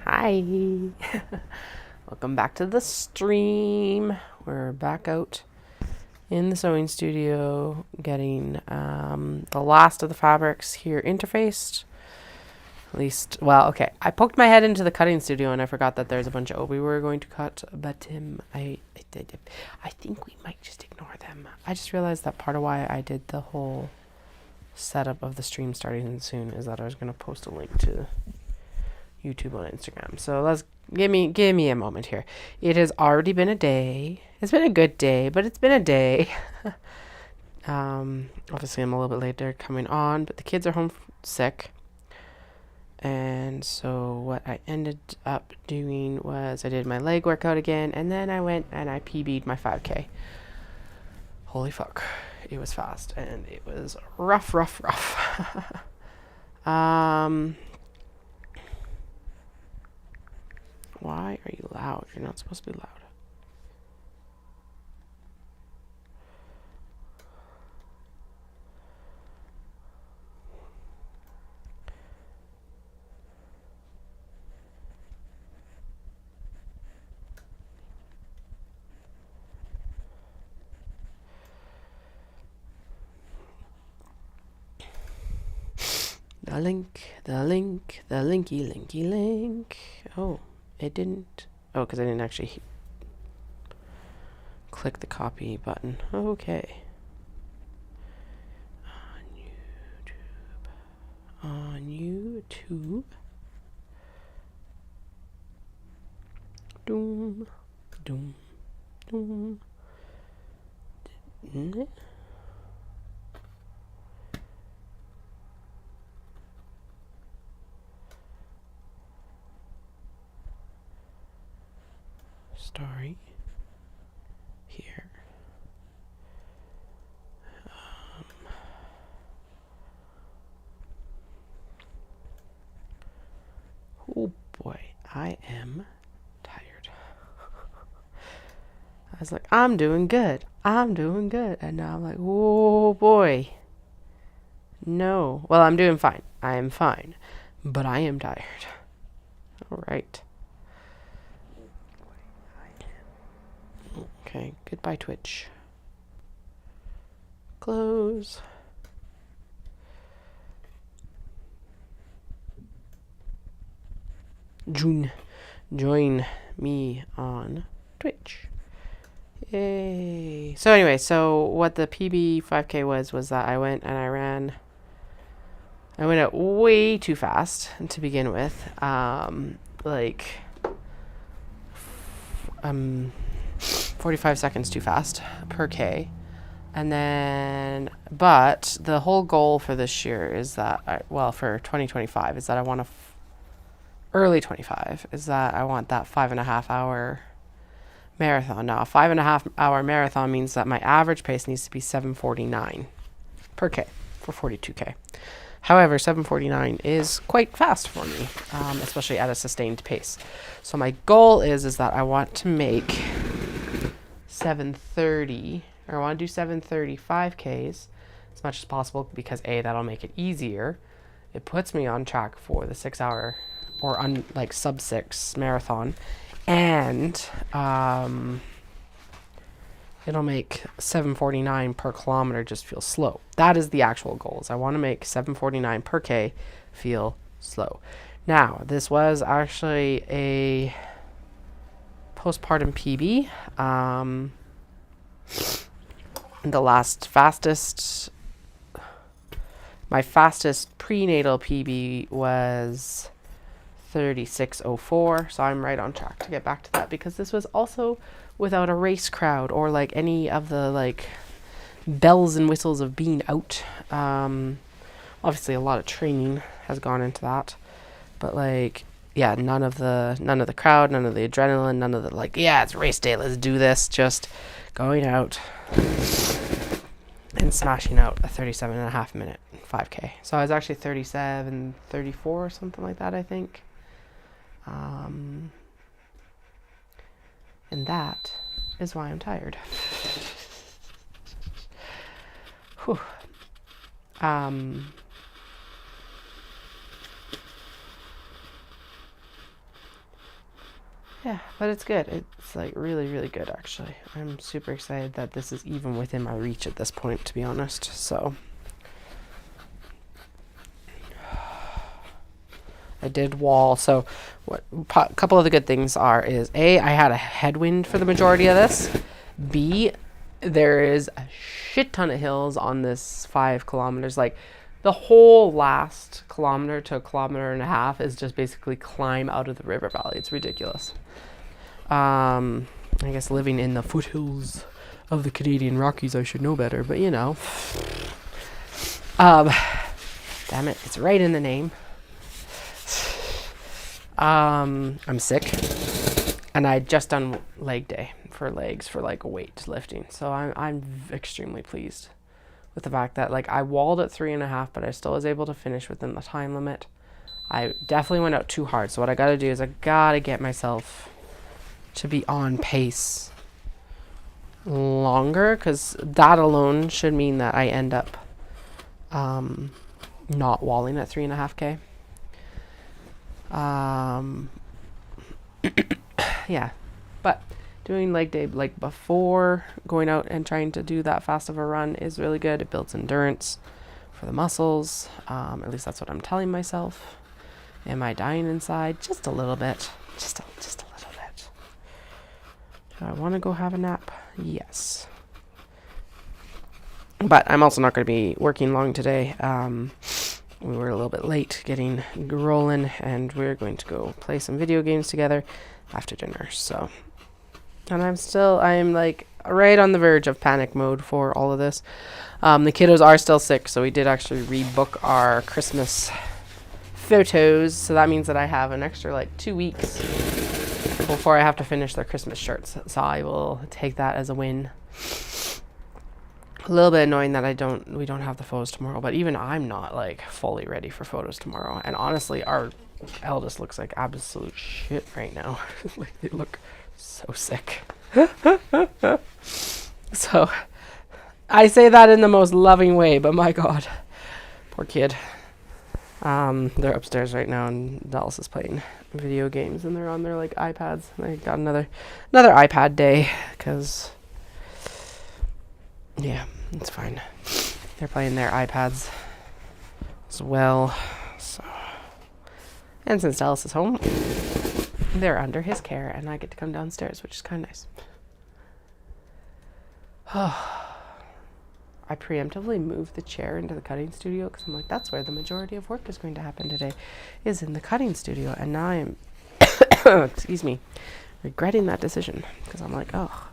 Hi. Welcome back to the stream. We're back out in the sewing studio getting the last of the fabrics here interfaced. At least, well, okay. I poked my head into the cutting studio and I forgot that there's a bunch of obi we were going to cut, but I think we might just ignore them. I just realized that part of why I did the whole setup of the stream starting soon is that I was going to post a link to YouTube on Instagram. So let's give me a moment here. It has already been a day. It's been a good day, but it's been a day. Obviously I'm a little bit later coming on, but the kids are home sick. And so what I ended up doing was I did my leg workout again, and then I went and I PB'd my 5K. Holy fuck. It was fast and it was rough. Why are you loud? You're not supposed to be loud. The linky link. Oh, it didn't. Oh, because I didn't actually click the copy button. Okay. On YouTube. Doom. Story here. Oh boy, I am tired. I was like, I'm doing good. And now I'm like, oh boy. No. Well, I'm doing fine. I am fine. But I am tired. All right. Okay, goodbye Twitch. Close. Join me on Twitch. Yay. So anyway, so what the PB 5K was that I went and I went out way too fast to begin with. 45 seconds too fast per K. And then, but the whole goal for this year is that, for 2025, is that I want to, early 25, is that I want that 5.5 hour marathon. Now, a 5.5 hour marathon means that my average pace needs to be 7:49 per K for 42K. However, 7:49 is quite fast for me, especially at a sustained pace. So my goal is that I want to make 7:30, or I want to do 7:35Ks as much as possible because A, that'll make it easier. It puts me on track for the 6 hour or sub 6 marathon, and it'll make 7:49 per kilometer just feel slow. That is the actual goals. I want to make 7:49 per K feel slow. Now, this was actually a postpartum PB. My fastest prenatal PB was 36:04, so I'm right on track to get back to that because this was also without a race crowd or any of the bells and whistles of being out. Obviously a lot of training has gone into that, but none of the crowd, none of the adrenaline, none of the it's race day, let's do this. Just going out and smashing out a 37.5 minute 5K. So I was actually 37:34 or something like that, I think. And that is why I'm tired. Whew. Yeah, but it's good. It's like really, really good, actually. I'm super excited that this is even within my reach at this point, to be honest. So I did wall. So what a couple of the good things is A, I had a headwind for the majority of this. B, there is a shit ton of hills on this 5 kilometers. Like the whole last kilometer to a kilometer and a half is just basically climb out of the river valley. It's ridiculous. I guess living in the foothills of the Canadian Rockies, I should know better, but you know. Damn it, it's right in the name. I'm sick, and I just done leg day for legs for like weight lifting, so I'm extremely pleased with the fact that like I walled at 3.5, but I still was able to finish within the time limit. I definitely went out too hard, so what I got to do is I gotta get myself to be on pace longer, because that alone should mean that I end up not walling at 3.5K. Yeah, but doing leg day like before going out and trying to do that fast of a run is really good. It builds endurance for the muscles. At least that's what I'm telling myself. Am I dying inside? Just a little bit. Just a little bit. Do I want to go have a nap? Yes. But I'm also not going to be working long today. We were a little bit late getting rolling, and we're going to go play some video games together after dinner. So, and I'm like right on the verge of panic mode for all of this. The kiddos are still sick, so we did actually rebook our Christmas photos. So that means that I have an extra like 2 weeks before I have to finish their Christmas shirts. So I will take that as a win. A little bit annoying that we don't have the photos tomorrow, but even I'm not like fully ready for photos tomorrow. And honestly, our eldest looks like absolute shit right now. Like they look so sick. So I say that in the most loving way, but my God, poor kid. They're upstairs right now, and Dallas is playing video games, and they're on their like iPads. They got another iPad day, because yeah, it's fine. They're playing their iPads as well. So, and since Dallas is home, they're under his care, and I get to come downstairs, which is kind of nice. I preemptively moved the chair into the cutting studio because I'm like, that's where the majority of work is going to happen today, is in the cutting studio. And now I'm, excuse me, regretting that decision, because I'm like, oh,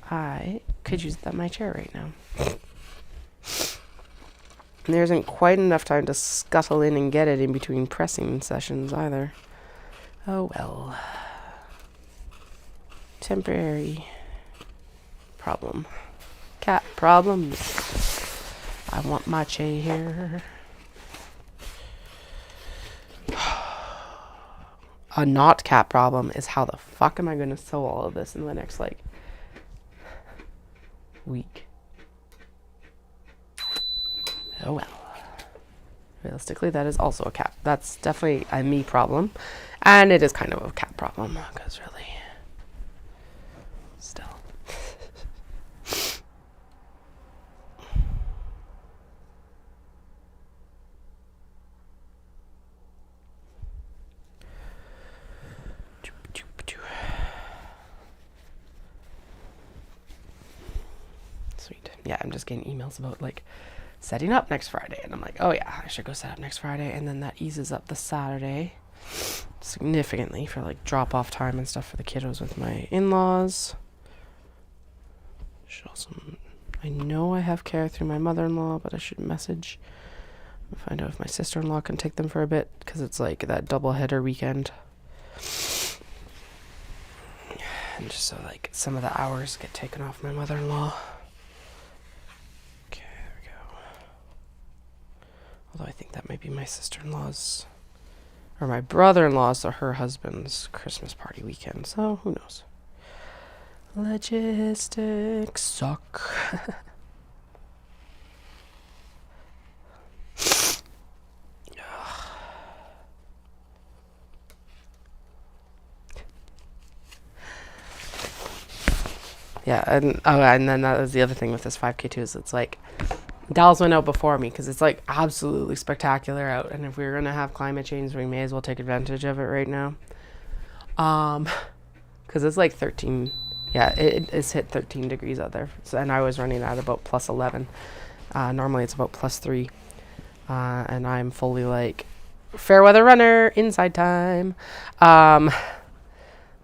I could use my chair right now. And there isn't quite enough time to scuttle in and get it in between pressing sessions either. Oh well. Temporary problem. Cat problems. I want my chair. A not cat problem is how the fuck am I going to sew all of this in the next like week? Oh well. Realistically, that is also a cat. That's definitely a me problem. And it is kind of a cat problem, because really, still. Sweet. Yeah, I'm just getting emails about like setting up next Friday, and I'm like, oh yeah, I should go set up next Friday, and then that eases up the Saturday significantly for like drop off time and stuff for the kiddos with my in-laws. Should also, I know I have care through my mother-in-law, but I should message and find out if my sister-in-law can take them for a bit, because it's like that double header weekend, and just so like some of the hours get taken off my mother-in-law. Although I think that might be my sister-in-law's, or my brother-in-law's, or her husband's Christmas party weekend. So who knows? Logistics suck. Yeah, and then that was the other thing with this 5K too, is it's like Dallas went out before me because it's like absolutely spectacular out, and if we were gonna have climate change, we may as well take advantage of it right now. Because it's like 13. Yeah, it's hit 13 degrees out there, so, and I was running at about plus 11. Normally it's about plus 3, and I'm fully like fair weather runner inside time. But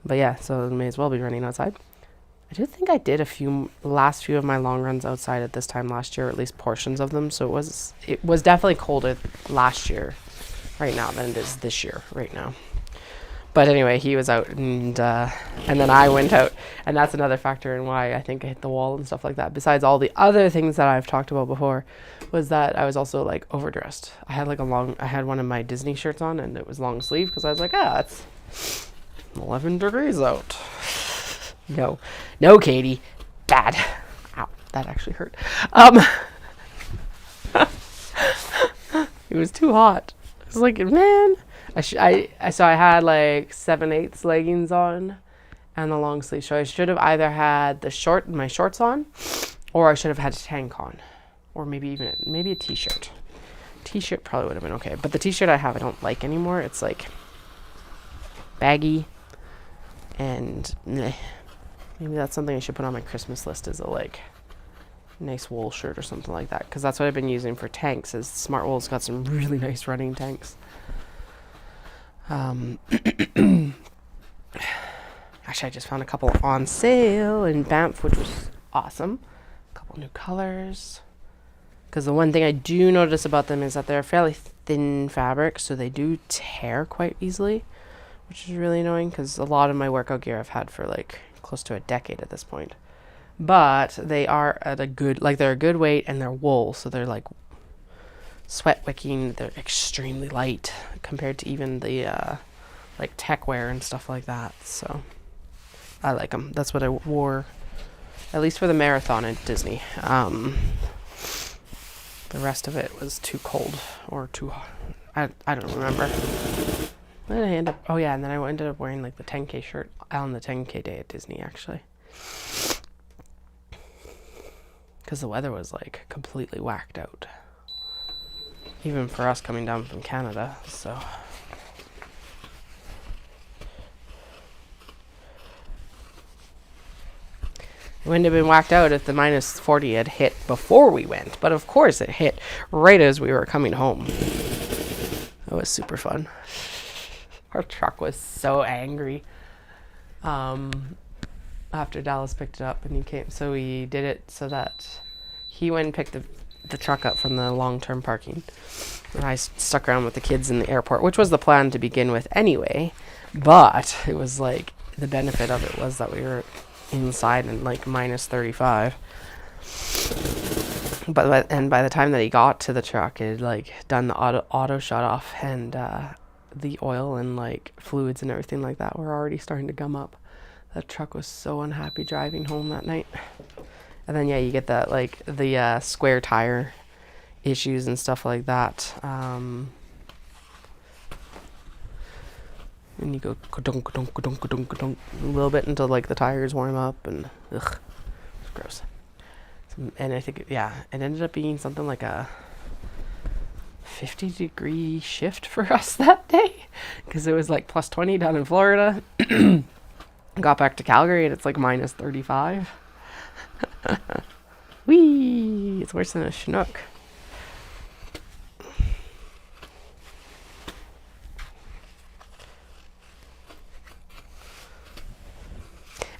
yeah, so I may as well be running outside. I do think I did last few of my long runs outside at this time last year, or at least portions of them. So it was definitely colder last year right now than it is this year right now. But anyway, he was out, and then I went out, and that's another factor in why I think I hit the wall and stuff like that. Besides all the other things that I've talked about before, was that I was also like overdressed. I had I had one of my Disney shirts on, and it was long sleeve because I was like, it's 11 degrees out. No, Katie, bad. Ow, that actually hurt. It was too hot. I was like, man, so I had like 7/8 leggings on and the long sleeve. So I should have either had my shorts on, or I should have had a tank on, or maybe a t-shirt. T-shirt probably would have been okay, but the t-shirt I have, I don't like anymore. It's like baggy, and maybe that's something I should put on my Christmas list, as a like nice wool shirt or something like that, because that's what I've been using for tanks. Is Smart Wool's got some really nice running tanks. Actually, I just found a couple on sale in Banff, which was awesome. A couple new colors. Because the one thing I do notice about them is that they're fairly thin fabric, so they do tear quite easily, which is really annoying, because a lot of my workout gear I've had for like close to a decade at this point. But they are at they're a good weight, and they're wool, so they're like sweat wicking. They're extremely light compared to even the like tech wear and stuff like that. So I like them. That's what I wore, at least for the marathon at Disney. The rest of it was too cold or too hot. I don't remember. What did I end up? Oh yeah, and then I ended up wearing like the 10K shirt on the 10K day at Disney, actually. Because the weather was like completely whacked out. Even for us coming down from Canada, so. It wouldn't have been whacked out if the minus 40 had hit before we went. But of course it hit right as we were coming home. It was super fun. Our truck was so angry. After Dallas picked it up and he came. So we did it so that he went and picked the truck up from the long-term parking. And I stuck around with the kids in the airport, which was the plan to begin with anyway. But it was like, the benefit of it was that we were inside in like minus 35. And by the time that he got to the truck, it had like done the auto shut off, and the oil and like fluids and everything like that were already starting to gum up. That truck was so unhappy driving home that night. And then you get that like the square tire issues and stuff like that. And you go ka-dunk, ka-dunk, ka-dunk, ka-dunk, ka-dunk, a little bit until like the tires warm up, and it's gross. And I think it ended up being something like a 50-degree shift for us that day, because it was like plus 20 down in Florida. Got back to Calgary and it's like minus 35. Whee! It's worse than a Chinook.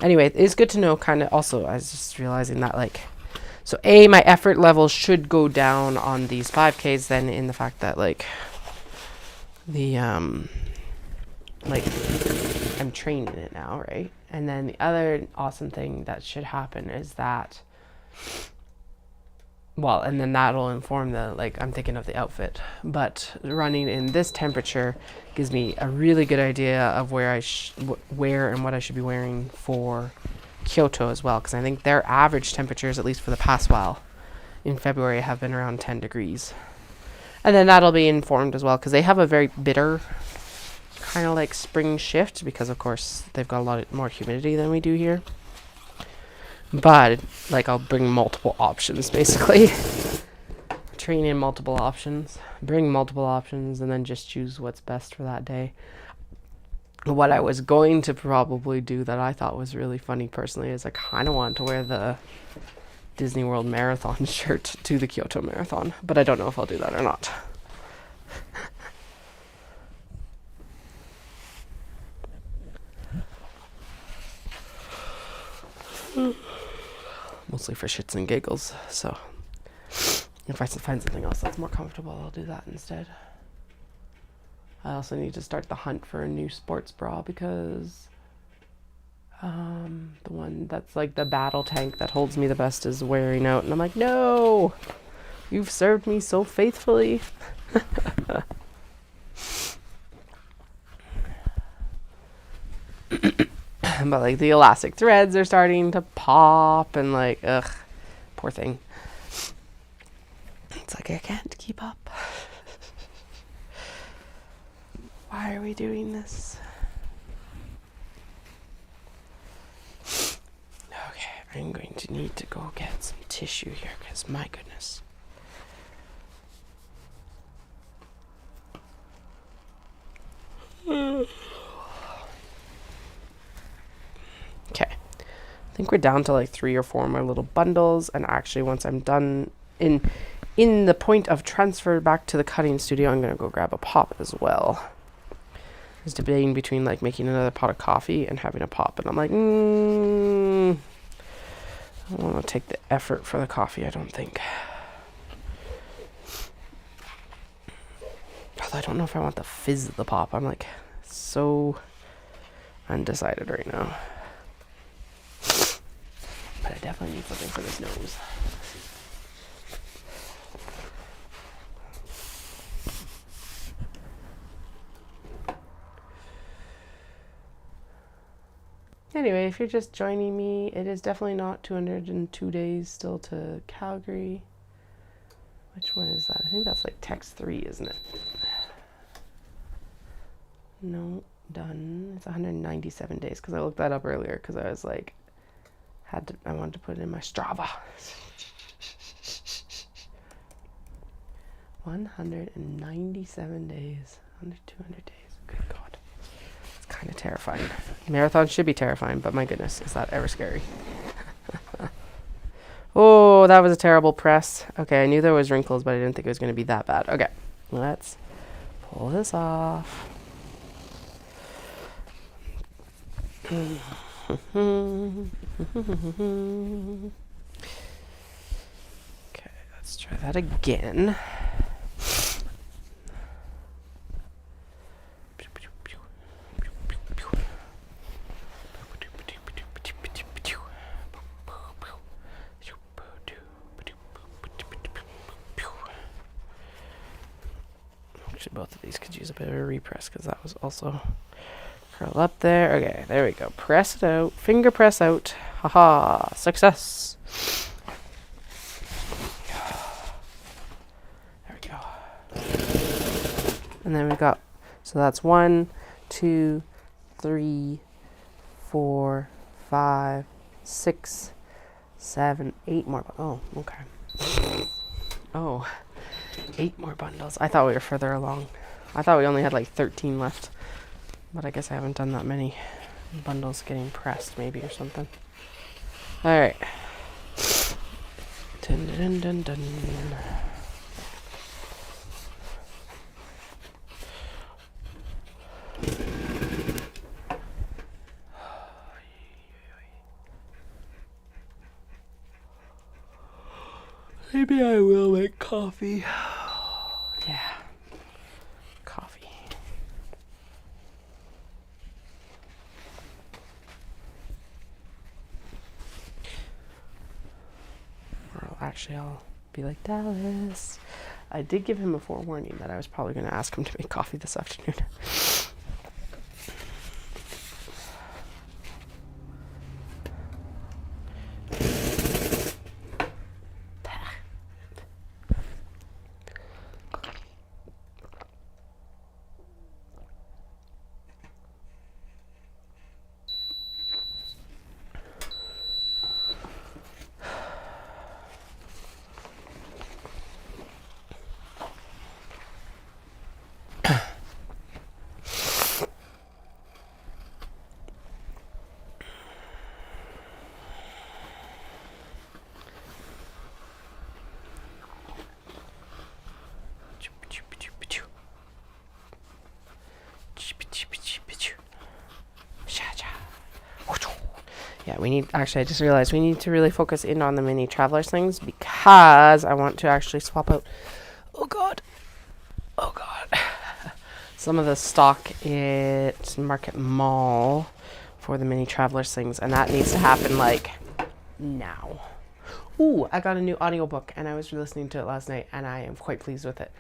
Anyway, it's good to know kind of also, I was just realizing that like, so my effort level should go down on these 5Ks then, in the fact that like the, like I'm training it now, right? And then the other awesome thing that should happen is that, well, and then that'll inform the, like, I'm thinking of the outfit, but running in this temperature gives me a really good idea of where and what I should be wearing for Kyoto as well, because I think their average temperatures, at least for the past while, in February have been around 10 degrees. And then that'll be informed as well, because they have a very bitter kind of like spring shift, because of course they've got a lot more humidity than we do here. But like I'll bring multiple options basically. Train in multiple options, bring multiple options, and then just choose what's best for that day. What I was going to probably do that I thought was really funny personally is I kind of want to wear the Disney World Marathon shirt to the Kyoto Marathon, but I don't know if I'll do that or not. Mostly for shits and giggles, so if I find something else that's more comfortable, I'll do that instead. I also need to start the hunt for a new sports bra because the one that's like the battle tank that holds me the best is wearing out, and I'm like, no, you've served me so faithfully. But like the elastic threads are starting to pop, and like, ugh, poor thing. It's like I can't keep up. Why are we doing this? Okay, I'm going to need to go get some tissue here because my goodness. Okay, I think we're down to like 3 or 4 more little bundles, and actually once I'm done in the point of transfer back to the cutting studio, I'm gonna go grab a pop as well. I was debating between like making another pot of coffee and having a pop, and I'm like, I don't want to take the effort for the coffee, I don't think. Although I don't know if I want the fizz of the pop. I'm like so undecided right now. But I definitely need something for this nose. Anyway, if you're just joining me, it is definitely not 202 days still to Calgary. Which one is that? I think that's like text 3, isn't it? No, done. It's 197 days because I looked that up earlier because I was like, I wanted to put it in my Strava. 197 days. Under 200 days. Good God. It's kind of terrifying. Marathons should be terrifying, but my goodness, is that ever scary? Oh, that was a terrible press. Okay, I knew there was wrinkles, but I didn't think it was going to be that bad. Okay, let's pull this off. Okay, let's try that again. Actually, both of these could use a bit of a repress because that was also curl up there. Okay, there we go. Press it out. Finger press out. Haha. Success. There we go. And then we got, so that's 1, 2, 3, 4, 5, 6, 7, 8 more. Oh, okay. Oh, 8 more bundles. I thought we were further along. I thought we only had like 13 left. But I guess I haven't done that many bundles getting pressed, maybe, or something. Alright. Dun, dun, dun, dun. Maybe I will make coffee. Yeah. Coffee. Or actually, I'll be like, Dallas. I did give him a forewarning that I was probably going to ask him to make coffee this afternoon. Yeah, we need, actually, I just realized we need to really focus in on the mini travelers things because I want to actually swap out, oh God, some of the stock at Market Mall for the mini travelers things, and that needs to happen like now. Ooh, I got a new audiobook and I was listening to it last night and I am quite pleased with it.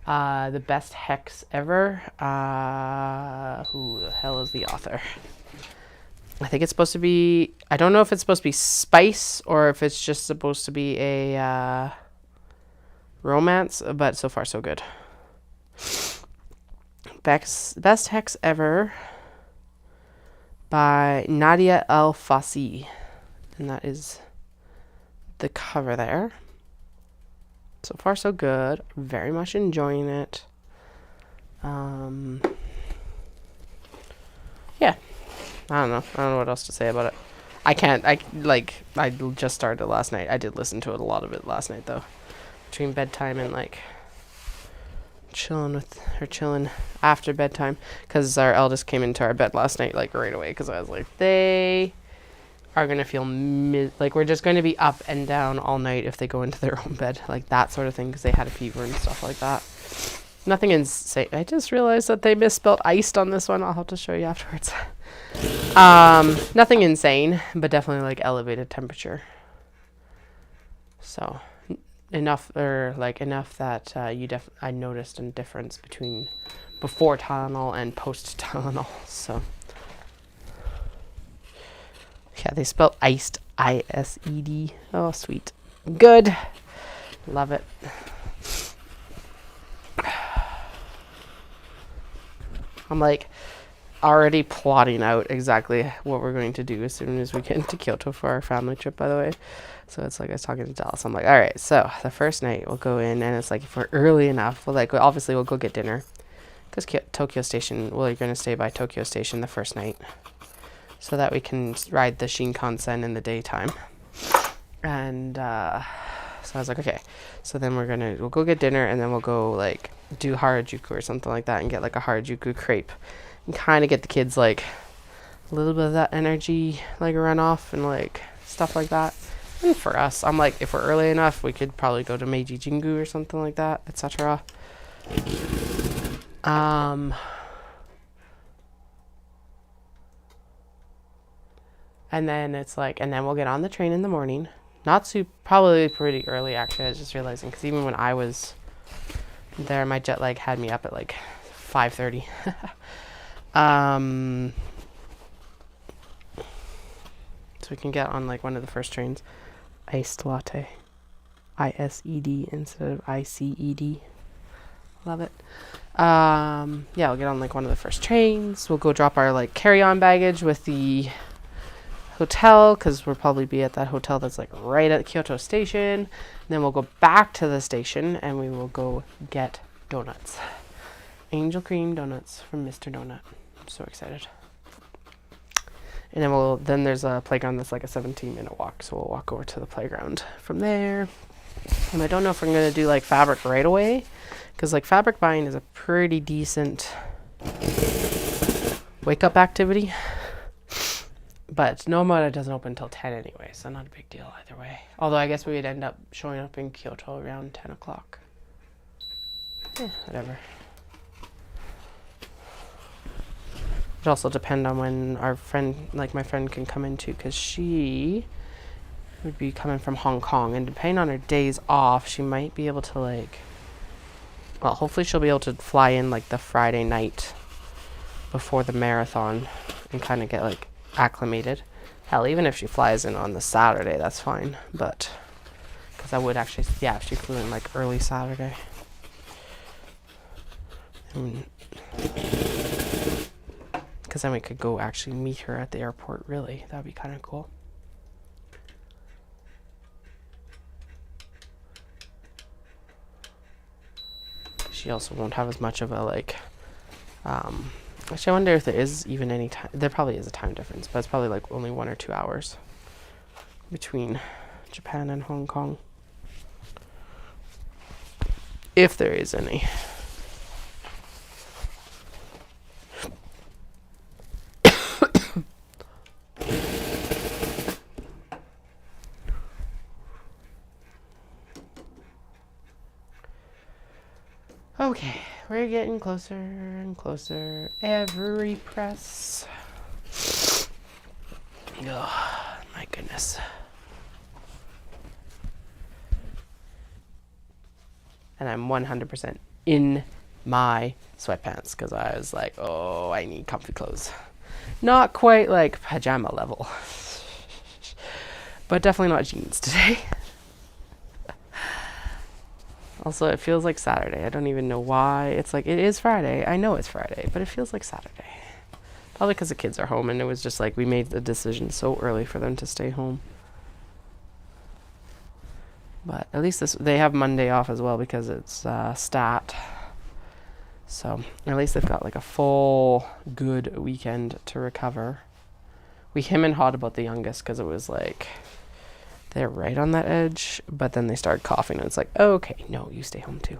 The Best Hex Ever. Who the hell is the author? I think it's supposed to be, I don't know if it's supposed to be spice or if it's just supposed to be a romance, but so far so good. Best Hex Ever by Nadia El Fassi. And that is the cover there. So far so good. Very much enjoying it. Yeah. I don't know what else to say about it. I just started it last night. I did listen to it, a lot of it last night though. Between bedtime and like chilling after bedtime, because our eldest came into our bed last night like right away, because I was like, they are gonna feel like we're just going to be up and down all night if they go into their own bed, like that sort of thing, because they had a fever and stuff like that. Nothing insane. I just realized that they misspelled iced on this one. I'll have to show you afterwards. Nothing insane, but definitely like elevated temperature. So enough that I noticed a difference between before Tylenol and post Tylenol. So yeah, they spelled iced, I-S-E-D. Oh, sweet. Good. Love it. I'm like already plotting out exactly what we're going to do as soon as we get into Kyoto for our family trip, by the way. So it's like I was talking to Dallas. I'm like, all right, so the first night we'll go in, and it's like if we're early enough, obviously we'll go get dinner, because Tokyo Station, you're going to stay by Tokyo Station the first night, so that we can ride the Shinkansen in the daytime. And so I was like, okay, so then we'll go get dinner, and then we'll go like do Harajuku or something like that, and get like a Harajuku crepe, and kind of get the kids like a little bit of that energy like run off and like stuff like that. And for us, I'm like, if we're early enough, we could probably go to Meiji Jingu or something like that, etc. And then it's like, and then we'll get on the train in the morning. Probably pretty early, actually. I was just realizing, because even when I was there, my jet lag had me up at like 5:30. So we can get on like one of the first trains. Iced latte. I-S-E-D instead of I-C-E-D. Love it. Yeah, we'll get on like one of the first trains. We'll go drop our like carry-on baggage with the hotel, because we'll probably be at that hotel that's like right at Kyoto Station. And then we'll go back to the station and we will go get donuts. Angel cream donuts from Mr. Donut. I'm so excited. And then there's a playground that's like a 17-minute walk, so we'll walk over to the playground from there. And I don't know if we're going to do like fabric right away, because like fabric buying is a pretty decent wake up activity. But Nomada doesn't open until 10 anyway, so not a big deal either way. Although I guess we would end up showing up in Kyoto around 10 o'clock. Yeah, whatever. It also depend on when my friend can come in too, because she would be coming from Hong Kong, and depending on her days off, she might be able to hopefully she'll be able to fly in like the Friday night before the marathon and kind of get like acclimated. Hell, even if she flies in on the Saturday, that's fine. But because I would actually, yeah, if she flew in like early Saturday. Because then we could go actually meet her at the airport, really. That would be kind of cool. She also won't have as much of a actually I wonder if there is even any time. There probably is a time difference, but it's probably like only 1 or 2 hours between Japan and Hong Kong. If there is any. Okay, we're getting closer and closer every press. Oh, my goodness. And I'm 100% in my sweatpants because I was like, oh, I need comfy clothes. Not quite like pajama level, but definitely not jeans today. Also, it feels like Saturday. I don't even know why. It's like, it is Friday. I know it's Friday, but it feels like Saturday. Probably because the kids are home, and it was just like we made the decision so early for them to stay home. But at least they have Monday off as well because it's stat. So at least they've got like a full good weekend to recover. We him and hawed about the youngest because it was like they're right on that edge, but then they started coughing and it's like, oh, okay, no, you stay home too.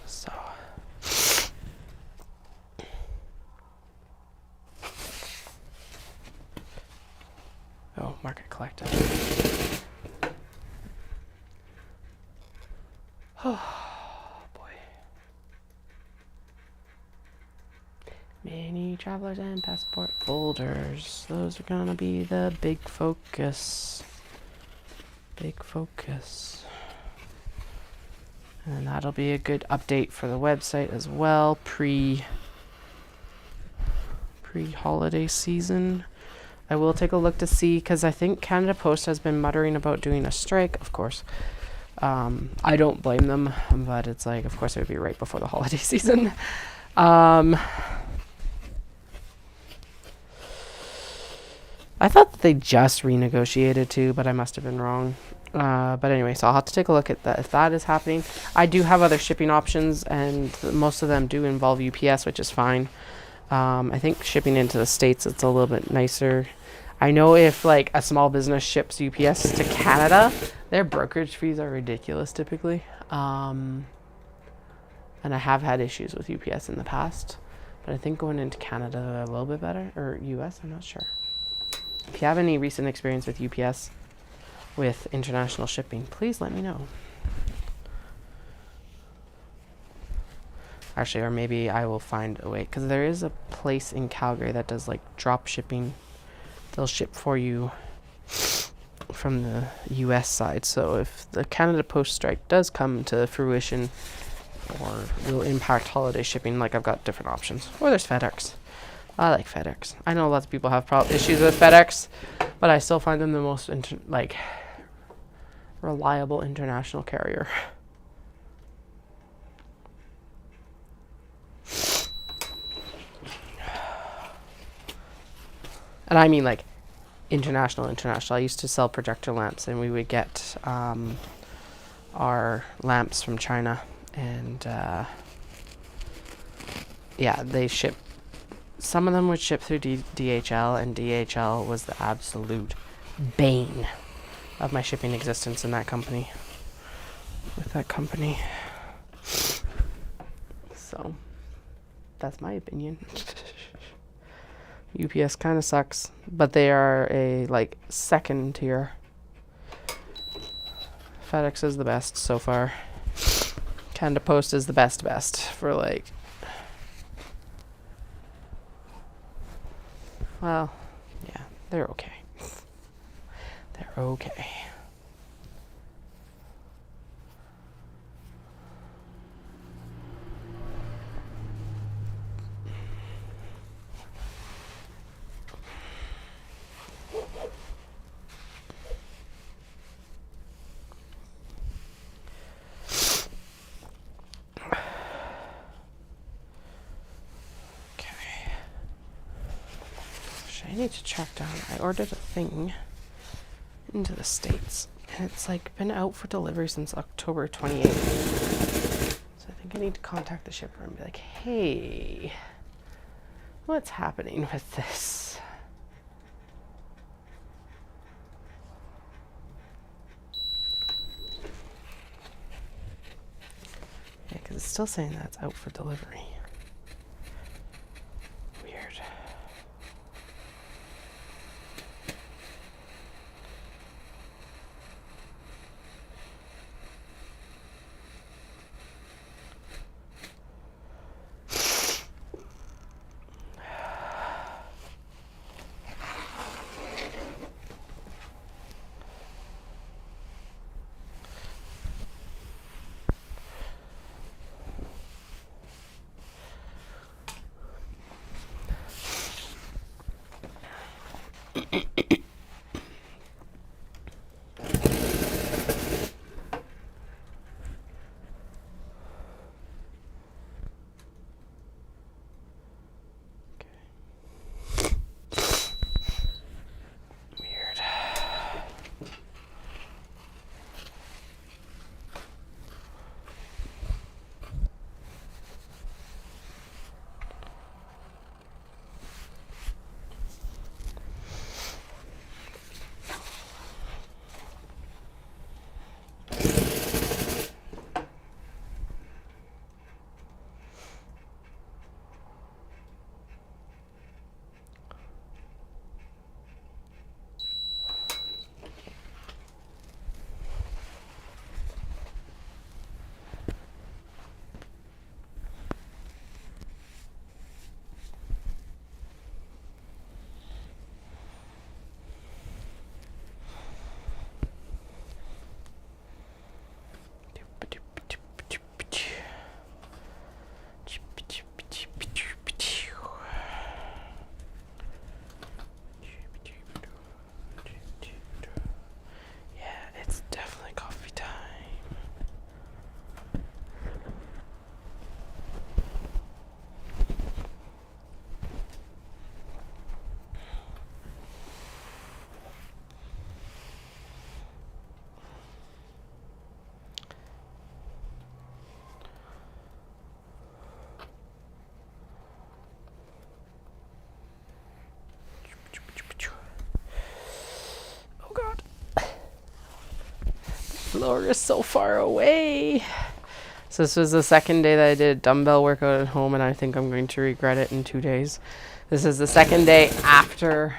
So oh, market collected. Oh boy. Many travelers and passport folders. Those are gonna be the big focus. Big focus. And that'll be a good update for the website as well, pre-holiday season. I will take a look to see, because I think Canada Post has been muttering about doing a strike, of course. I don't blame them, but it's like, of course, it would be right before the holiday season. I thought that they just renegotiated too, but I must have been wrong. But anyway, so I'll have to take a look at that if that is happening. I do have other shipping options, and most of them do involve UPS, which is fine. I think shipping into the States, it's a little bit nicer. I know if like a small business ships UPS to Canada, their brokerage fees are ridiculous typically. And I have had issues with UPS in the past, but I think going into Canada a little bit better, or US, I'm not sure. If you have any recent experience with UPS with international shipping, please let me know. Actually, or maybe I will find a way, because there is a place in Calgary that does like drop shipping. They'll ship for you from the US side. So if the Canada Post strike does come to fruition or will impact holiday shipping, like I've got different options. Or there's FedEx. I like FedEx. I know lots of people have issues with FedEx, but I still find them the most reliable international carrier. And I mean like international. I used to sell projector lamps, and we would get our lamps from China, and yeah, they ship. Some of them would ship through DHL, and DHL was the absolute bane of my shipping existence in that company. With that company. So, that's my opinion. UPS kind of sucks, but they are a like second tier. FedEx is the best so far. Canada Post is the best for like, well, yeah, they're okay. They're okay. I need to track down. I ordered a thing into the States, and it's like been out for delivery since October 28th. So I think I need to contact the shipper and be like, hey, what's happening with this? Yeah, because it's still saying that it's out for delivery. Weird. floor is so far away. So this was the second day that I did a dumbbell workout at home, and I think I'm going to regret it in 2 days. This is the second day after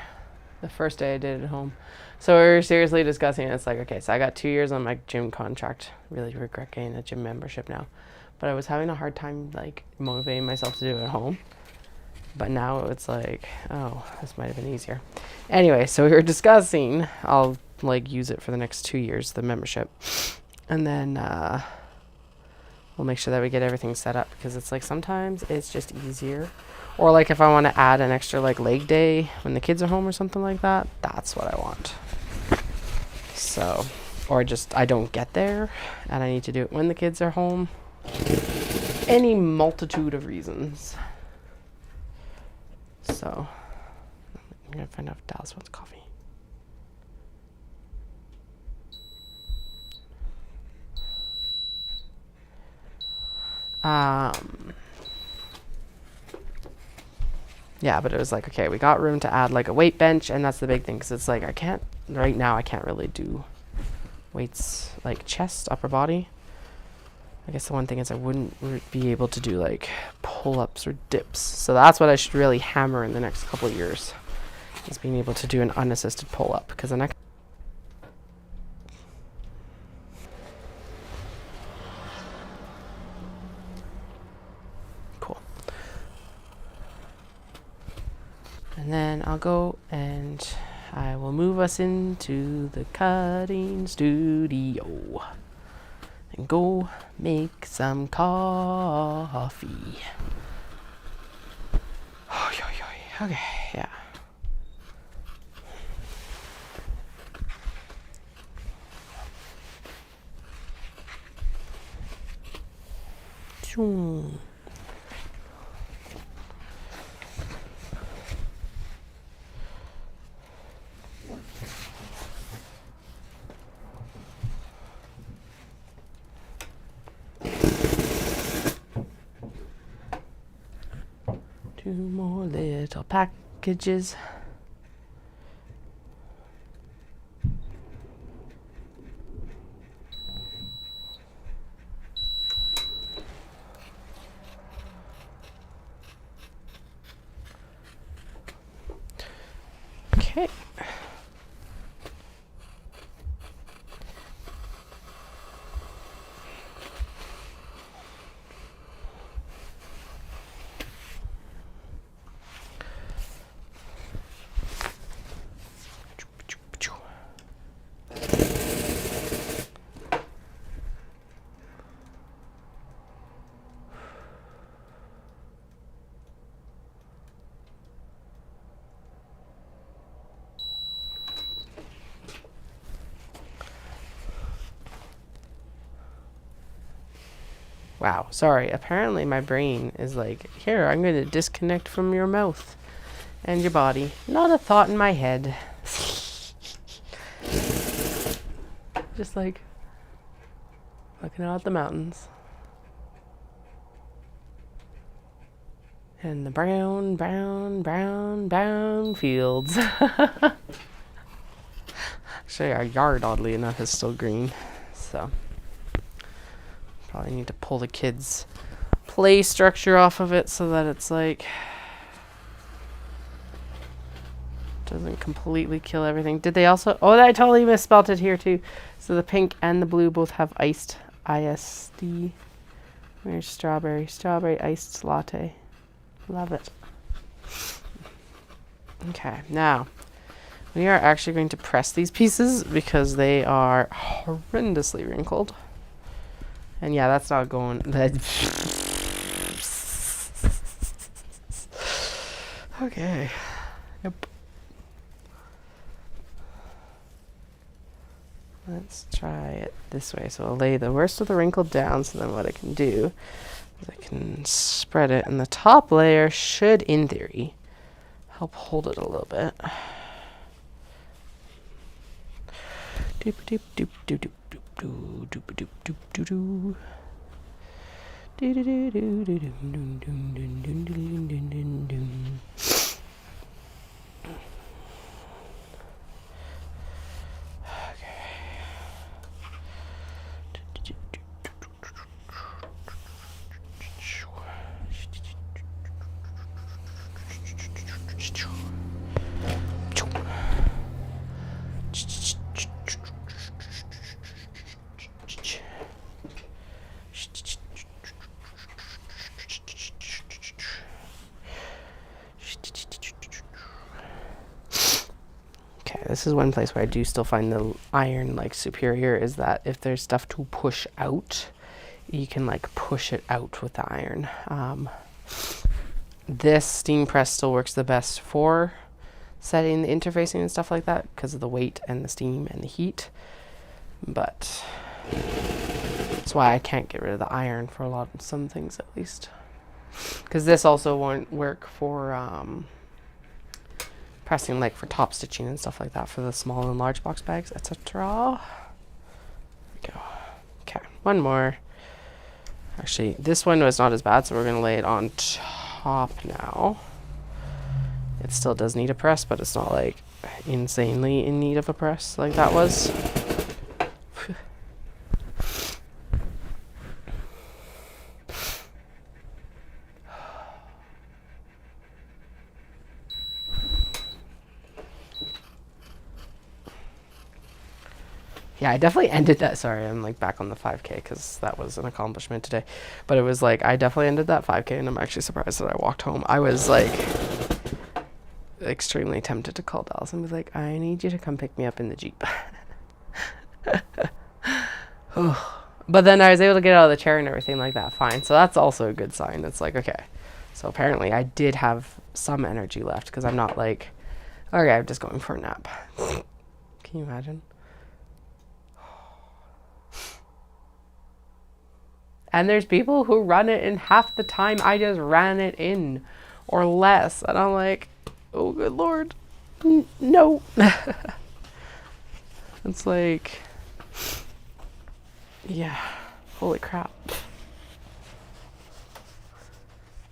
the first day I did it at home. So we were seriously discussing it. It's like, okay, so I got 2 years on my gym contract. Really regret getting a gym membership now. But I was having a hard time like motivating myself to do it at home. But now it's like, oh, this might have been easier. Anyway, so we were discussing, I'll like use it for the next 2 years, the membership. And then we'll make sure that we get everything set up, because it's like sometimes it's just easier. Or like if I want to add an extra like leg day when the kids are home or something like that, that's what I want. So, or just I don't get there and I need to do it when the kids are home. Any multitude of reasons. So, I'm going to find out if Dallas wants coffee. Yeah, but it was like, okay, we got room to add like a weight bench, and that's the big thing, because it's like right now I can't really do weights like chest, upper body. I guess the one thing is I wouldn't be able to do like pull-ups or dips. So that's what I should really hammer in the next couple of years, is being able to do an unassisted pull-up, because the next cool. And then I'll go and I will move us into the cutting studio and go make some coffee. Okay, yeah. Two more little packages. Okay. Wow, sorry. Apparently my brain is like, here, I'm going to disconnect from your mouth and your body. Not a thought in my head. Just like looking out at the mountains. And the brown, brown, brown, brown fields. Actually, our yard, oddly enough, is still green. So probably need to pull the kids' play structure off of it so that it's like doesn't completely kill everything. Did they also? Oh, I totally misspelled it here too. So the pink and the blue both have iced, ISD. Where's strawberry? Strawberry iced latte. Love it. Okay, now we are actually going to press these pieces because they are horrendously wrinkled. And yeah, that's not going. Okay. Yep. Let's try it this way. So I'll lay the worst of the wrinkle down, so then what I can do is I can spread it, and the top layer should, in theory, help hold it a little bit. Doop doop doop doop doop doop doop doop doop doop doop doop. Do do do do do do do do do do do do. This is one place where I do still find the iron like superior, is that if there's stuff to push out, you can like push it out with the iron. This steam press still works the best for setting the interfacing and stuff like that because of the weight and the steam and the heat. But that's why I can't get rid of the iron for some things at least. Because this also won't work for pressing like for top stitching and stuff like that for the small and large box bags, etc. There we go. Okay, one more. Actually, this one was not as bad, so we're going to lay it on top now. It still does need a press, but it's not like insanely in need of a press like that was. Yeah, I definitely ended that. Sorry, I'm like back on the 5K because that was an accomplishment today. But it was like, I definitely ended that 5K and I'm actually surprised that I walked home. I was like extremely tempted to call Dallas and be like, I need you to come pick me up in the Jeep. But then I was able to get out of the chair and everything like that. Fine. So that's also a good sign. It's like, okay. So apparently I did have some energy left because I'm not like, okay, I'm just going for a nap. Can you imagine? And there's people who run it in half the time I just ran it in or less. And I'm like, oh, good Lord. No. It's like, yeah, holy crap.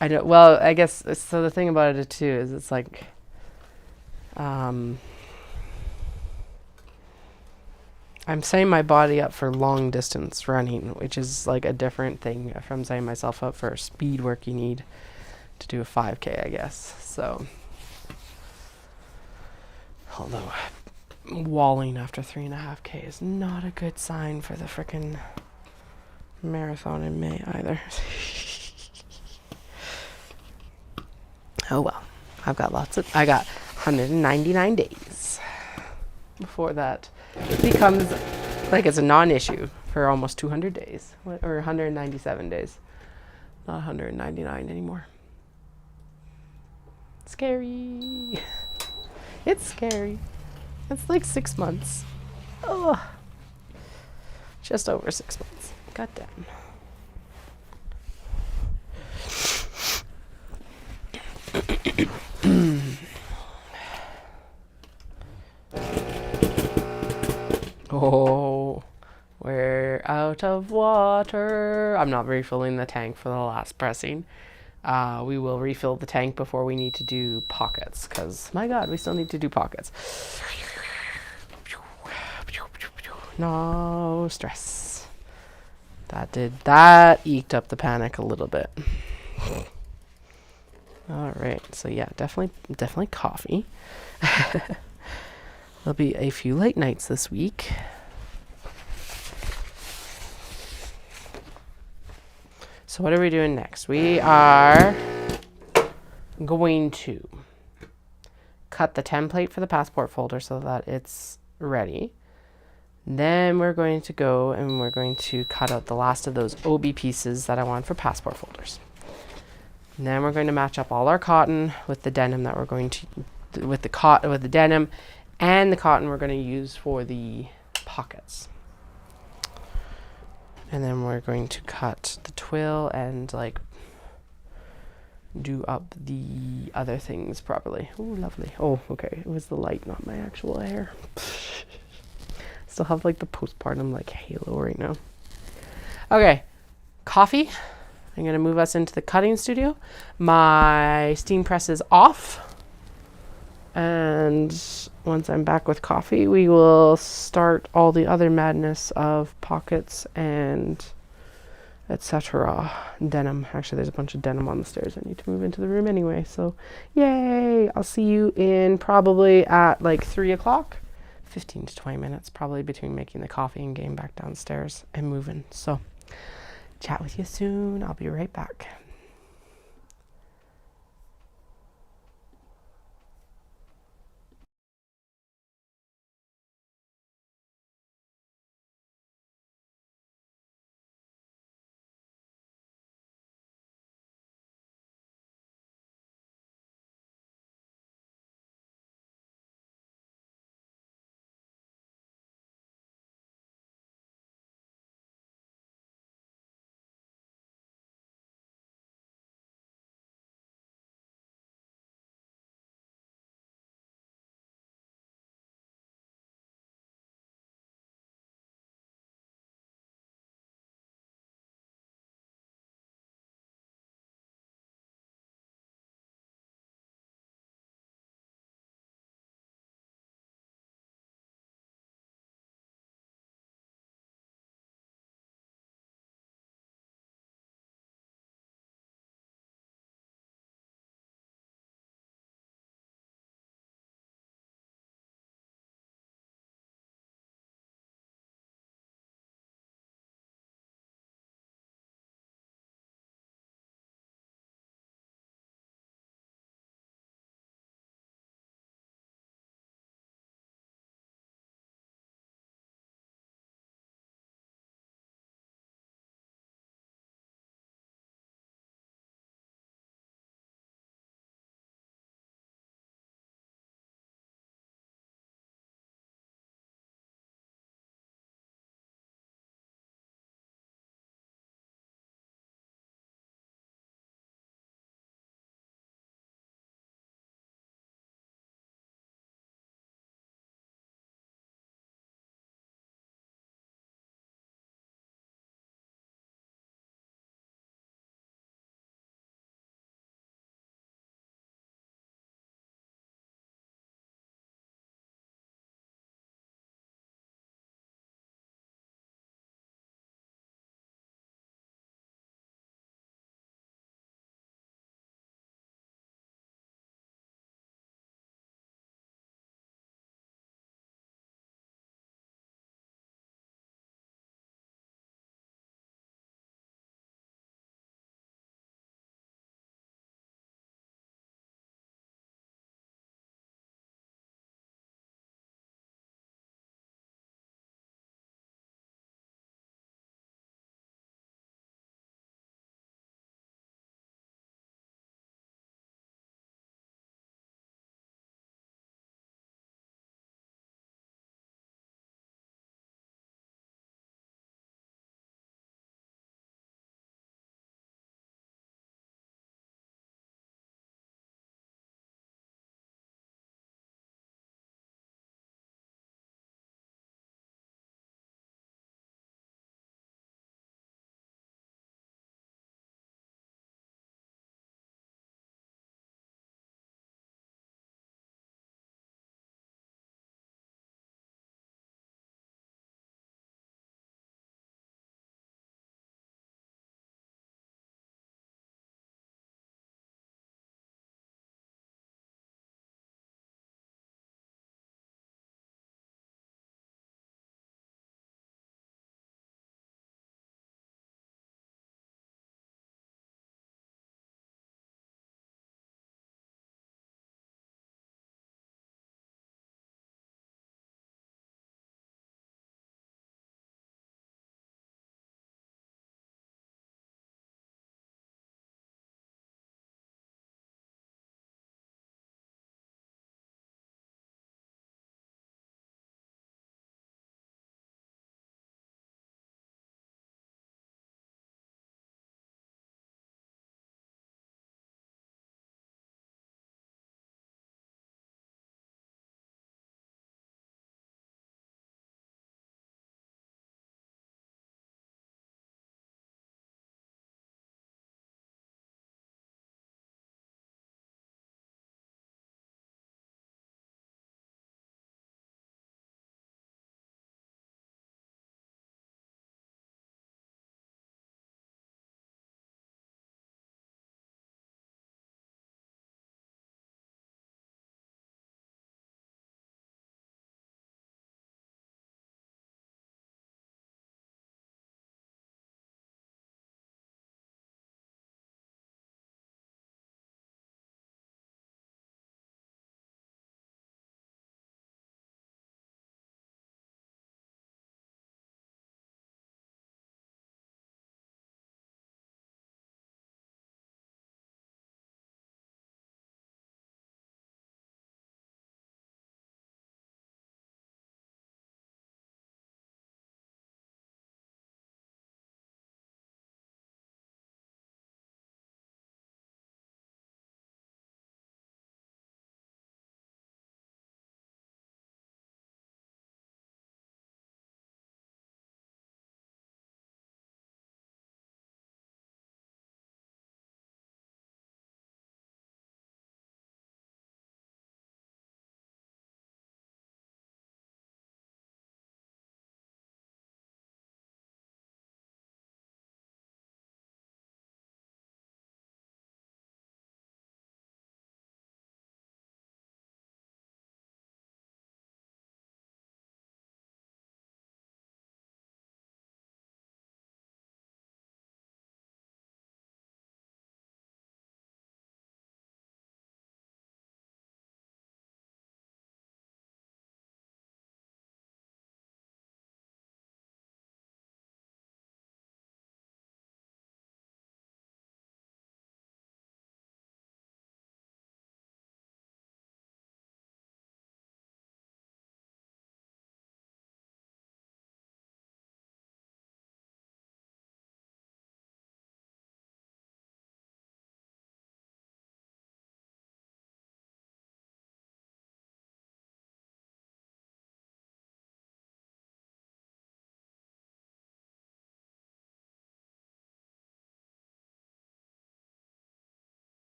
I don't, well, I guess, so the thing about it too is it's like, I'm setting my body up for long distance running, which is like a different thing from setting myself up for speed work you need to do a 5K, I guess. So, although walling after 3.5K is not a good sign for the frickin' marathon in May either. Oh well, I got 199 days before that becomes like it's a non-issue for almost 200 days or 197 days, not 199 anymore. Scary. It's scary. It's like 6 months. Oh, just over 6 months. God damn. Oh, we're out of water. I'm not refilling the tank for the last pressing. We will refill the tank before we need to do pockets, because my God, we still need to do pockets. No stress. That eked up the panic a little bit. All right, so yeah, definitely coffee. There'll be a few late nights this week. So what are we doing next? We are going to cut the template for the passport folder so that it's ready. Then we're going to go and we're going to cut out the last of those OB pieces that I want for passport folders. And then we're going to match up all our cotton with the denim that we're going to, with the denim and the cotton we're going to use for the pockets. And then we're going to cut the twill and like do up the other things properly. Oh, lovely. Oh, okay. It was the light, not my actual hair. Still have like the postpartum like halo right now. Okay, coffee. I'm going to move us into the cutting studio. My steam press is off. And once I'm back with coffee, we will start all the other madness of pockets and etc. Denim. Actually, there's a bunch of denim on the stairs. I need to move into the room anyway. So, yay! I'll see you in probably at like 3 o'clock. 15 to 20 minutes probably between making the coffee and getting back downstairs and moving. So, chat with you soon. I'll be right back.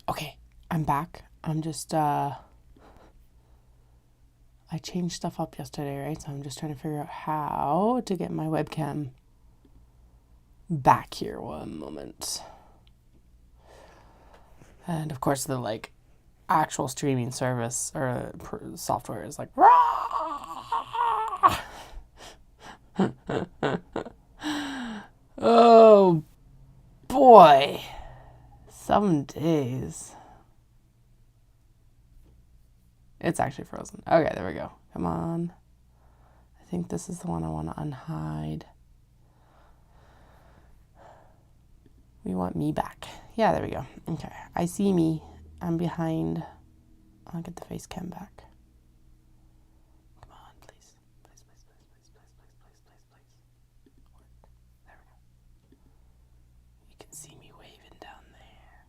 Okay, I'm back. I'm just, I changed stuff up yesterday, right? So I'm just trying to figure out how to get my webcam back here. One moment. And of course, the like actual streaming service or software is like, oh boy, some days. It's actually frozen. Okay, there we go. Come on. I think this is the one I want to unhide. We want me back. Yeah, there we go. Okay, I see me. I'm behind. I'll get the face cam back. Come on, please. Please, please, please, please, please, please, please, please, please. Work. There we go. You can see me waving down there.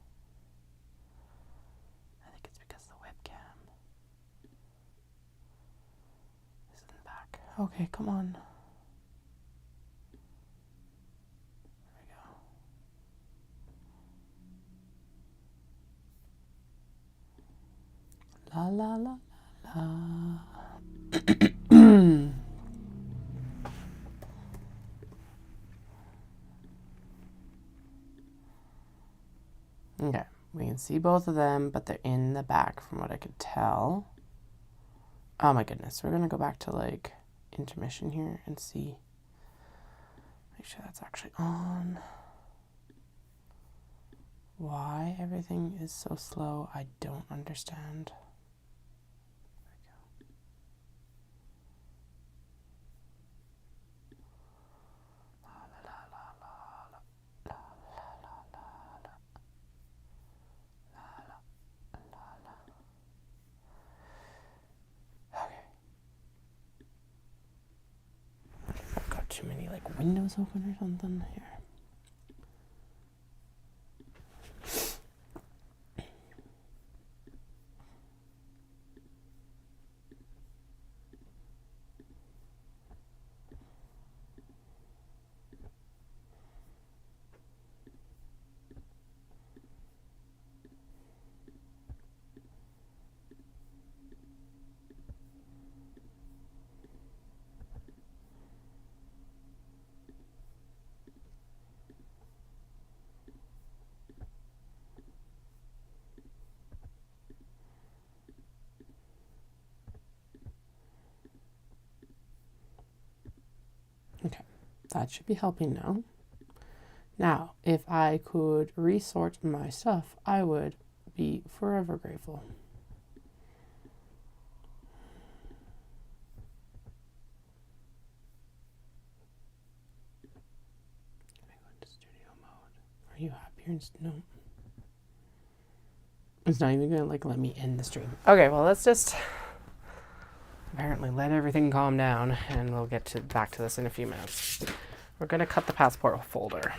I think it's because the webcam isn't back. Okay, come on. There we go. La la la la la. Okay, we can see both of them, but they're in the back from what I could tell. Oh my goodness, we're gonna go back to like intermission here and see. Make sure that's actually on. Why everything is so slow, I don't understand. Too many like windows open or something here. Okay, that should be helping now. Now, if I could resort my stuff, I would be forever grateful. Can I go into studio mode? Are you happier? No. It's not even gonna like let me end the stream. Okay, well let's just apparently let everything calm down and we'll get back to this in a few minutes. We're gonna cut the passport folder.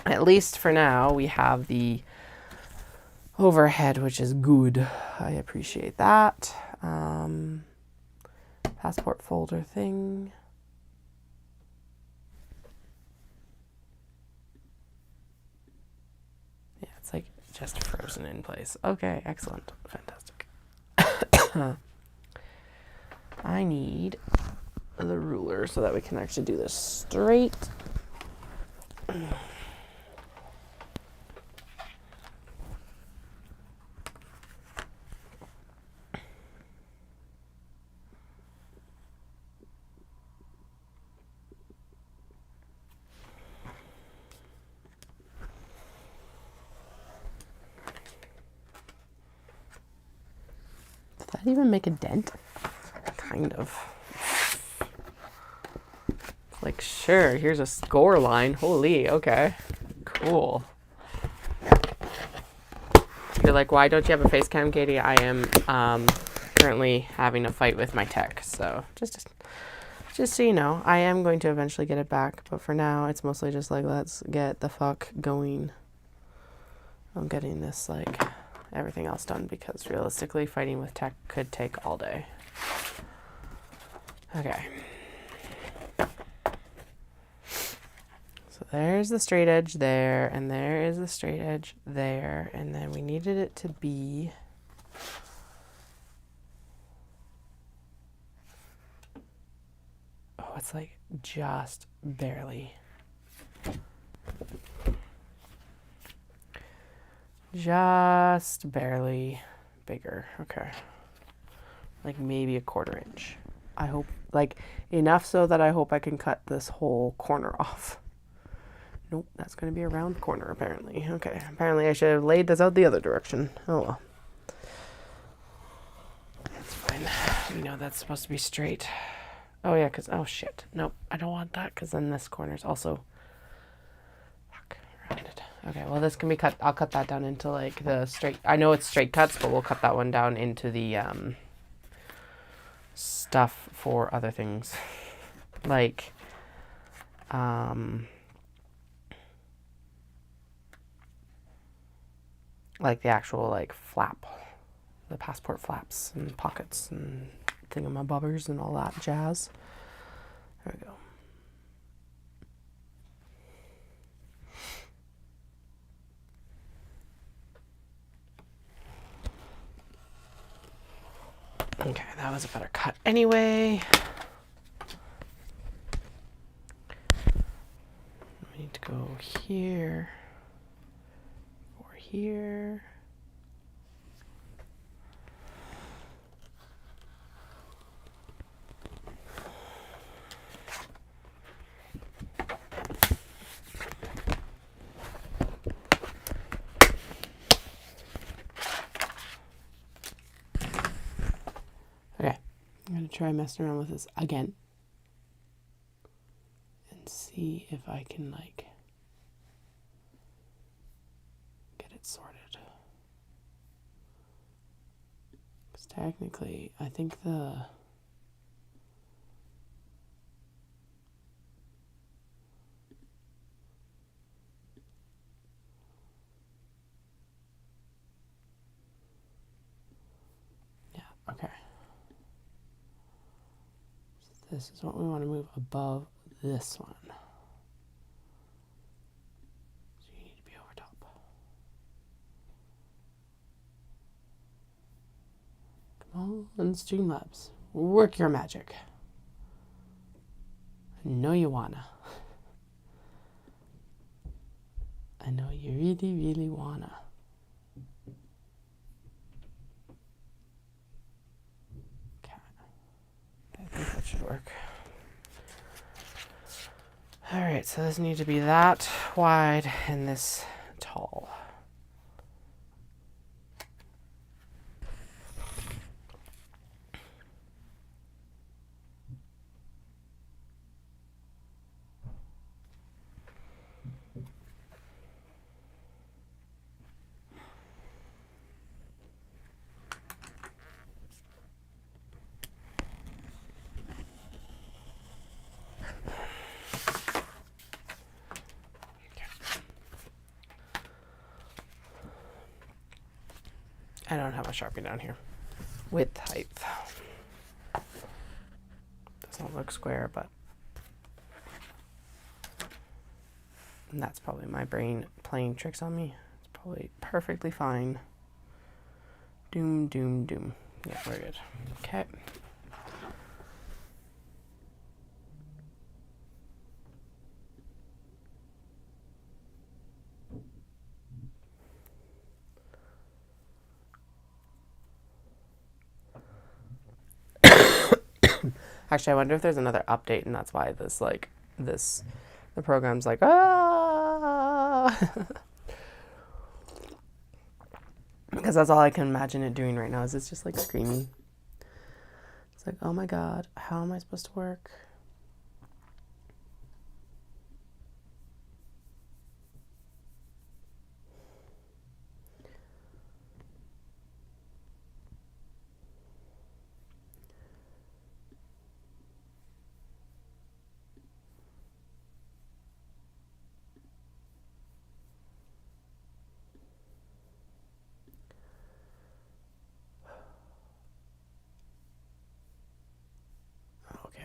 At least for now, we have the overhead, which is good. I appreciate that. Passport folder thing. Yeah, it's like just frozen in place. Okay, excellent. Fantastic. I need the ruler so that we can actually do this straight. Did that even make a dent? Kind of. Like, sure, here's a score line. Holy, okay. Cool. You're like, why don't you have a face cam, Katie? I am currently having a fight with my tech. So just so you know, I am going to eventually get it back. But for now, it's mostly just like, let's get the fuck going. I'm getting this, like, everything else done because realistically, fighting with tech could take all day. Okay. So there's the straight edge there, and there is the straight edge there, and then we needed it to be it's like just barely. Just barely bigger. Okay. Like maybe a 1/4 inch. I hope, like enough so that I hope I can cut this whole corner off. Nope, that's going to be a round corner apparently. Okay, apparently I should have laid this out the other direction. Oh well. That's fine. We know that's supposed to be straight. Oh yeah, because, oh shit. Nope, I don't want that because then this corner's also rounded. Okay, well this can be cut. I'll cut that down into like the straight. I know it's straight cuts, but we'll cut that one down into the stuff for other things. Like the actual like flap, the passport flaps and pockets and thingamabobbers and all that jazz. There we go. Okay, that was a better cut anyway. We need to go here or here. I'm going to try messing around with this again and see if I can like get it sorted. Because technically I think the okay. This is what we want to move above this one. So you need to be over top. Come on, Streamlabs. Work your magic. I know you wanna. I know you really, really wanna. I think that should work. Alright, so this needs to be that wide and this tall. I don't have a Sharpie down here. Width, height. Doesn't look square, but and that's probably my brain playing tricks on me. It's probably perfectly fine. Doom, doom, doom. Yeah, we're good. Okay. Actually, I wonder if there's another update and that's why this, like, the program's like, ah! Because that's all I can imagine it doing right now is it's just, like, screaming. It's like, oh my god, how am I supposed to work?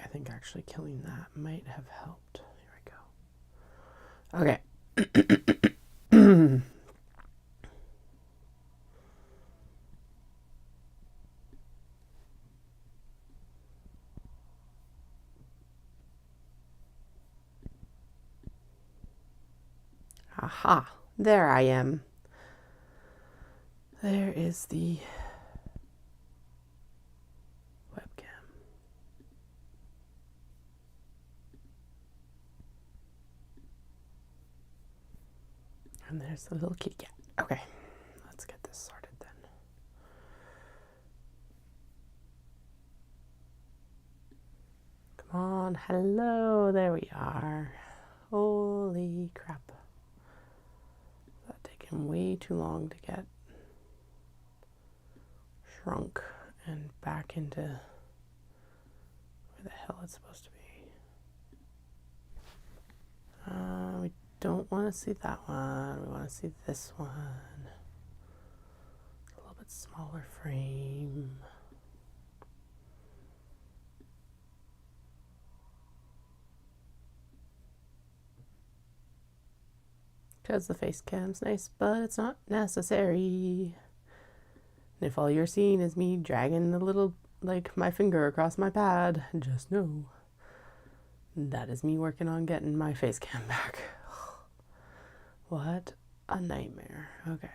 I think actually killing that might have helped. Here we go. Okay. Aha, there I am. There is the webcam. And there's the little kitty cat. Okay, let's get this sorted then. Come on, hello, there we are. Holy crap. That's taken way too long to get shrunk and back into where the hell it's supposed to be. We don't want to see that one. We want to see this one. A little bit smaller frame. Because the face cam's nice, but it's not necessary. And if all you're seeing is me dragging the little, like, my finger across my pad, just know that is me working on getting my face cam back. What a nightmare. Okay.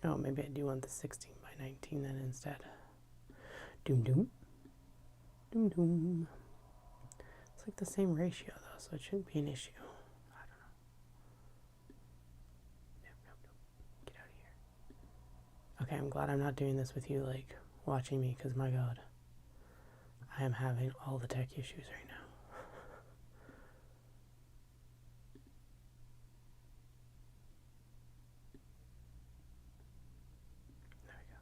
Oh, maybe I do want the 16 by 19 then instead. Doom doom. Doom doom. It's like the same ratio though, so it shouldn't be an issue. I don't know. Nope. Get out of here. Okay, I'm glad I'm not doing this with you, like, watching me, because my God. I am having all the tech issues right now. There we go.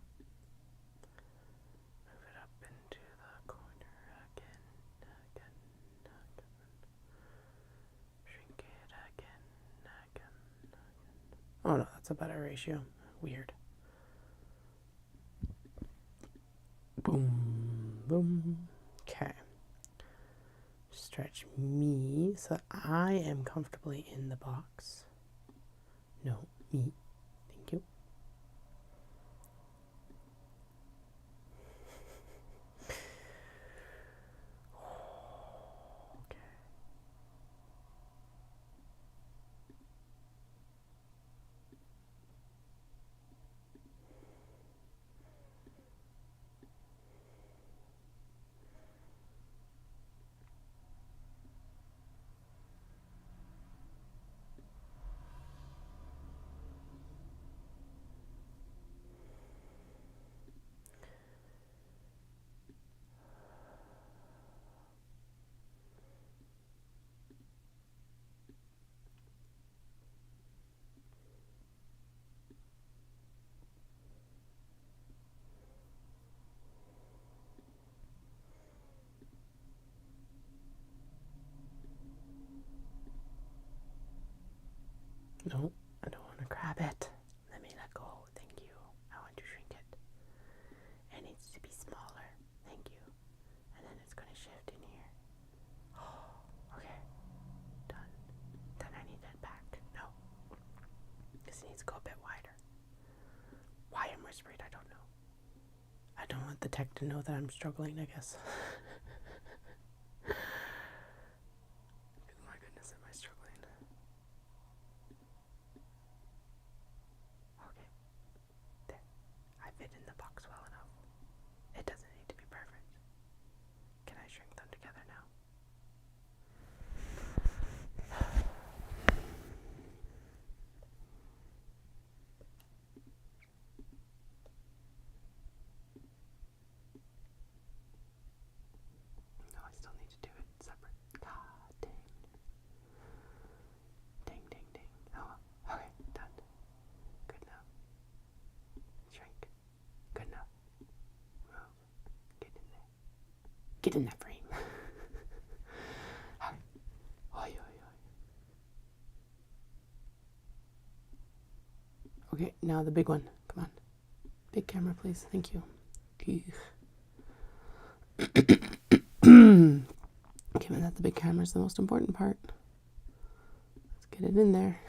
Move it up into the corner again. Shrink it again. Oh no, that's a better ratio. Weird. Boom, boom. Okay. Stretch me so that I am comfortably in the box. No, me. Thank you. Okay. No, I don't want to grab it. Let me let go. Thank you. I want to shrink it. It needs to be smaller. Thank you. And then it's going to shift in here. Okay. Done. Then I need it back. No. This needs to go a bit wider. Why I'm whispering, I don't know. I don't want the tech to know that I'm struggling, I guess. My goodness, am I struggling? Okay. There. I fit in the box well enough. It doesn't need to be perfect. Can I shrink them together now? No, I still need to do it separate. God dang. Ding, ding, ding. Oh, okay, done. Good enough. Shrink. Good enough. Move. Get in there. Get in that frame. Oi, oi, oi. Okay, now the big one. Come on. Big camera, please. Thank you. Given that the big camera is the most important part. Let's get it in there.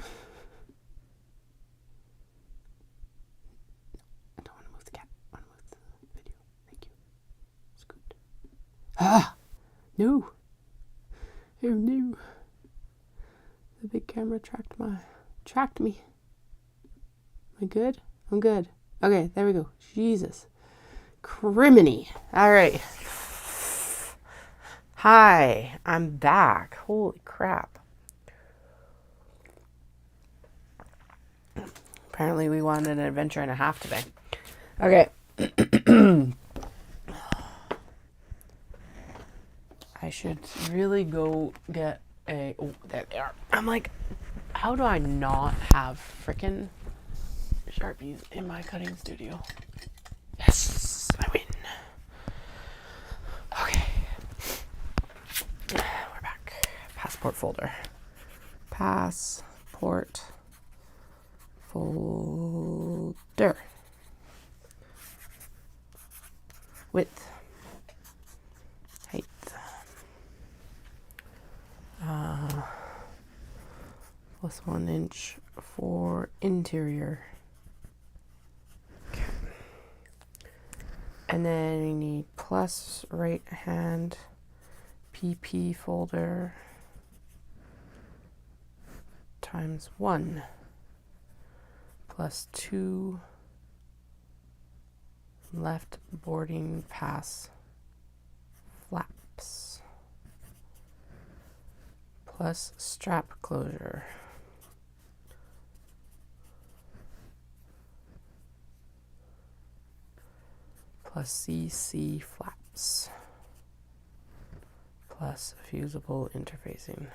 I don't want to move the cat. I want to move the video. Thank you. Scoot. Ah! No! Oh no. The big camera tracked me. Am I good? I'm good. Okay, there we go. Jesus. Criminy. All right. Hi, I'm back. Holy crap. Apparently we wanted an adventure and a half today. Okay. I should really go get a... Oh, there they are. I'm like, how do I not have frickin' Sharpies in my cutting studio? Yes, I win. Okay. We're back. Passport folder. Passport folder. Width. Height. Plus 1 inch for interior. Okay. And then we need plus right hand PP folder times 1 plus 2 left boarding pass flaps plus strap closure plus CC flaps plus fusible interfacing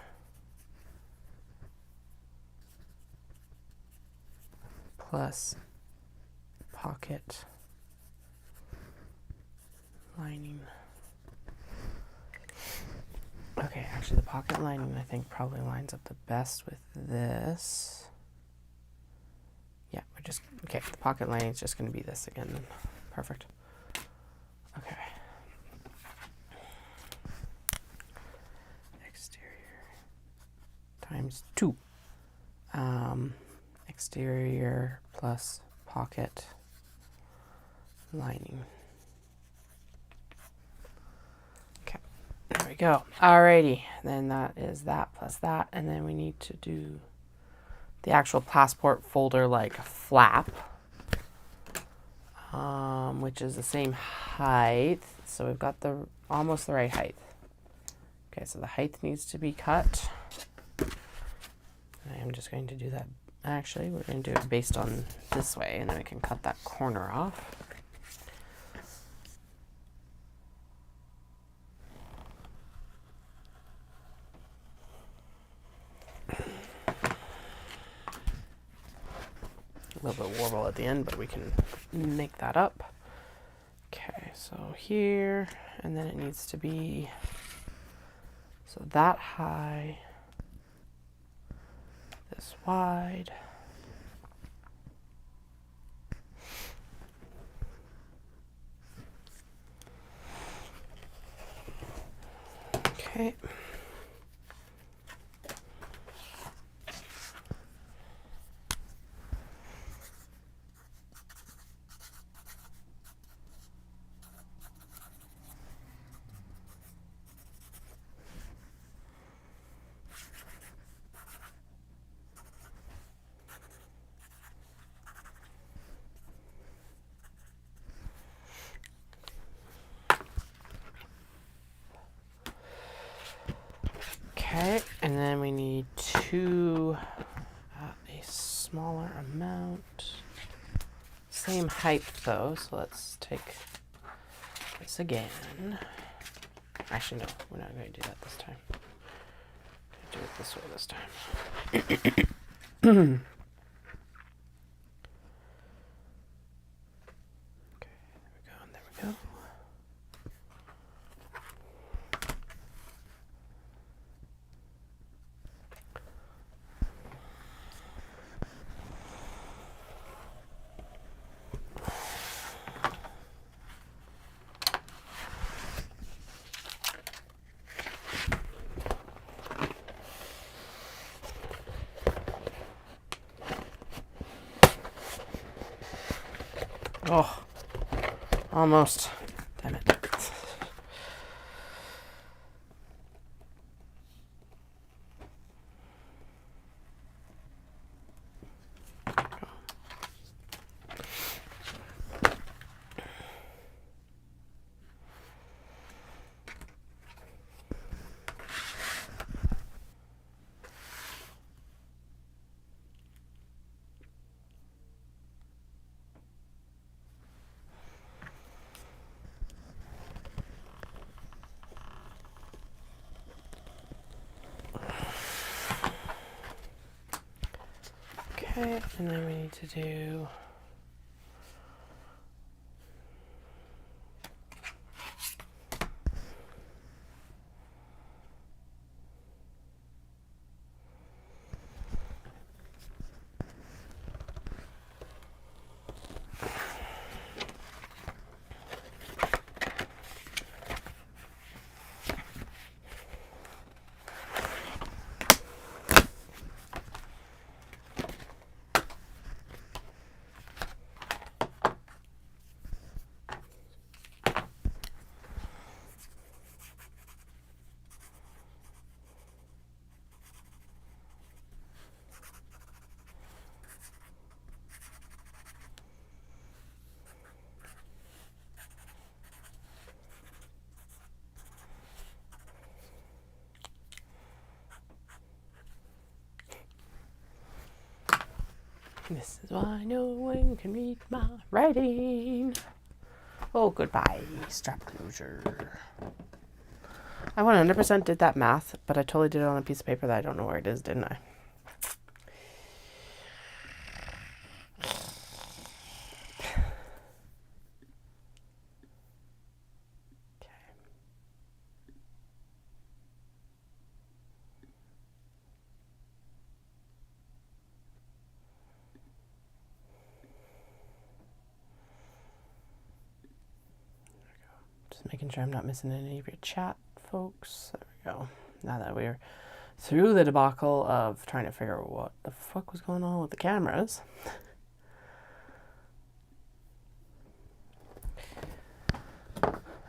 plus pocket lining. Okay, actually the pocket lining I think probably lines up the best with this. Yeah, okay, the pocket lining is just going to be this again then. Perfect. Okay. Exterior times 2. Exterior plus pocket lining. Okay, there we go. Alrighty, then that is that plus that, and then we need to do the actual passport folder like flap, which is the same height. So we've got almost the right height. Okay, so the height needs to be cut. I am just going to do that. Actually, we're going to do it based on this way, and then we can cut that corner off. A little bit warble at the end, but we can make that up. Okay, so here, and then it needs to be so that high, this wide. Okay. Okay, and then we need 2 at a smaller amount. Same height though, so let's take this again. Actually, no, we're not going to do that this time. Do it this way this time. Okay, there we go. Almost. Damn it. Okay, and then we need to do this is why no one can read my writing. Oh, goodbye, strap closure. I 100% did that math, but I totally did it on a piece of paper that I don't know where it is, didn't I? Just making sure I'm not missing any of your chat, folks. There we go. Now that we're through the debacle of trying to figure out what the fuck was going on with the cameras.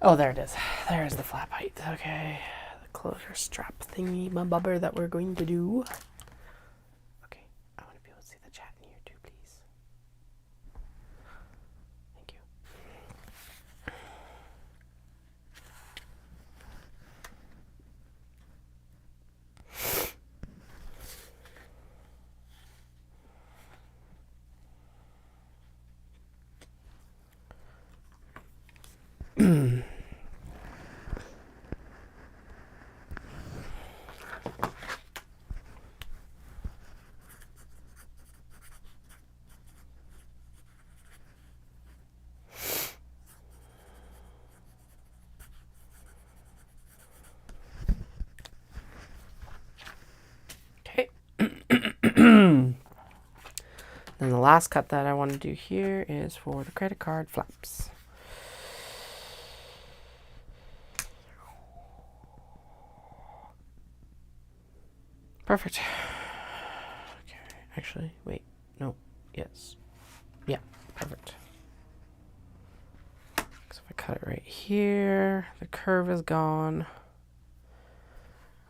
Oh, there it is. There's the flap height. Okay. The closure strap thingy, my bubber that we're going to do. Okay. I want to be able to see the chat in here too, please. Thank you. Okay. Then the last cut that I want to do here is for the credit card flaps. Perfect. Okay, actually, wait, no, yes. Yeah, perfect. So if I cut it right here, the curve is gone.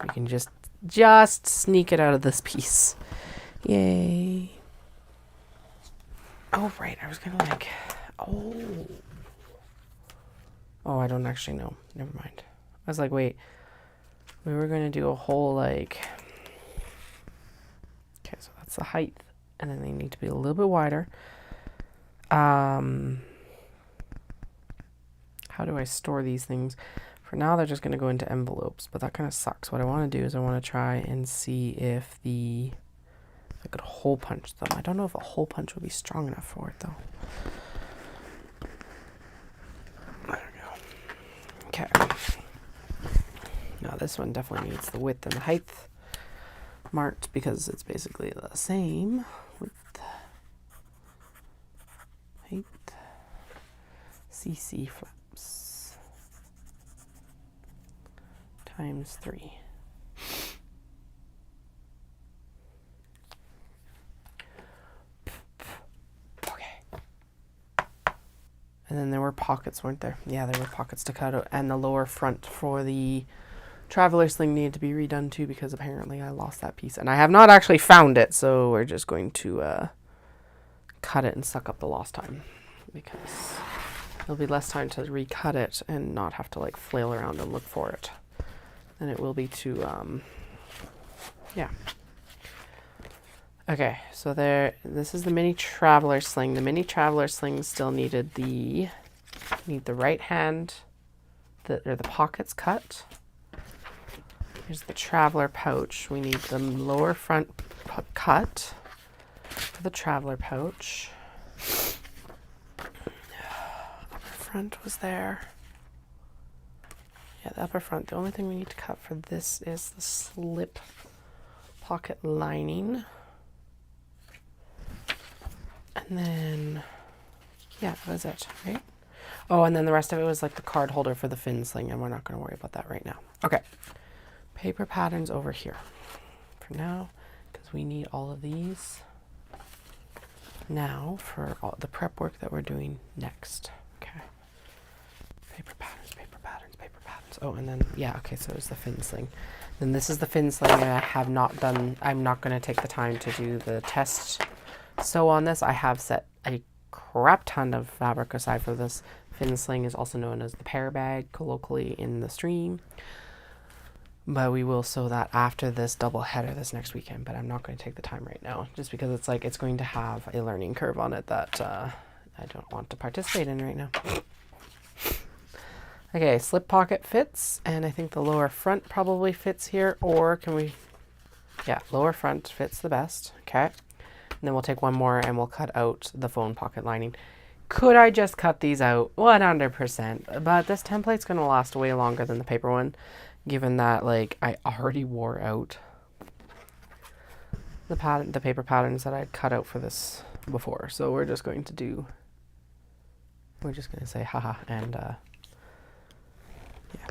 We can just sneak it out of this piece. Yay. Oh, right, I was gonna like, oh, I don't actually know. Never mind. I was like, wait, we were gonna do a whole like, okay, so that's the height, and then they need to be a little bit wider. How do I store these things? For now, they're just going to go into envelopes, but that kind of sucks. What I want to do is I want to try and see if I could hole punch them. I don't know if a hole punch would be strong enough for it, though. There we go. Okay. Now this one definitely needs the width and the height marked because it's basically the same width, height, CC flaps times 3. And And then there were pockets, weren't there? Yeah, there were pockets to cut out. And the lower front for the traveler sling needed to be redone too, because apparently I lost that piece. And I have not actually found it, so we're just going to cut it and suck up the lost time, because there'll be less time to recut it and not have to like flail around and look for it than it will be to, yeah. Okay, so this is the mini traveler sling. The mini traveler sling still needed the right hand, or the pockets cut. Here's the traveler pouch. We need the lower front cut for the traveler pouch. Upper front was there. Yeah, the upper front. The only thing we need to cut for this is the slip pocket lining. And then, yeah, that was it, right? Oh, and then the rest of it was like the card holder for the fin sling, and we're not going to worry about that right now. Okay, paper patterns over here for now, because we need all of these now for all the prep work that we're doing next. Okay, paper patterns, paper patterns, paper patterns. Oh, and then, yeah, okay, so it's the fin sling. Then this is the fin sling that I have not done. I'm not going to take the time to do the test. So on this, I have set a crap ton of fabric aside for this. Fin sling is also known as the pear bag, colloquially in the stream. But we will sew that after this double header this next weekend. But I'm not going to take the time right now, just because it's like it's going to have a learning curve on it that I don't want to participate in right now. Okay, slip pocket fits, and I think the lower front probably fits here. Or can we? Yeah, lower front fits the best. Okay. And then we'll take one more and we'll cut out the phone pocket lining. Could I just cut these out? 100%. But this template's going to last way longer than the paper one, given that like I already wore out the paper patterns that I'd cut out for this before. So we're just going to say haha and yeah.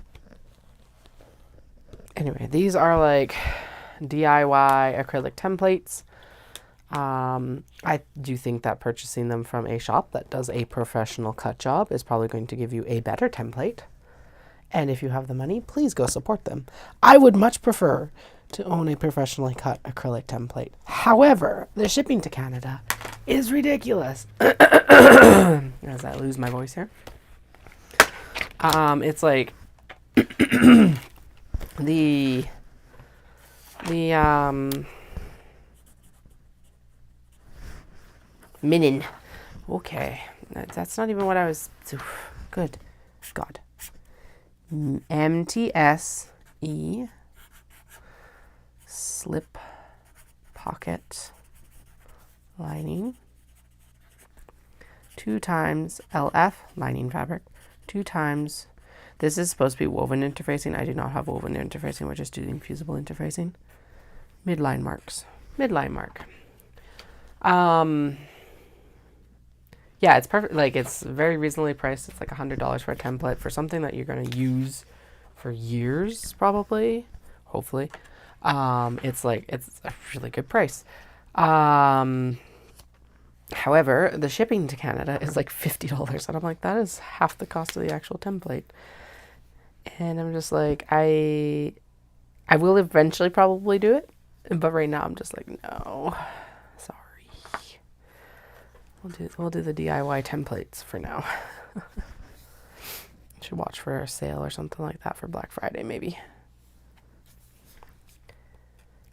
Anyway, these are like DIY acrylic templates. I do think that purchasing them from a shop that does a professional cut job is probably going to give you a better template. And if you have the money, please go support them. I would much prefer to own a professionally cut acrylic template. However, the shipping to Canada is ridiculous. As I lose my voice here. It's like the Minin. Okay. That's not even what I was... Good. God. MTSE slip pocket lining 2 times LF lining fabric 2 times. This is supposed to be woven interfacing. I do not have woven interfacing. We're just doing fusible interfacing. Midline marks. Midline mark. Yeah, it's perfect. Like, it's very reasonably priced. It's like $100 for a template for something that you're going to use for years, probably, hopefully. It's a really good price. However, the shipping to Canada is like $50, and I'm like, that is half the cost of the actual template. And I'm just like, I will eventually probably do it, but right now I'm just like, no. We'll do the DIY templates for now. Should watch for a sale or something like that for Black Friday, maybe.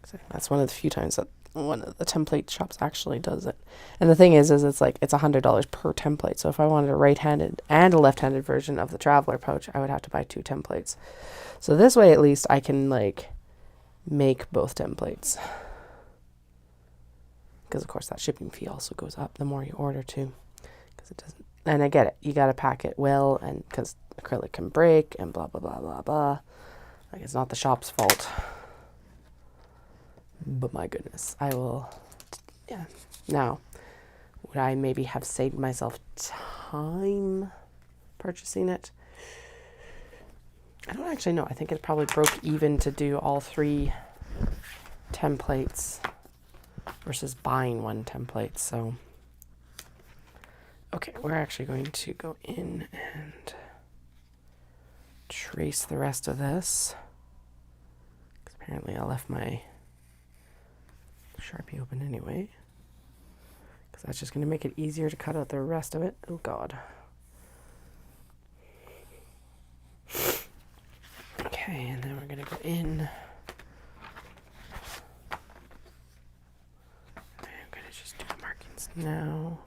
So that's one of the few times that one of the template shops actually does it. And the thing is it's like it's $100 per template. So if I wanted a right-handed and a left-handed version of the traveler pouch, I would have to buy 2 templates. So this way, at least, I can like make both templates. Because, of course, that shipping fee also goes up the more you order, too. Because it doesn't... And I get it. You got to pack it well, and because acrylic can break, and blah, blah, blah, blah, blah. Like, it's not the shop's fault. But my goodness, I will... Yeah. Now, would I maybe have saved myself time purchasing it? I don't actually know. I think it probably broke even to do all 3 templates versus buying 1 template. So Okay, we're actually going to go in and trace the rest of this. Apparently I left my Sharpie open anyway, because that's just going to make it easier to cut out the rest of it. Oh God. Okay, and then we're going to go in. I'm going to just do the markings now.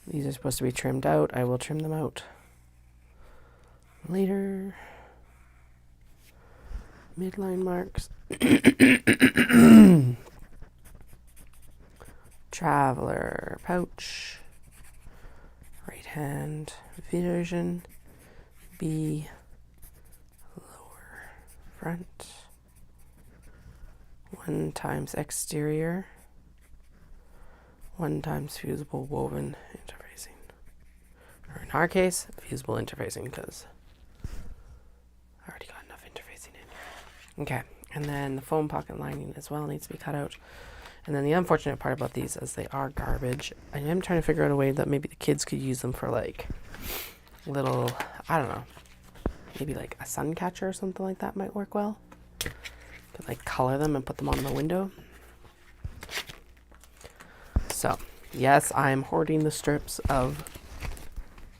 These are supposed to be trimmed out. I will trim them out later. Midline marks. Traveler pouch. Right hand version. B. Lower front. 1 times exterior. 1 times fusible woven interfacing. Or in our case, fusible interfacing, because I already got enough interfacing in here. Okay, and then the foam pocket lining as well needs to be cut out. And then the unfortunate part about these is they are garbage. I am trying to figure out a way that maybe the kids could use them for like little, I don't know, maybe like a sun catcher or something like that might work well. Could like color them and put them on the window. So, yes, I'm hoarding the strips of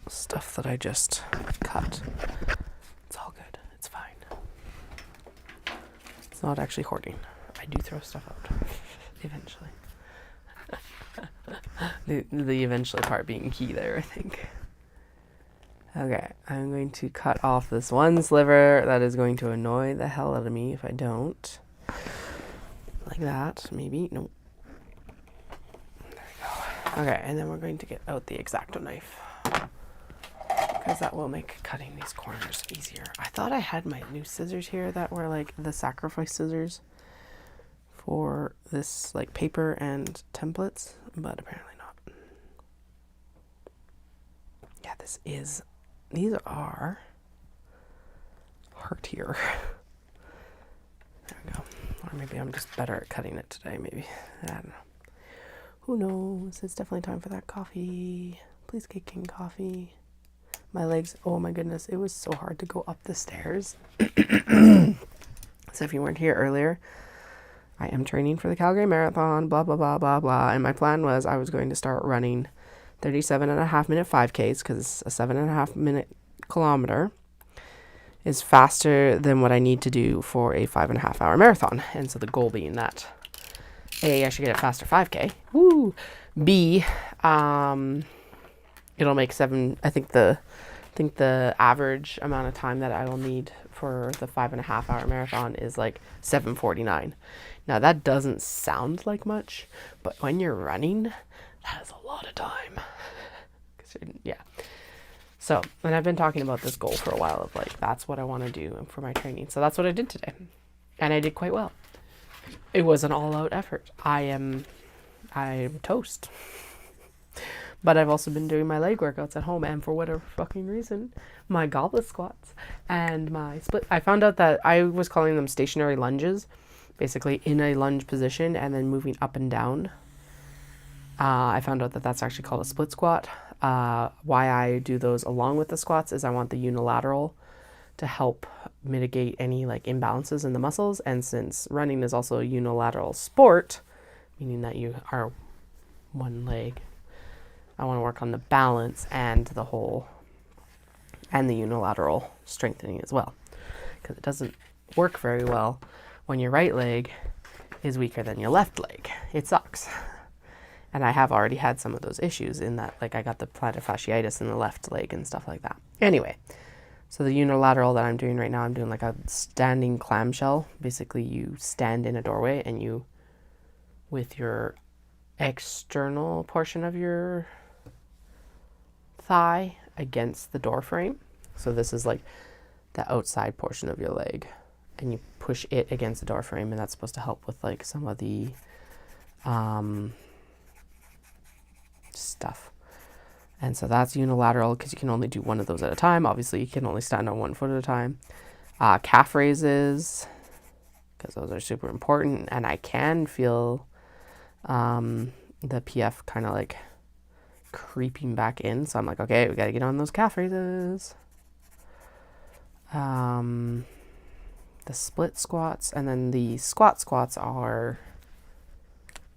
stuff that I just cut. It's all good. It's fine. It's not actually hoarding. I do throw stuff out eventually. the eventually part being key there, I think. Okay, I'm going to cut off this one sliver that is going to annoy the hell out of me if I don't. Like that, maybe. Nope. There we go. Okay, and then we're going to get out the X-Acto knife, because that will make cutting these corners easier. I thought I had my new scissors here that were like the sacrifice scissors for this like paper and templates, but apparently not. Yeah, these are heartier. There we go. Or maybe I'm just better at cutting it today, maybe. I don't know. Who knows? It's definitely time for that coffee. Please get King coffee. My legs, oh my goodness, it was so hard to go up the stairs. So if you weren't here earlier, I am training for the Calgary Marathon, blah, blah, blah, blah, blah. And my plan was I was going to start running 37.5-minute 5Ks, because a 7.5-minute kilometer is faster than what I need to do for a 5.5-hour marathon. And so the goal being that A, I should get a faster 5K. Woo! B, it'll make I think the average amount of time that I will need for the 5.5-hour marathon is like 7:49. Now that doesn't sound like much, but when you're running, that is a lot of time. Yeah. So, and I've been talking about this goal for a while of like, that's what I want to do for my training. So that's what I did today. And I did quite well. It was an all-out effort. I'm toast. But I've also been doing my leg workouts at home, and for whatever fucking reason, my goblet squats and my split. I found out that I was calling them stationary lunges, basically in a lunge position and then moving up and down. I found out that that's actually called a split squat. Why I do those along with the squats is I want the unilateral to help mitigate any like imbalances in the muscles. And since running is also a unilateral sport, meaning that you are one leg, I want to work on the balance and the whole and the unilateral strengthening as well, because it doesn't work very well when your right leg is weaker than your left leg. It sucks. And I have already had some of those issues in that, like I got the plantar fasciitis in the left leg and stuff like that. Anyway, so the unilateral that I'm doing right now, I'm doing like a standing clamshell. Basically, you stand in a doorway and you, with your external portion of your thigh against the door frame. So this is like the outside portion of your leg, and you push it against the door frame, and that's supposed to help with like some of the stuff. And so that's unilateral because you can only do one of those at a time. Obviously, you can only stand on one foot at a time. Calf raises, because those are super important, and I can feel the PF kind of like creeping back in. So I'm like, okay, we got to get on those calf raises. The split squats, and then the squats are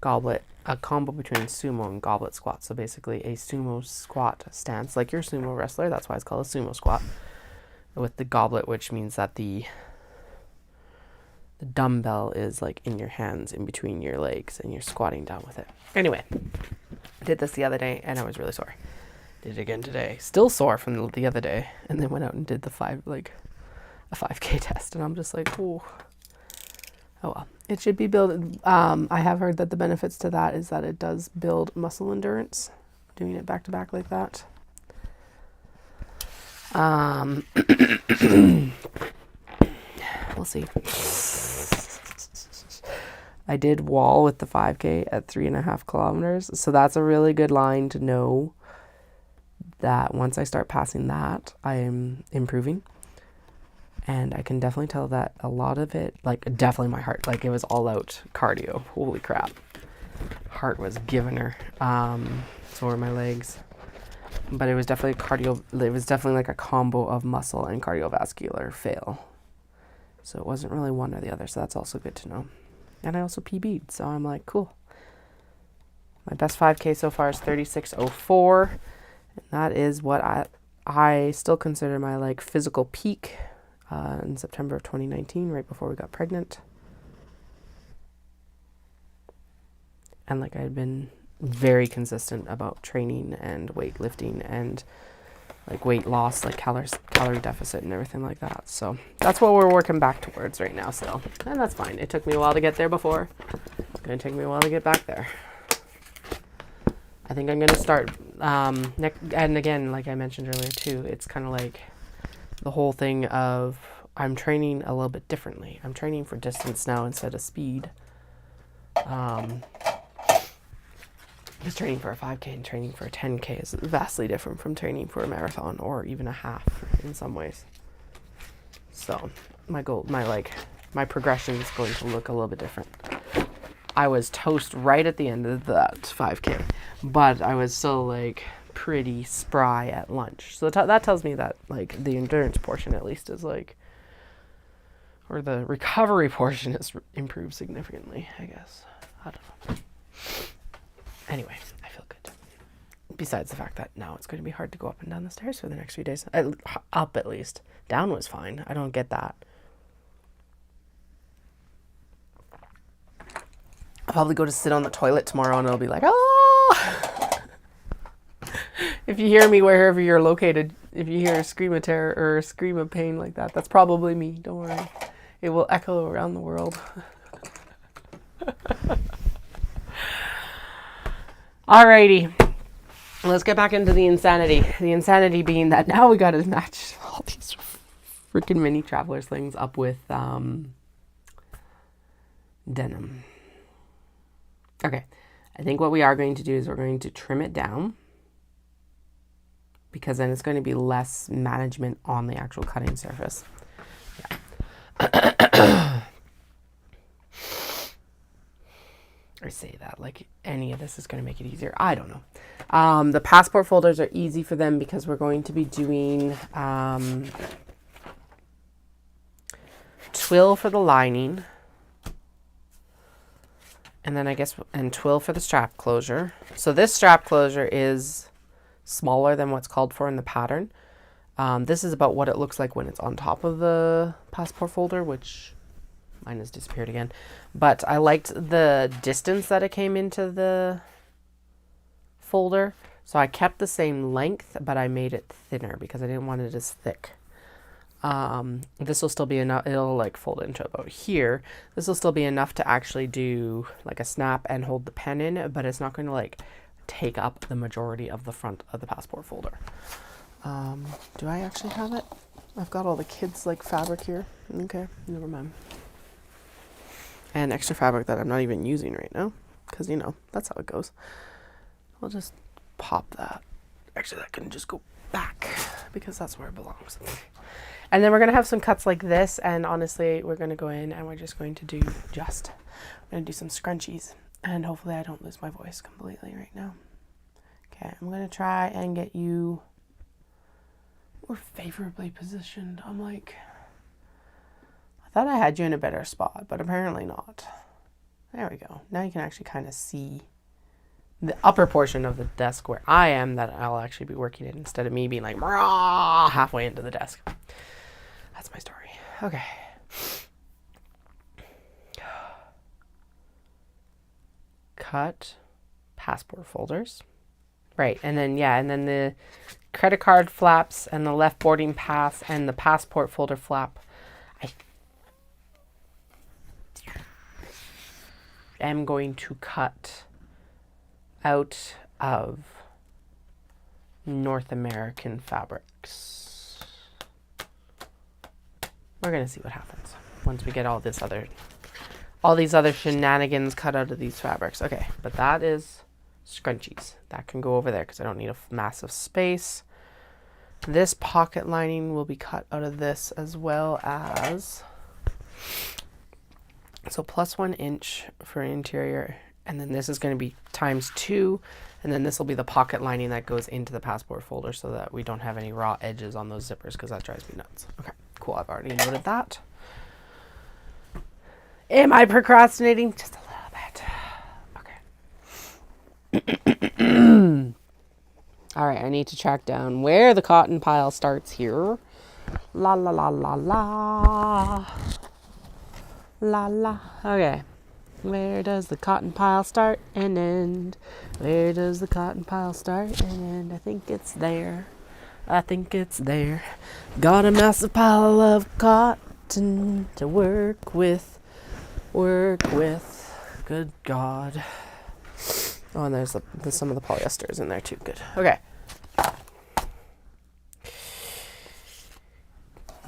goblet, a combo between sumo and goblet squat. So basically a sumo squat stance, like your sumo wrestler. That's why it's called a sumo squat. With the goblet, which means that the dumbbell is like in your hands in between your legs and you're squatting down with it. Anyway, I did this the other day and I was really sore. Did it again today. Still sore from the other day. And then went out and did a 5K test. And I'm just like, oh well. It should be built. I have heard that the benefits to that is that it does build muscle endurance. Doing it back to back like that. We'll see. I did wall with the 5K at 3.5 kilometers. So that's a really good line to know that once I start passing that, I am improving. And I can definitely tell that a lot of it, like definitely my heart, like it was all out cardio. Holy crap. Heart was giving her. So were my legs. But it was definitely cardio. It was definitely like a combo of muscle and cardiovascular fail. So it wasn't really one or the other. So that's also good to know. And I also PB'd. So I'm like, cool. My best 5K so far is 36:04. And that is what I still consider my like physical peak in September of 2019, right before we got pregnant. And like I had been very consistent about training and weightlifting and like weight loss, like calorie deficit and everything like that. So that's what we're working back towards right now still. And that's fine. It took me a while to get there before. It's going to take me a while to get back there. I think I'm going to start, and again, like I mentioned earlier too, it's kind of like the whole thing of I'm training a little bit differently. I'm training for distance now instead of speed. Because training for a 5K and training for a 10K is vastly different from training for a marathon or even a half in some ways. So my progression is going to look a little bit different. I was toast right at the end of that 5K, but I was still like pretty spry at lunch. So that tells me that like the endurance portion at least is like, or the recovery portion is improved significantly, I guess. I don't know. Anyway, I feel good. Besides the fact that now it's going to be hard to go up and down the stairs for the next few days. Up at least. Down was fine. I don't get that. I'll probably go to sit on the toilet tomorrow and it'll be like, oh! If you hear me wherever you're located, if you hear a scream of terror or a scream of pain like that, that's probably me. Don't worry. It will echo around the world. Alrighty, let's get back into the insanity. The insanity being that now we got to match all these freaking mini traveler slings up with denim. Okay, I think what we are going to do is we're going to trim it down because then it's going to be less management on the actual cutting surface. Yeah. Or say that like any of this is going to make it easier. I don't know. The passport folders are easy for them because we're going to be doing twill for the lining. And then I guess, and twill for the strap closure. So this strap closure is smaller than what's called for in the pattern. This is about what it looks like when it's on top of the passport folder, which mine has disappeared again. But I liked the distance that it came into the folder. So I kept the same length, but I made it thinner because I didn't want it as thick. This will still be enough. It'll like fold into about here. This will still be enough to actually do like a snap and hold the pen in, but it's not going to like take up the majority of the front of the passport folder. Do I actually have it? I've got all the kids like fabric here. Okay, never mind. And extra fabric that I'm not even using right now because you know that's how it goes. I'll just pop that. Actually, that can just go back because that's where it belongs. And then we're going to have some cuts like this, and honestly we're going to go in and we're just going to do I'm going to do some scrunchies, and hopefully I don't lose my voice completely right now. Okay, I'm going to try and get you more favorably positioned. I'm like, I thought I had you in a better spot, but apparently not. There we go. Now you can actually kind of see the upper portion of the desk where I am that I'll actually be working in instead of me being like halfway into the desk. That's my story. Okay. Cut passport folders. Right, and then the credit card flaps and the left boarding pass and the passport folder flap. I am going to cut out of North American fabrics. We're gonna see what happens once we get all these other shenanigans cut out of these fabrics. Okay, but that is scrunchies. That can go over there because I don't need a massive space. This pocket lining will be cut out of this as well as, so +1 inch for interior, and then this is going to be ×2, and then this will be the pocket lining that goes into the passport folder so that we don't have any raw edges on those zippers because that drives me nuts. Okay, cool. I've already noted that. Am I procrastinating? Just a little bit. Okay. All right, I need to track down where the cotton pile starts here. La la la la la. La la. Okay. Where does the cotton pile start and end? Where does the cotton pile start and end? I think it's there. I think it's there. Got a massive pile of cotton to work with. Work with. Good God. Oh, and there's some of the polyesters in there too. Good. Okay.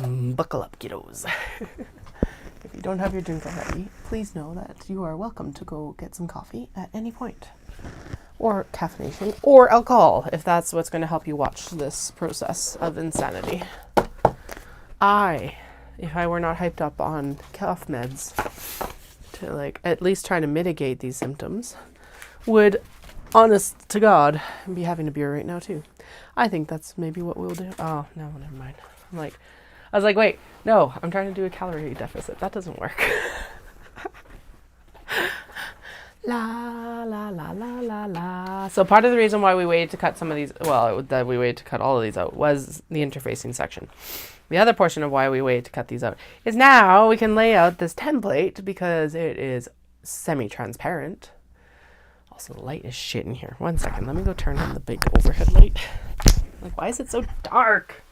Buckle up, kiddos. If you don't have your drink already, please know that you are welcome to go get some coffee at any point. Or caffeination, or alcohol, if that's what's going to help you watch this process of insanity. If I were not hyped up on cough meds to like at least try to mitigate these symptoms, would, honest to God, be having a beer right now too. I think that's maybe what we'll do. Oh, no, never mind. I was like, wait, no, I'm trying to do a calorie deficit. That doesn't work. La, la, la, la, la, la. So part of the reason why we waited to cut some of these, that we waited to cut all of these out was the interfacing section. The other portion of why we waited to cut these out is now we can lay out this template because it is semi-transparent. Also, the light is shit in here. 1 second, let me go turn on the big overhead light. Like, why is it so dark?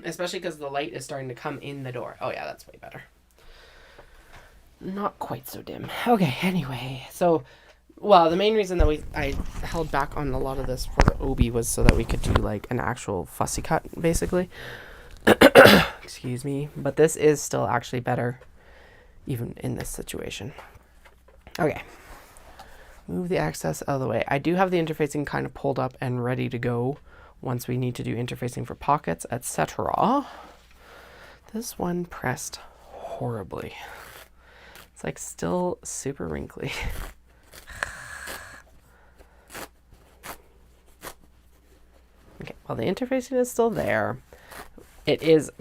Especially because the light is starting to come in the door. Oh yeah, that's way better. Not quite so dim. Okay, anyway. So, the main reason that I held back on a lot of this for the obi was so that we could do like an actual fussy cut, basically. Excuse me. But this is still actually better even in this situation. Okay. Move the access out of the way. I do have the interfacing kind of pulled up and ready to go once we need to do interfacing for pockets, etc. This one pressed horribly. It's like still super wrinkly. Okay, well, the interfacing is still there. It is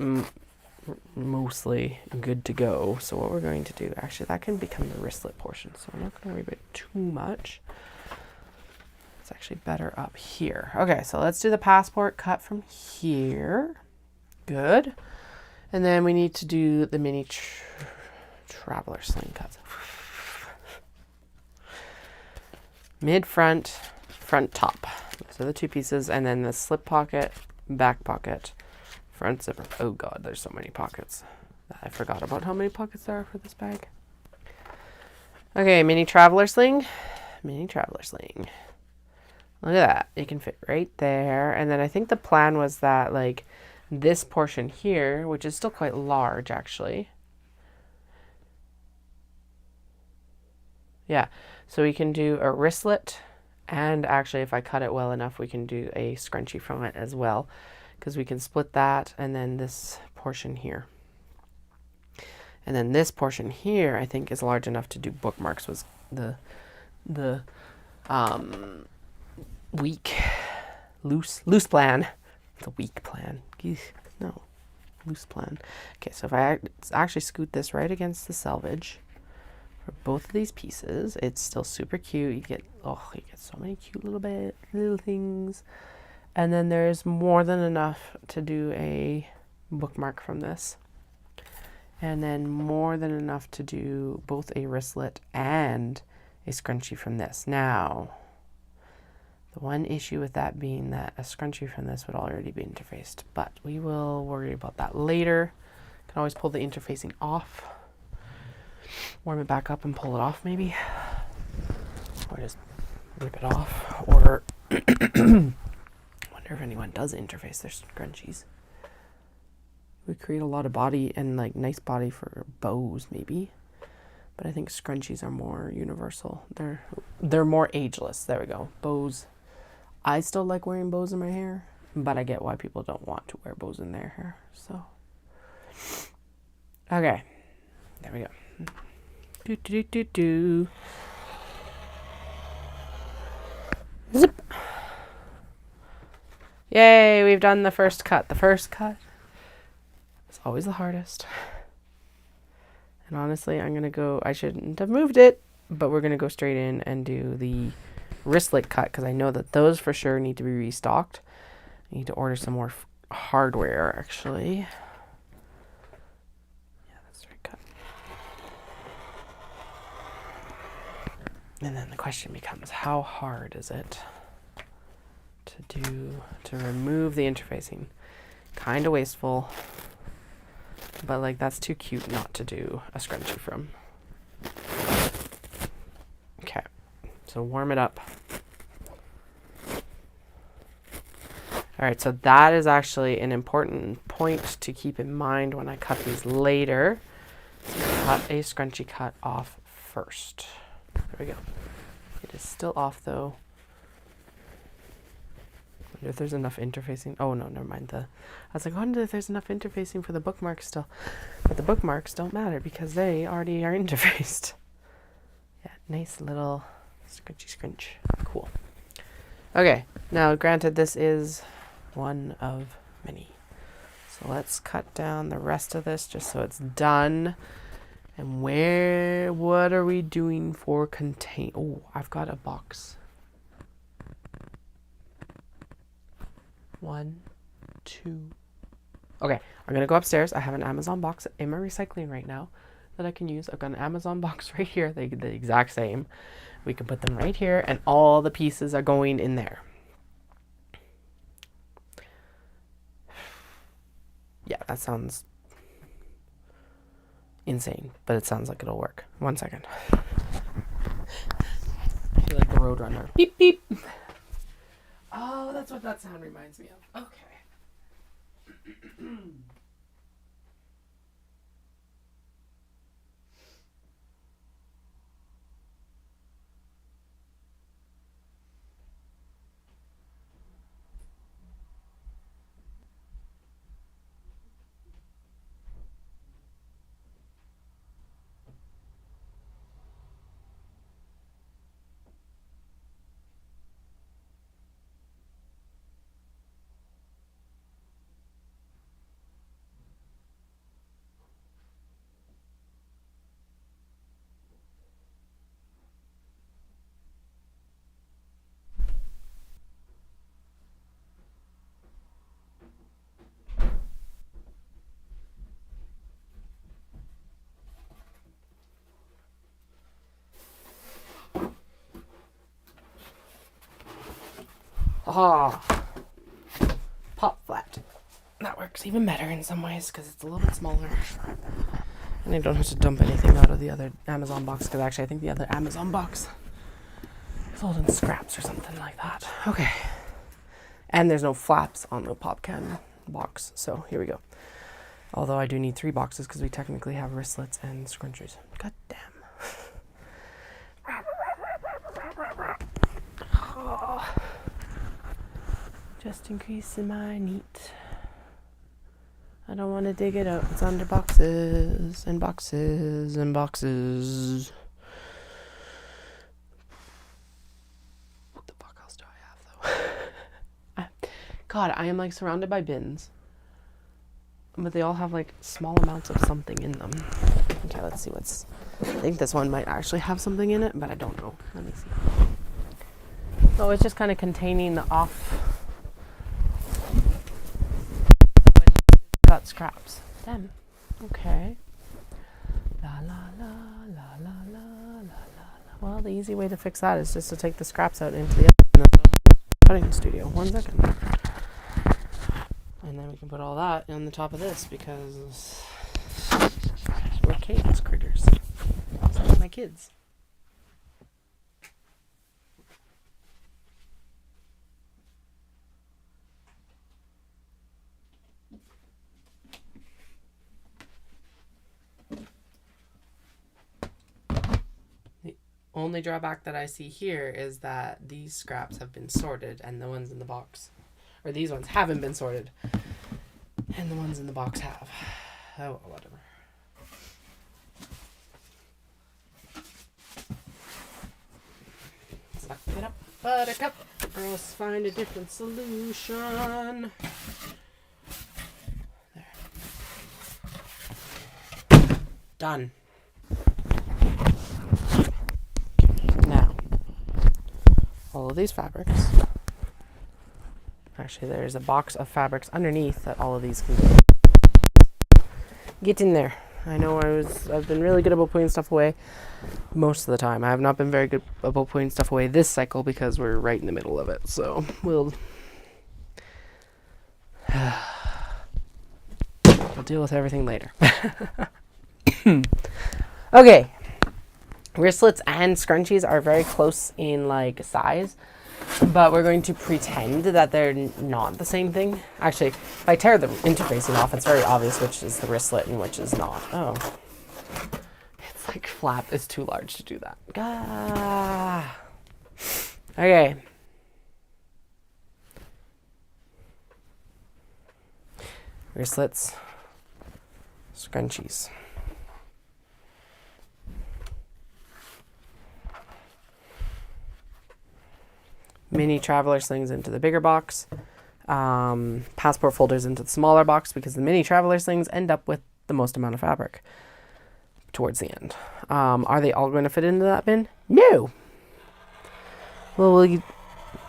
mostly good to go. So what we're going to do, actually, that can become the wristlet portion. So I'm not going to worry about it too much. It's actually better up here. Okay, so let's do the passport cut from here. Good. And then we need to do the mini traveler sling cuts. Mid front, front top. So the two pieces, and then the slip pocket, back pocket, front zipper. Oh God, there's so many pockets. I forgot about how many pockets there are for this bag. Okay, mini traveler sling. Mini traveler sling. Look at that. It can fit right there. And then I think the plan was that like this portion here, which is still quite large actually. Yeah. So we can do a wristlet, and actually if I cut it well enough, we can do a scrunchie from it as well, because we can split that and then this portion here. And then this portion here, I think, is large enough to do bookmarks. Was the weak, loose plan. It's a weak plan. No, loose plan. Okay, so if I actually scoot this right against the selvage for both of these pieces, it's still super cute. You get so many cute little things. And then there's more than enough to do a bookmark from this. And then more than enough to do both a wristlet and a scrunchie from this. Now, the one issue with that being that a scrunchie from this would already be interfaced, but we will worry about that later. Can always pull the interfacing off, warm it back up and pull it off maybe, or just rip it off, or wonder if anyone does interface their scrunchies. We create a lot of body and like nice body for bows maybe, but I think scrunchies are more universal. They're more ageless. There we go. Bows. I still like wearing bows in my hair, but I get why people don't want to wear bows in their hair. So, okay, there we go. Zip. Yay, we've done the first cut. The first cut is always the hardest. And honestly, I shouldn't have moved it, but we're going to go straight in and do the wristlet cut because I know that those for sure need to be restocked. I need to order some more hardware actually. Yeah, that's the right cut. And then the question becomes, how hard is it to remove the interfacing? Kind of wasteful, but like that's too cute not to do a scrunchie from. Okay, so warm it up. All right, so that is actually an important point to keep in mind when I cut these later. So cut a scrunchie cut off first. There we go. It is still off though. Wonder if there's enough interfacing. Oh no, never mind. I was like, I wonder if there's enough interfacing for the bookmarks still. But the bookmarks don't matter because they already are interfaced. Yeah, nice little scrunchy scrunch. Cool. Okay, now granted this is one of many. So let's cut down the rest of this just so it's done. And what are we doing for contain? Oh, I've got a box. 1, 2. Okay, I'm gonna go upstairs. I have an Amazon box in my recycling right now that I can use. I've got an Amazon box right here. They're the exact same. We can put them right here and all the pieces are going in there. Yeah, that sounds insane, but it sounds like it'll work. 1 second. I feel like the Roadrunner. Beep, beep. Oh, that's what that sound reminds me of. Okay. Ah, pop flat. That works even better in some ways because it's a little bit smaller. And I don't have to dump anything out of the other Amazon box because actually I think the other Amazon box is sold in scraps or something like that. Okay. And there's no flaps on the pop can box. So here we go. Although I do need 3 boxes because we technically have wristlets and scrunchies. God damn. Just increasing my neat. I don't want to dig it out. It's under boxes and boxes and boxes. What the fuck else do I have, though? God, I am like surrounded by bins. But they all have like small amounts of something in them. Okay, let's see what's... I think this one might actually have something in it, but I don't know. Let me see. Oh, it's just kind of containing the off... got scraps. Them. Okay. La la la la la la la la. Well, the easy way to fix that is just to take the scraps out into the cutting studio. 1 second. And then we can put all that on the top of this because we're chaos critters. It's like my kids. The only drawback that I see here is that these scraps have been sorted and the ones in the box, or these ones haven't been sorted and the ones in the box have. Oh, whatever. Suck it up, buttercup, or else find a different solution. There. Done. Now, all of these fabrics. Actually, there's a box of fabrics underneath that all of these can get in there. I know I've been really good about putting stuff away most of the time. I have not been very good about putting stuff away this cycle because we're right in the middle of it. So we'll deal with everything later. Okay. Wristlets and scrunchies are very close in like size, but we're going to pretend that they're not the same thing. Actually, if I tear the interfacing off, it's very obvious which is the wristlet and which is not. Oh. It's like flap is too large to do that. Ah. Okay. Wristlets, scrunchies. Mini traveler slings into the bigger box. Passport folders into the smaller box because the mini traveler slings end up with the most amount of fabric towards the end. Are they all going to fit into that bin? No. Well, will you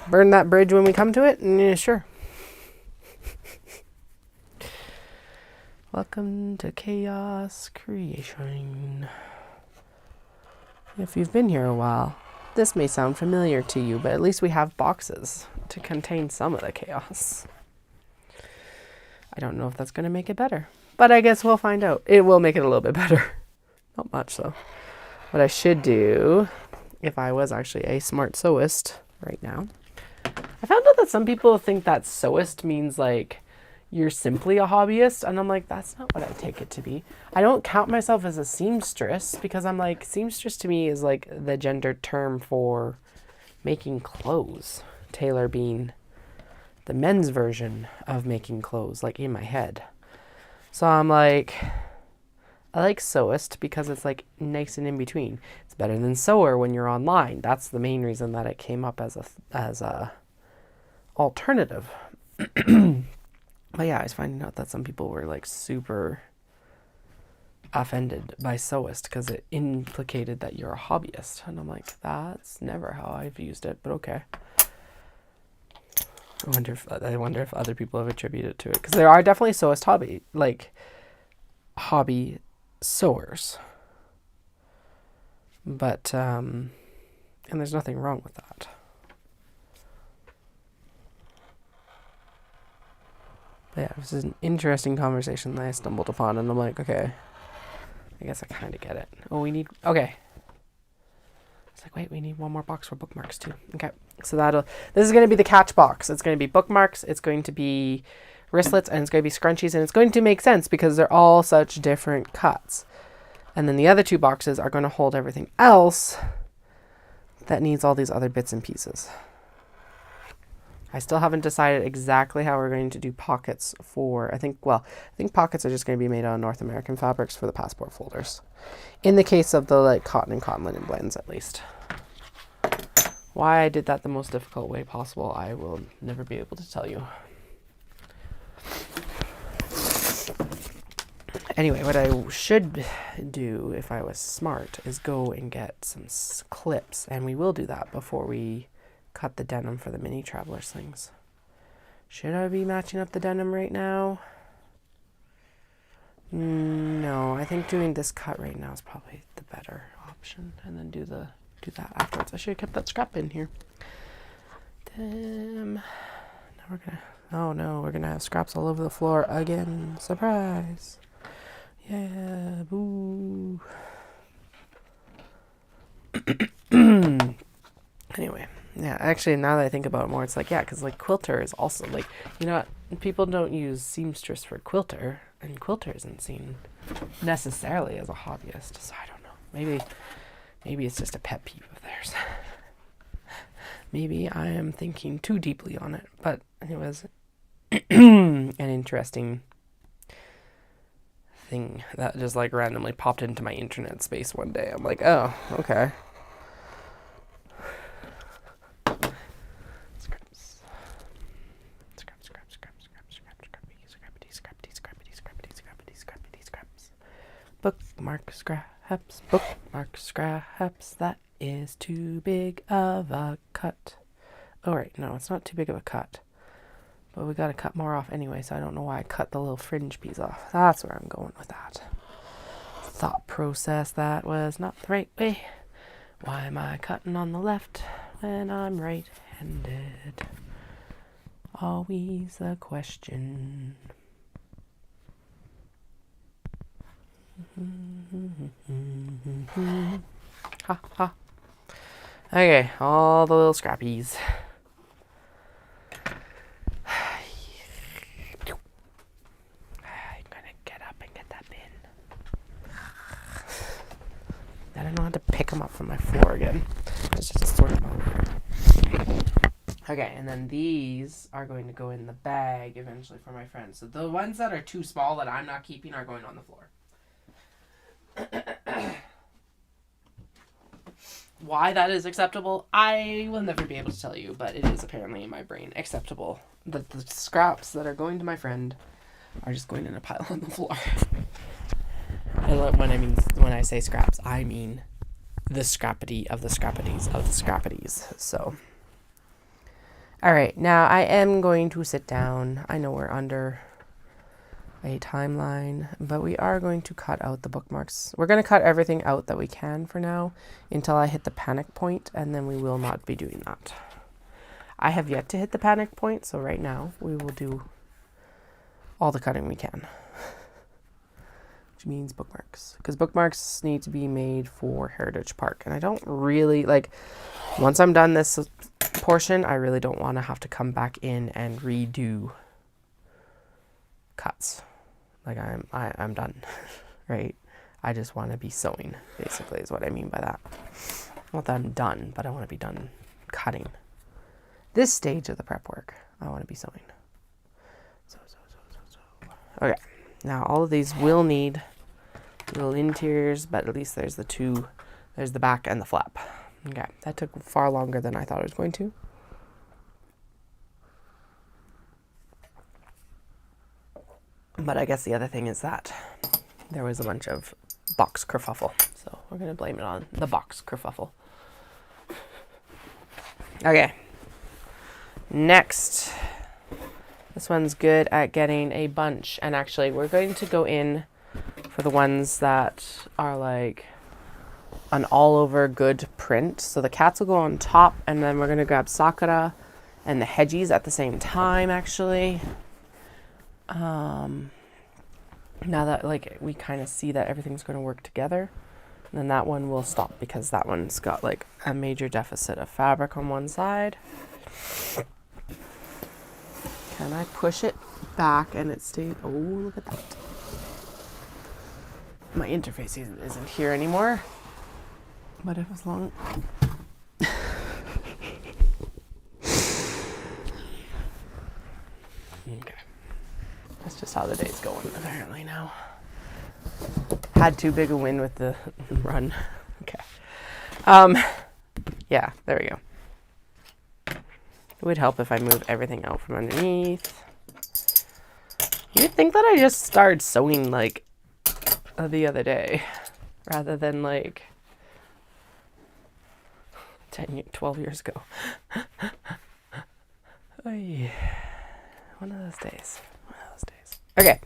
burn that bridge when we come to it? Yeah, sure. Welcome to Chaos Creation. If you've been here a while, this may sound familiar to you, but at least we have boxes to contain some of the chaos. I don't know if that's going to make it better, but I guess we'll find out. It will make it a little bit better. Not much, though. What I should do, if I was actually a smart sewist right now, I found out that some people think that sewist means like you're simply a hobbyist, and I'm like, that's not what I take it to be. I don't count myself as a seamstress because I'm like, seamstress to me is like the gendered term for making clothes. Tailor being the men's version of making clothes, like in my head. So I'm like, I like sewist because it's like nice and in between. It's better than sewer when you're online. That's the main reason that it came up as a alternative. But yeah, I was finding out that some people were like super offended by sewist because it implicated that you're a hobbyist. And I'm like, that's never how I've used it, but okay. I wonder if other people have attributed it to it. Because there are definitely sewist hobby sewers. But, and there's nothing wrong with that. But yeah, this is an interesting conversation that I stumbled upon, and I'm like, okay, I guess I kind of get it. Oh, okay. It's like, wait, we need one more box for bookmarks too. Okay, so this is going to be the catch box. It's going to be bookmarks, it's going to be wristlets, and it's going to be scrunchies, and it's going to make sense because they're all such different cuts. And then the other two boxes are going to hold everything else that needs all these other bits and pieces. I still haven't decided exactly how we're going to do pockets for, I think pockets are just going to be made out of North American fabrics for the passport folders. In the case of the like cotton and cotton linen blends, at least. Why I did that the most difficult way possible, I will never be able to tell you. Anyway, what I should do if I was smart is go and get some clips, and we will do that before we cut the denim for the mini traveler slings. Should I be matching up the denim right now? No, I think doing this cut right now is probably the better option, and then do that afterwards. I should have kept that scrap in here. Now we're gonna have scraps all over the floor again. Surprise! Yeah, boo. Anyway, yeah, actually, now that I think about it more, it's like, yeah, because like quilter is also like, you know what, people don't use seamstress for quilter, and quilter isn't seen necessarily as a hobbyist, so I don't know. Maybe it's just a pet peeve of theirs. Maybe I am thinking too deeply on it, but it was an interesting thing that just like randomly popped into my internet space one day. I'm like, oh, okay. Bookmark scraps, that is too big of a cut. Oh, right, no, it's not too big of a cut. But we got to cut more off anyway, so I don't know why I cut the little fringe piece off. That's where I'm going with that. Thought process, that was not the right way. Why am I cutting on the left when I'm right-handed? Always the question. Ha ha. Okay, all the little scrappies. I'm gonna get up and get that bin. Then I don't have to pick them up from my floor again. It's just a sort of over. Okay, and then these are going to go in the bag eventually for my friends. So the ones that are too small that I'm not keeping are going on the floor. Why that is acceptable, I will never be able to tell you, but it is apparently in my brain acceptable that the scraps that are going to my friend are just going in a pile on the floor. And when I say scraps, I mean the scrappity of the scrappities of the scrappities. So, all right, now I am going to sit down. I know we're under a timeline, but we are going to cut out the bookmarks. We're going to cut everything out that we can for now until I hit the panic point, and then we will not be doing that. I have yet to hit the panic point, so right now we will do all the cutting we can, which means bookmarks, because bookmarks need to be made for Heritage Park, and I don't really like, once I'm done this portion, I really don't want to have to come back in and redo cuts. Like I'm done, right? I just want to be sewing, basically, is what I mean by that. Not that I'm done, but I want to be done cutting. This stage of the prep work, I want to be sewing. So. Okay, now all of these will need little interiors, but at least there's the back and the flap. Okay, that took far longer than I thought it was going to. But I guess the other thing is that there was a bunch of box kerfuffle. So we're going to blame it on the box kerfuffle. Okay. Next. This one's good at getting a bunch. And actually, we're going to go in for the ones that are like an all over good print. So the cats will go on top, and then we're going to grab Sakura and the hedgies at the same time, actually. Now that like we kind of see that everything's going to work together, then that one will stop because that one's got like a major deficit of fabric on one side. Can I push it back and it stays? Oh, look at that. My interface isn't here anymore. But as long Okay. That's just how the day's going, apparently, now. Had too big a win with the run. Okay. Yeah, there we go. It would help if I move everything out from underneath. You'd think that I just started sewing, like, the other day, rather than, like, 12 years ago. Oy. One of those days. Okay,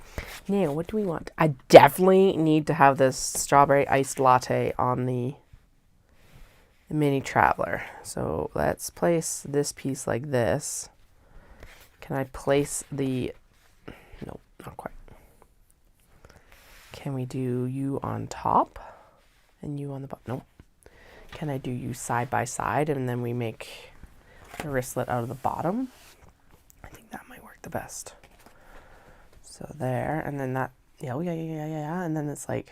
now what do we want? I definitely need to have this strawberry iced latte on the mini traveler. So let's place this piece like this. Can I place the... Nope, not quite. Can we do you on top and you on the bottom? Nope. Can I do you side by side and then we make a wristlet out of the bottom? I think that might work the best. So there, and then that, yeah, and then it's like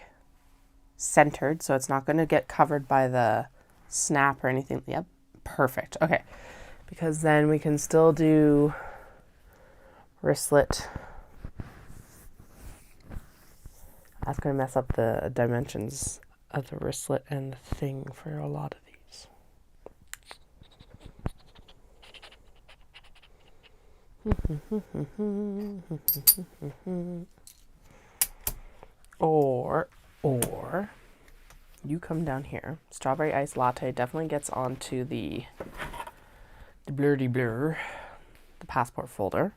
centered, so it's not going to get covered by the snap or anything. Yep, perfect. Okay, because then we can still do wristlet. That's going to mess up the dimensions of the wristlet and the thing for a lot of these. Or you come down here. Strawberry iced latte definitely gets onto the blur, the passport folder.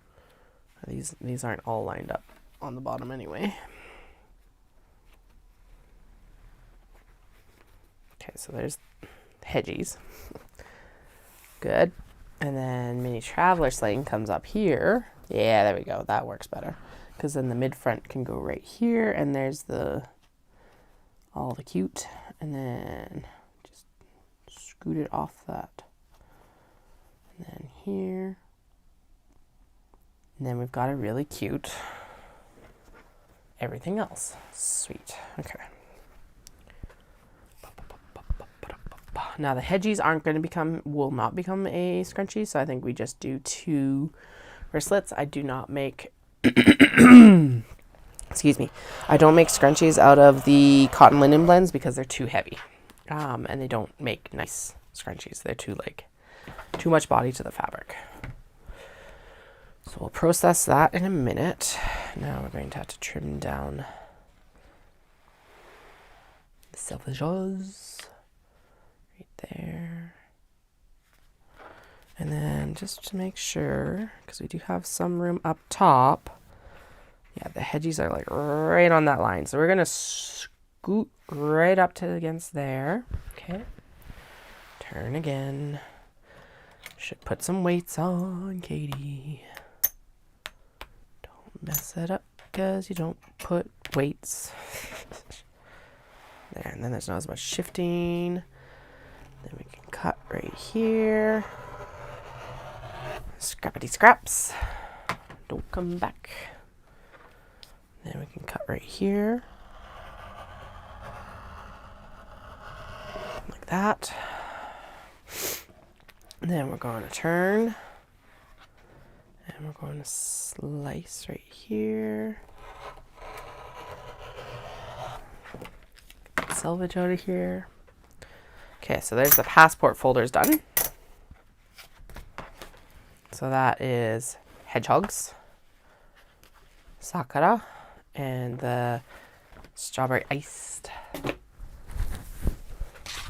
These aren't all lined up on the bottom anyway. Okay, so there's hedgies. Good. And then mini traveler sling comes up here. Yeah, there we go. That works better. Because then the mid front can go right here. And there's all the cute. And then just scoot it off that. And then here. And then we've got a really cute everything else. Sweet. Okay. Now the hedgies will not become a scrunchie, so I think we just do 2 wristlets. I do not make, excuse me, I don't make scrunchies out of the cotton linen blends because they're too heavy, and they don't make nice scrunchies. They're too much body to the fabric. So we'll process that in a minute. Now we're going to have to trim down the selvages. There. And then just to make sure, because we do have some room up top. Yeah, the hedgies are like right on that line. So we're going to scoot right up to against there. Okay. Turn again. Should put some weights on, Katie. Don't mess it up because you don't put weights. There, and then there's not as much shifting. Then we can cut right here. Scrappity scraps. Don't come back. Then we can cut right here. Like that. And then we're going to turn. And we're going to slice right here. Get the selvage out of here. Okay, so there's the passport folders done. So that is hedgehogs, sakura, and the strawberry iced,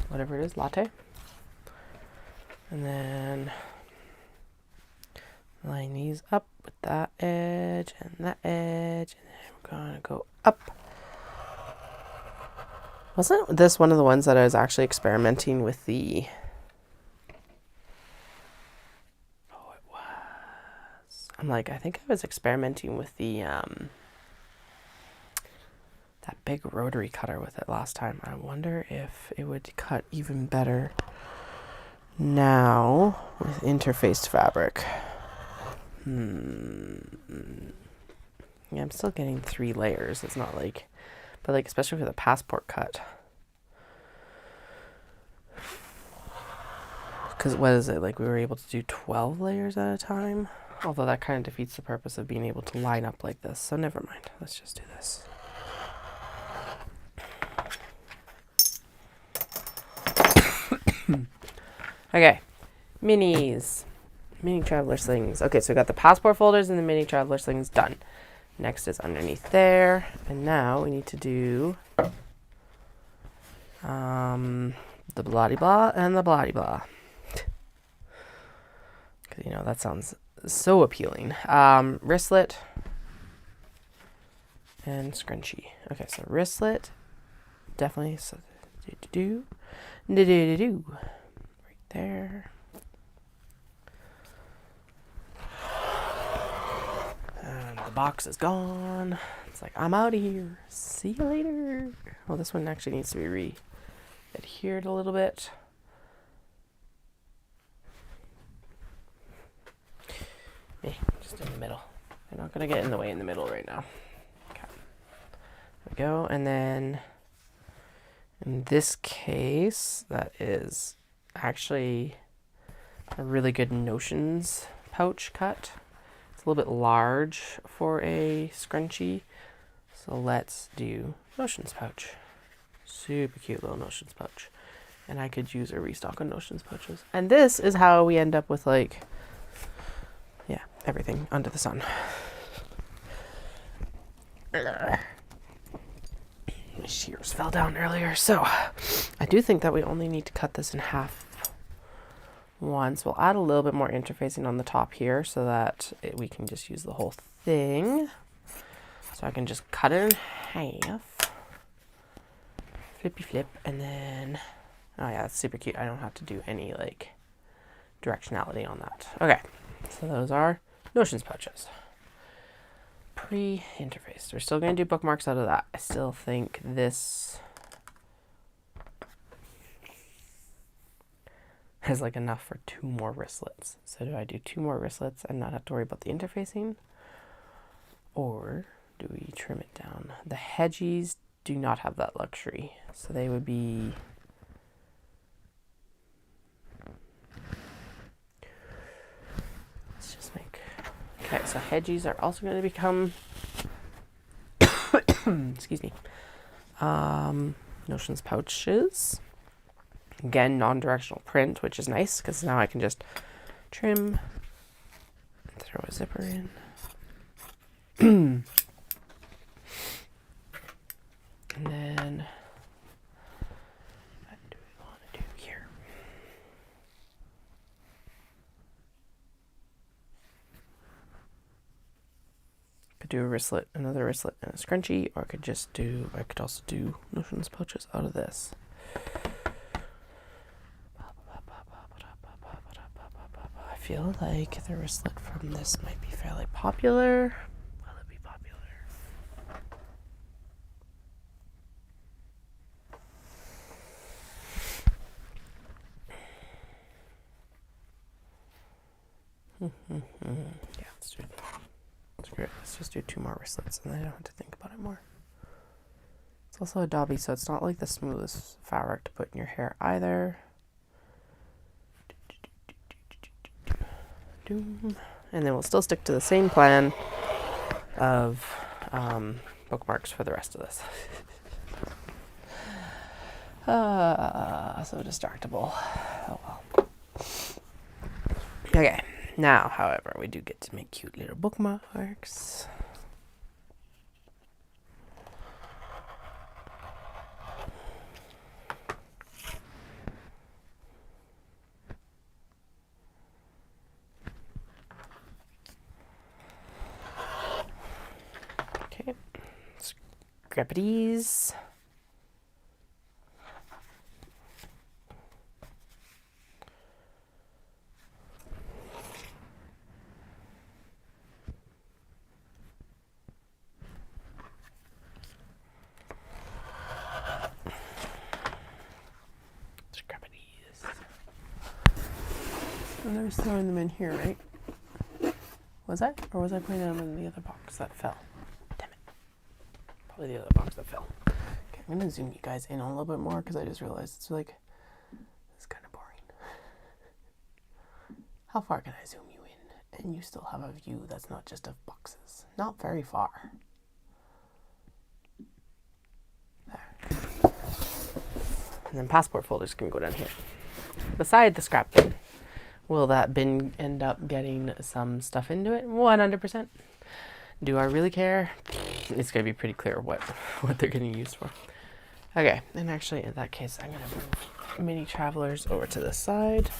whatever it is, latte. And then line these up with that edge and that edge, and then we're going to go up. Wasn't this one of the ones that I was actually experimenting with the... Oh, it was. I'm like, I think I was experimenting with the, that big rotary cutter with it last time. I wonder if it would cut even better now with interfaced fabric. Yeah, I'm still getting 3 layers. It's not like... But like, especially for the passport cut. Because what is it? Like we were able to do 12 layers at a time? Although that kind of defeats the purpose of being able to line up like this. So never mind. Let's just do this. Okay. Minis. Mini traveler slings. Okay, so we got the passport folders and the mini traveler slings done. Next is underneath there. And now we need to do the blah-de-blah and the blah-de-blah. Because, you know, that sounds so appealing. Wristlet and scrunchie. Okay, so wristlet, definitely. So do right there. And the box is gone. It's like, I'm out of here. See you later. Well, this one actually needs to be re-adhered a little bit. Just in the middle. I'm not going to get in the way in the middle right now. Okay. There we go. And then in this case, that is actually a really good Notions pouch cut. It's a little bit large for a scrunchie. So let's do Notions pouch. Super cute little Notions pouch. And I could use a restock on Notions pouches. And this is how we end up with, like, yeah, everything under the sun. My shears fell down earlier. So I do think that we only need to cut this in half once. We'll add a little bit more interfacing on the top here so that we can just use the whole thing. So I can just cut it in half. Flippy flip. And then, oh yeah, that's super cute. I don't have to do any like directionality on that. Okay. So those are Notions pouches. Pre-interface. We're still going to do bookmarks out of that. I still think this has like enough for 2 more wristlets. So do I do 2 more wristlets and not have to worry about the interfacing? Or do we trim it down? The hedgies do not have that luxury. So they would be... let's just make... okay, so hedgies are also going to become... excuse me. Notions pouches. Again, non-directional print, which is nice because now I can just trim and throw a zipper in. And then what do we want to do here? Could do a wristlet, another wristlet, and a scrunchie, or I could just do, I could also do Notions pouches out of this. I feel like the wristlet from this might be fairly popular. Will it be popular? Yeah, let's do it. Screw it. Let's just do 2 more wristlets and then I don't have to think about it more. It's also a dobby, so it's not like the smoothest fabric to put in your hair either. And then we'll still stick to the same plan of bookmarks for the rest of this. So distractible. Oh well. Okay, now, however, we do get to make cute little bookmarks. Okay, scrappities. I was throwing them in here, right? Was I? Or was I putting them in the other box that fell? Damn it. Probably the other box that fell. Okay, I'm going to zoom you guys in a little bit more because I just realized it's like, it's kind of boring. How far can I zoom you in? And you still have a view that's not just of boxes. Not very far. There. And then passport folders can go down here. Beside the scrap bin. Will that bin end up getting some stuff into it? 100%. Do I really care? It's going to be pretty clear what they're getting used for. Okay, and actually in that case, I'm going to move mini travelers over to the side.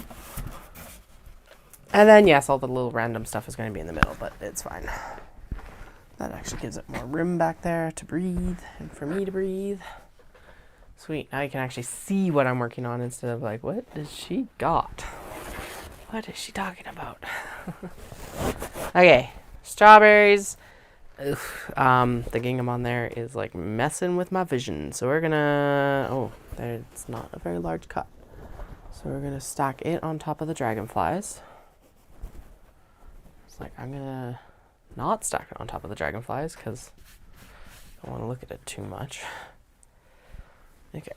And then, yes, all the little random stuff is going to be in the middle, but it's fine. That actually gives it more room back there to breathe and for me to breathe. Sweet. Now you can actually see what I'm working on instead of like, what does she got? What is she talking about? Okay, strawberries. Oof. The gingham on there is like messing with my vision. So we're gonna, oh, it's not a very large cut. So we're gonna stack it on top of the dragonflies. It's like, I'm gonna not stack it on top of the dragonflies because I don't want to look at it too much. Okay.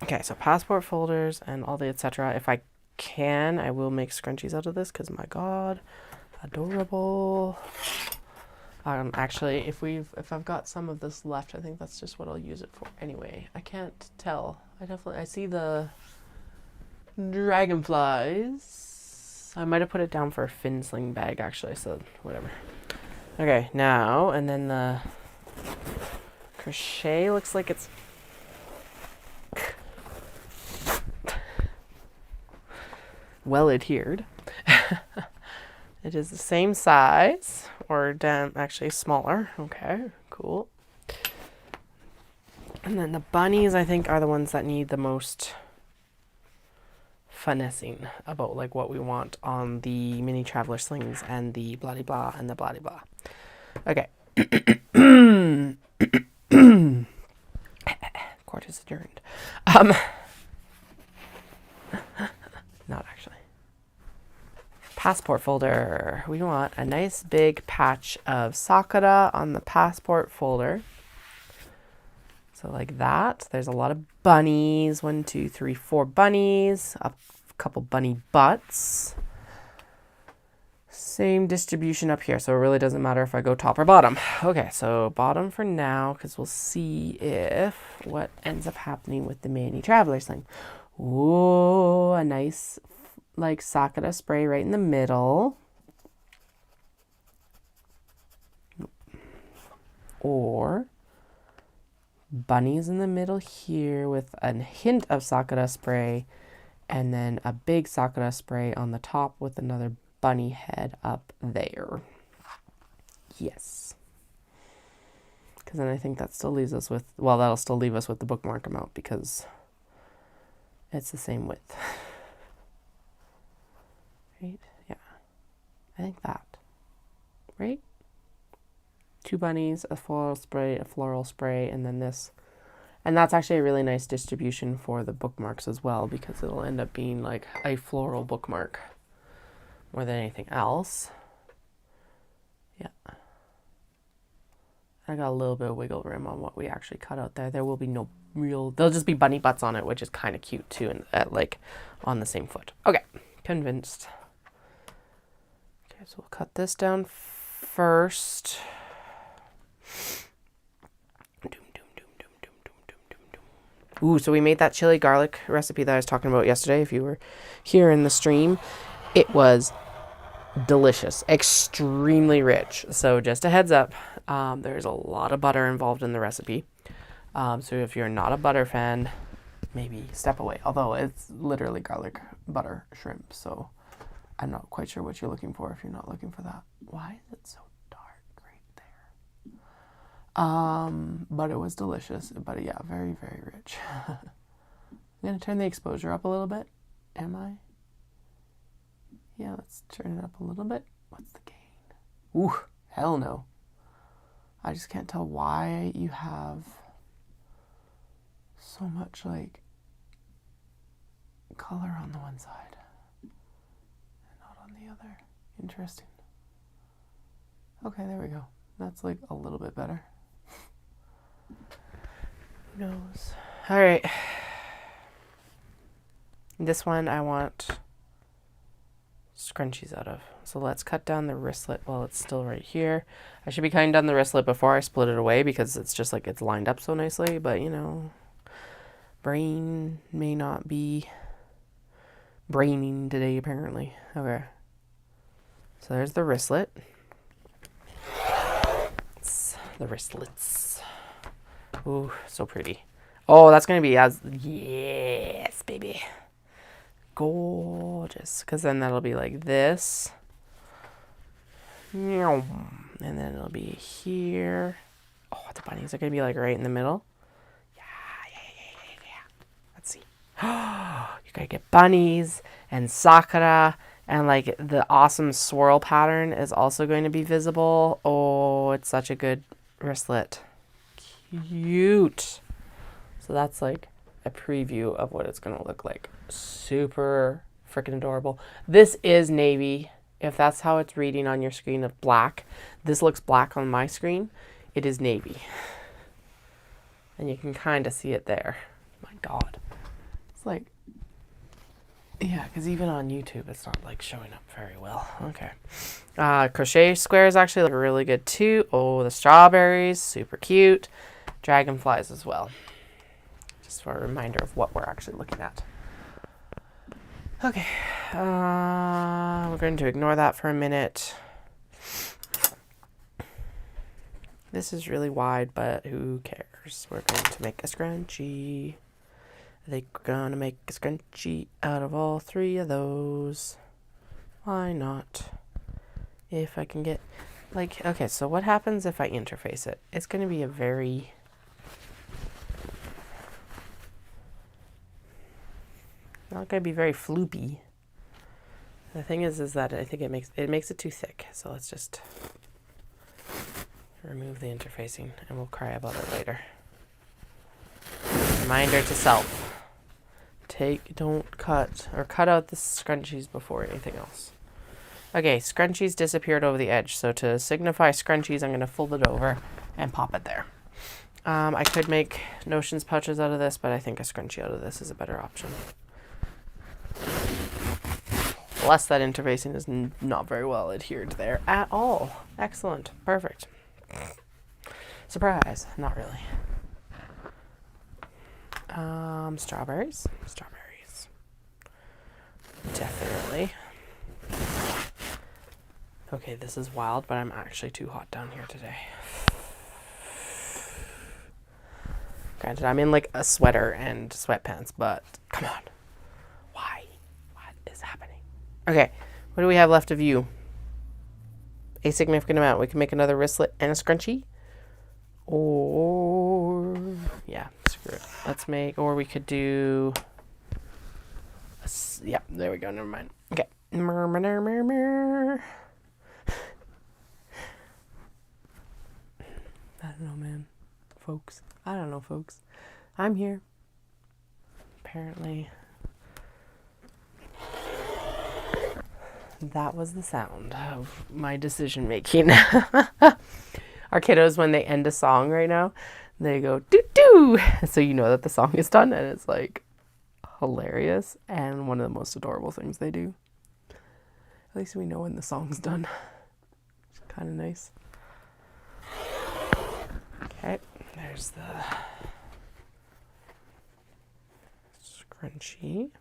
Okay, so passport folders and all the etc. If I can, I will make scrunchies out of this because my god, adorable. Actually, if I've got some of this left, I think that's just what I'll use it for anyway. I can't tell. I see the dragonflies. I might have put it down for a fin sling bag actually, so whatever. Okay, now, and then the crochet looks like it's well adhered. It is the same size, or actually smaller. Okay, cool. And then the bunnies, I think, are the ones that need the most finessing about like what we want on the mini traveler slings and the blah blah and the blah blah. Okay. Court is adjourned. Not actually. Passport folder. We want a nice big patch of sakura on the passport folder. So like that. There's a lot of bunnies. 1, 2, 3, 4 bunnies. A couple bunny butts. Same distribution up here. So it really doesn't matter if I go top or bottom. Okay, so bottom for now because we'll see if what ends up happening with the mini traveler sling. Ooh, a nice like sakura spray right in the middle. Or bunnies in the middle here with a hint of sakura spray and then a big sakura spray on the top with another bunny head up there. Yes. Because then I think that still leaves us with, well, that'll still leave us with the bookmark amount because it's the same width. Right? Yeah. I think that. Right? 2 bunnies, a floral spray, and then this. And that's actually a really nice distribution for the bookmarks as well because it'll end up being like a floral bookmark more than anything else. Yeah. I got a little bit of wiggle room on what we actually cut out there. There will be no real, there'll just be bunny butts on it, which is kind of cute too, and like on the same foot. Okay, convinced. Okay, so we'll cut this down first. Ooh, so we made that chili garlic recipe that I was talking about yesterday. If you were here in the stream, it was delicious, extremely rich. So just a heads up, there's a lot of butter involved in the recipe. So if you're not a butter fan, maybe step away. Although it's literally garlic, butter, shrimp. So I'm not quite sure what you're looking for if you're not looking for that. Why is it so dark right there? But it was delicious. But yeah, very, very rich. I'm going to turn the exposure up a little bit. Am I? Yeah, let's turn it up a little bit. What's the gain? Ooh, hell no. I just can't tell why you have so much like color on the one side and not on the other. Interesting. Okay, there we go. That's like a little bit better. Who knows? All right. This one I want scrunchies out of. So let's cut down the wristlet while it's still right here. I should be cutting down the wristlet before I split it away because it's just like it's lined up so nicely, but you know, brain may not be braining today apparently. Okay. So there's the wristlet. It's the wristlets. Ooh, so pretty. Oh, that's going to be as, yes, baby. Gorgeous. Because then that'll be like this. And then it'll be here. Oh, the bunnies are going to be like right in the middle. Yeah. Let's see. Oh, you got to get bunnies and sakura. And like the awesome swirl pattern is also going to be visible. Oh, it's such a good wristlet. Cute. So that's like a preview of what it's going to look like. Super freaking adorable. This is navy. If that's how it's reading on your screen of black, this looks black on my screen. It is navy. And you can kind of see it there. My God. It's like, yeah, because even on YouTube, it's not like showing up very well. Okay. Crochet squares actually look really good too. Oh, the strawberries, super cute. Dragonflies as well. Just for a reminder of what we're actually looking at. Okay. We're going to ignore that for a minute. This is really wide, but who cares? We're going to make a scrunchie. I think we're going to make a scrunchie out of all three of those. Why not? If I can get, like, okay, so what happens if I interface it? It's going to be a very, not going to be very floopy. The thing is that I think it makes it too thick. So let's just remove the interfacing and we'll cry about it later. Reminder to self. Don't cut out the scrunchies before anything else. Okay, scrunchies disappeared over the edge. So to signify scrunchies, I'm going to fold it over and pop it there. I could make notions pouches out of this, but I think a scrunchie out of this is a better option. Plus that interfacing is not very well adhered there at all. Excellent. Perfect. Surprise. Not really. Strawberries. Definitely. Okay, this is wild, but I'm actually too hot down here today. Granted, I'm in like a sweater and sweatpants, but come on. Why? What is happening? Okay, what do we have left of you? A significant amount. We can make another wristlet and a scrunchie. Or, yeah, screw it. Let's make, or we could do, yeah, there we go, never mind. Okay. I don't know, man. Folks. I don't know, folks. I'm here. Apparently. That was the sound of my decision making. Our kiddos, when they end a song right now, they go doo doo. So you know that the song is done, and it's like hilarious and one of the most adorable things they do. At least we know when the song's done. It's kind of nice. Okay, there's the scrunchie.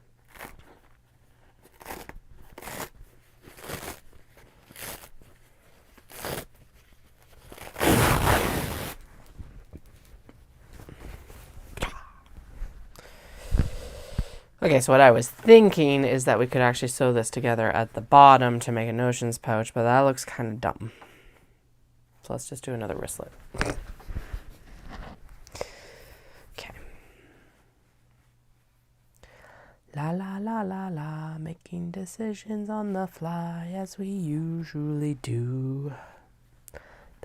Okay, so what I was thinking is that we could actually sew this together at the bottom to make a notions pouch, but that looks kind of dumb. So let's just do another wristlet. Okay. La la la la la, making decisions on the fly as we usually do.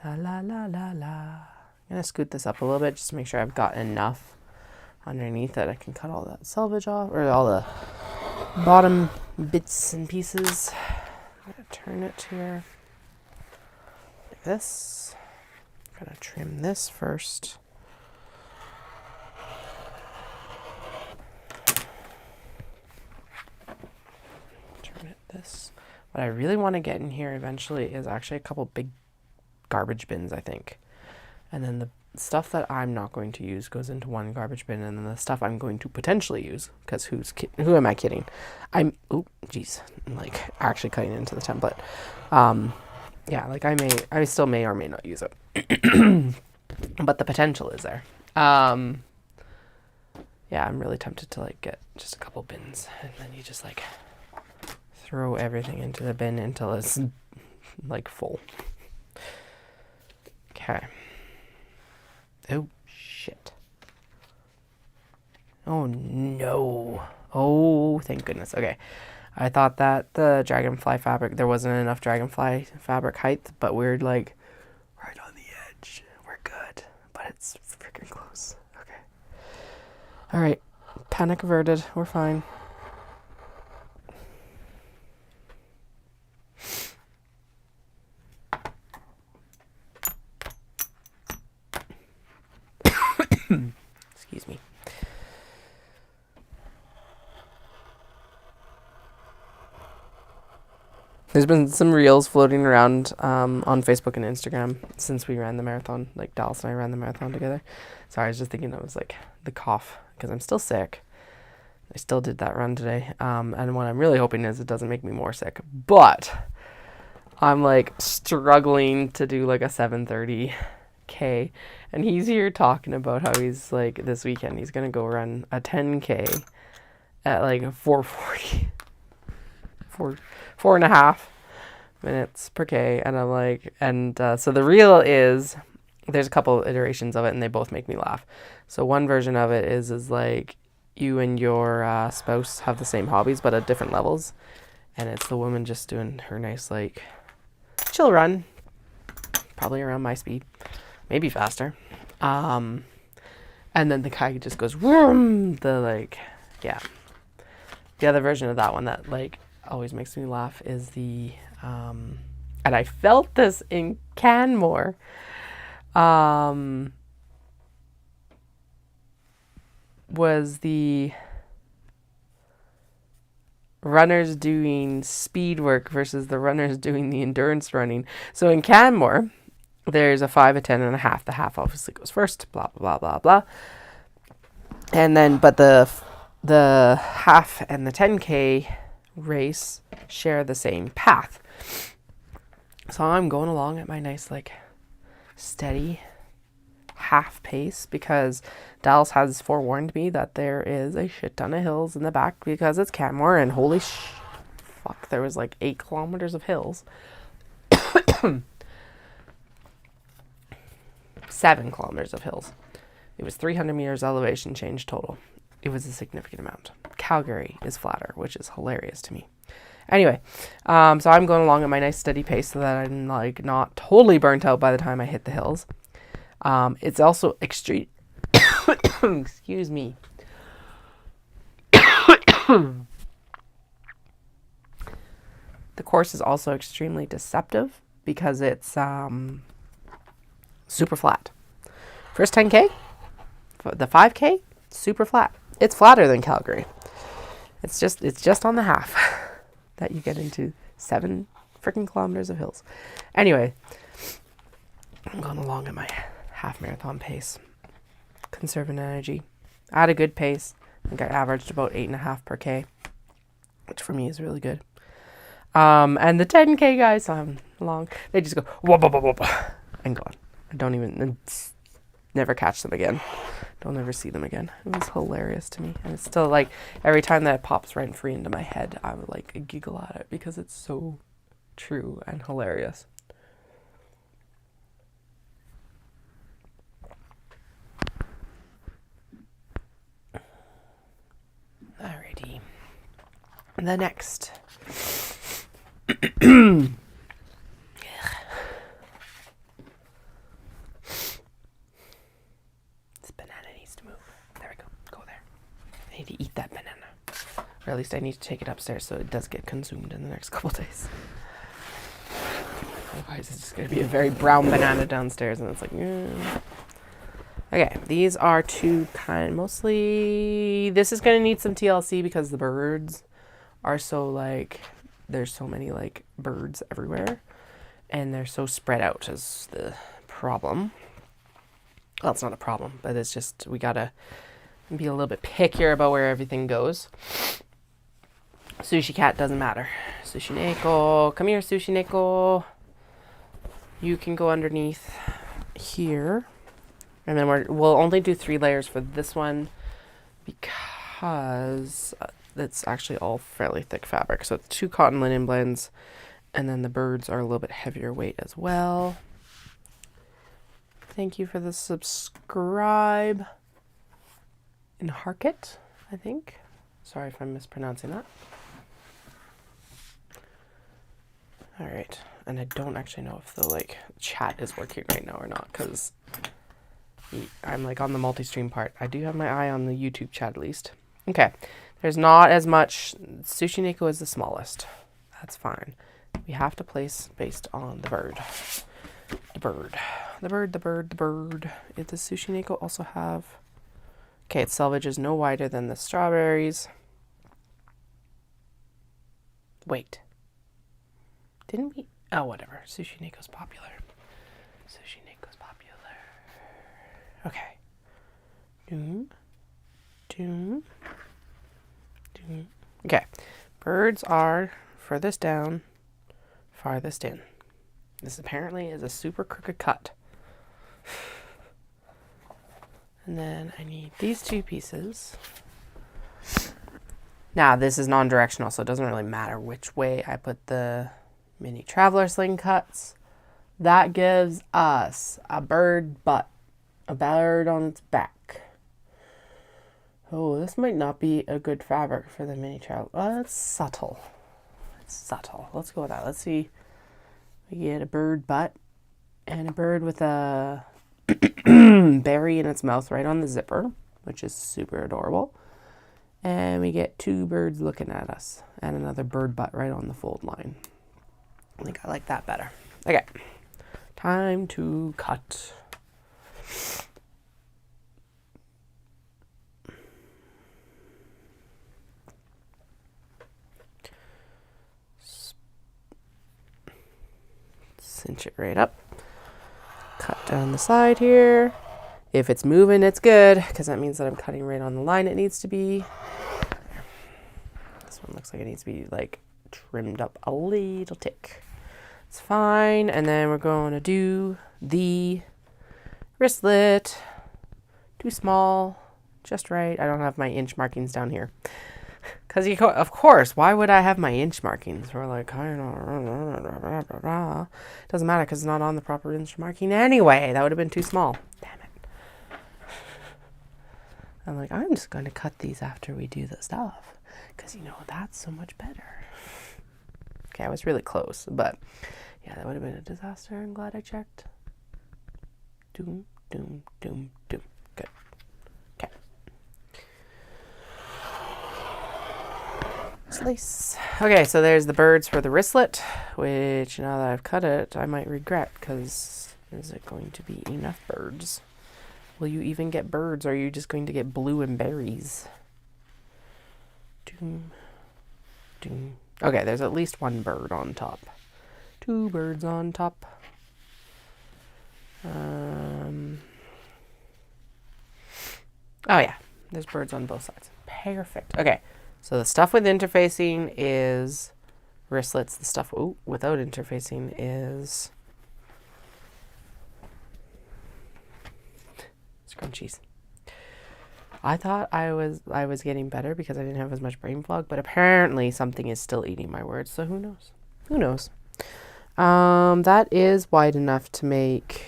La la la la la. I'm going to scoot this up a little bit just to make sure I've got enough underneath that I can cut all that selvage off, or all the bottom bits and pieces. I'm going to turn it here like this. I'm going to trim this first. Turn it this What I really want to get in here eventually is actually a couple big garbage bins, I think. And then the stuff that I'm not going to use goes into one garbage bin, and then the stuff I'm going to potentially use, because who am I kidding? I'm like actually cutting into the template. Yeah, like I still may or may not use it, but the potential is there. Yeah, I'm really tempted to like get just a couple bins, and then you just like throw everything into the bin until it's like full. Okay. Oh, shit. Oh, no. Oh, thank goodness. Okay. I thought that the dragonfly fabric, there wasn't enough dragonfly fabric height, but we're like right on the edge. We're good, but it's freaking close. Okay. All right. Panic averted. We're fine. Excuse me. There's been some reels floating around on Facebook and Instagram since we ran the marathon. Like Dallas and I ran the marathon together. Sorry, I was just thinking that was like the cough because I'm still sick. I still did that run today. And what I'm really hoping is it doesn't make me more sick. But I'm like struggling to do like a 7:30K. And he's here talking about how he's like this weekend he's going to go run a 10K at like 4:40. 4.5 minutes per K. And I'm like, so the reel is, there's a couple iterations of it and they both make me laugh. So one version of it is like you and your spouse have the same hobbies but at different levels. And it's the woman just doing her nice like chill run, probably around my speed, maybe faster. And then the guy just goes, vroom, the other version of that one that like always makes me laugh is the, and I felt this in Canmore, was the runners doing speed work versus the runners doing the endurance running. So in Canmore, there's a 5, a 10, and a half. The half obviously goes first, blah, blah, blah, blah, blah. And then, but the half and the 10K race share the same path. So I'm going along at my nice, like, steady half pace because Dallas has forewarned me that there is a shit ton of hills in the back because it's Canmore, and holy fuck, there was like 8 kilometers of hills. 7 kilometers of hills. It was 300 meters elevation change total. It was a significant amount. Calgary is flatter, which is hilarious to me. Anyway, so I'm going along at my nice steady pace so that I'm like not totally burnt out by the time I hit the hills. It's also extreme. Excuse me. The course is also extremely deceptive because it's super flat. First 10K, the 5K, super flat. It's flatter than Calgary. It's just on the half that you get into 7 freaking kilometers of hills. Anyway, I'm going along at my half marathon pace. Conserving energy. I had a good pace. I think I averaged about 8.5 per K, which for me is really good. And the 10K guys, I'm along. They just go whoop, whoop, whoop, whoop, and gone. I don't even never catch them again. Don't ever see them again. It was hilarious to me, and it's still like every time that it pops rent free into my head, I would like giggle at it because it's so true and hilarious. Alrighty. The next. This banana needs to move. There we go. Go there. I need to eat that banana. Or at least I need to take it upstairs so it does get consumed in the next couple days. Otherwise it's just going to be a very brown banana downstairs and it's like, Okay, these are two mostly, this is going to need some TLC because the birds are so like there's so many like birds everywhere, and they're so spread out is the problem. Well, it's not a problem, but it's just we gotta be a little bit pickier about where everything goes. Sushi cat doesn't matter. Sushi Neko, come here, Sushi Neko. You can go underneath here. And then we'll only do 3 layers for this one because it's actually all fairly thick fabric. So it's 2 cotton linen blends, and then the birds are a little bit heavier weight as well. Thank you for the subscribe. In Harkett, I think. Sorry if I'm mispronouncing that. All right, and I don't actually know if the like chat is working right now or not because I'm like on the multi-stream part. I do have my eye on the YouTube chat at least. Okay, there's not as much. Sushi Neko is the smallest. That's fine. We have to place based on the bird. The bird. The bird, the bird, the bird. Does Sushi Neko also have... Okay, its selvage is no wider than the strawberries. Wait. Didn't we? Oh, whatever. Sushi Neko's popular. Sushi Neko's popular. Okay. Doom. Doom. Doom. Okay. Birds are furthest down, farthest in. This apparently is a super crooked cut. And then I need these 2 pieces. Now, this is non-directional, so it doesn't really matter which way I put the mini traveler sling cuts. That gives us a bird butt, a bird on its back. Oh, this might not be a good fabric for the mini traveler. Oh, it's subtle. It's subtle. Let's go with that. Let's see. We get a bird butt and a bird with a berry in its mouth right on the zipper, which is super adorable. And we get 2 birds looking at us and another bird butt right on the fold line. I think I like that better. Okay, time to cut. Cinch it right up. Cut down the side here. If it's moving, it's good, because that means that I'm cutting right on the line it needs to be. This one looks like it needs to be like trimmed up a little tick. It's fine. And then we're going to do the wristlet. Too small, just right. I don't have my inch markings down here. Because, of course, why would I have my inch markings? We're like, doesn't matter because it's not on the proper inch marking anyway. That would have been too small. Damn it. I'm like, I'm just going to cut these after we do the stuff. Because, that's so much better. Okay, I was really close. But, yeah, that would have been a disaster. I'm glad I checked. Doom, doom, doom, doom. Good. Okay. Slice. Okay, so there's the birds for the wristlet, which now that I've cut it, I might regret because is it going to be enough birds? Will you even get birds, or are you just going to get blue and berries? Doom, doom. Okay, there's at least 1 bird on top. 2 birds on top. Oh yeah, there's birds on both sides. Perfect. Okay. So the stuff with interfacing is wristlets. The stuff without interfacing is scrunchies. I thought I was getting better because I didn't have as much brain fog, but apparently something is still eating my words. So who knows? Who knows? That is wide enough to make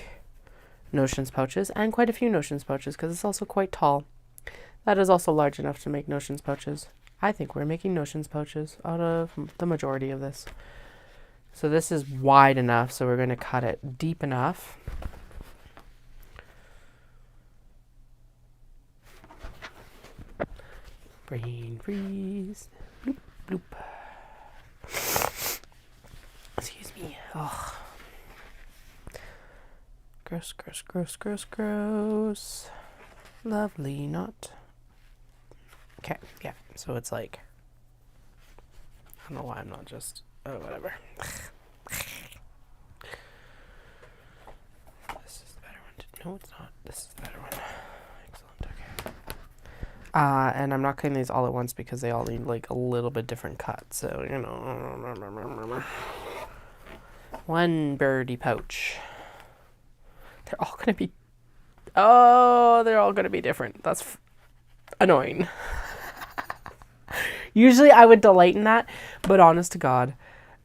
notions pouches and quite a few notions pouches because it's also quite tall. That is also large enough to make notions pouches. I think we're making notions pouches out of the majority of this. So this is wide enough, so we're going to cut it deep enough. Brain freeze. Bloop, bloop. Excuse me. Oh. Gross, gross, gross, gross, gross. Lovely knot. Okay, yeah. So it's like, I don't know why I'm not just Oh, whatever. This is the better one. No, it's not. This is the better one. Excellent. Okay. And I'm not cutting these all at once because they all need like a little bit different cut. So, you know. One birdie pouch. They're all going to be... Oh, they're all going to be different. That's annoying. Usually I would delight in that, but honest to God,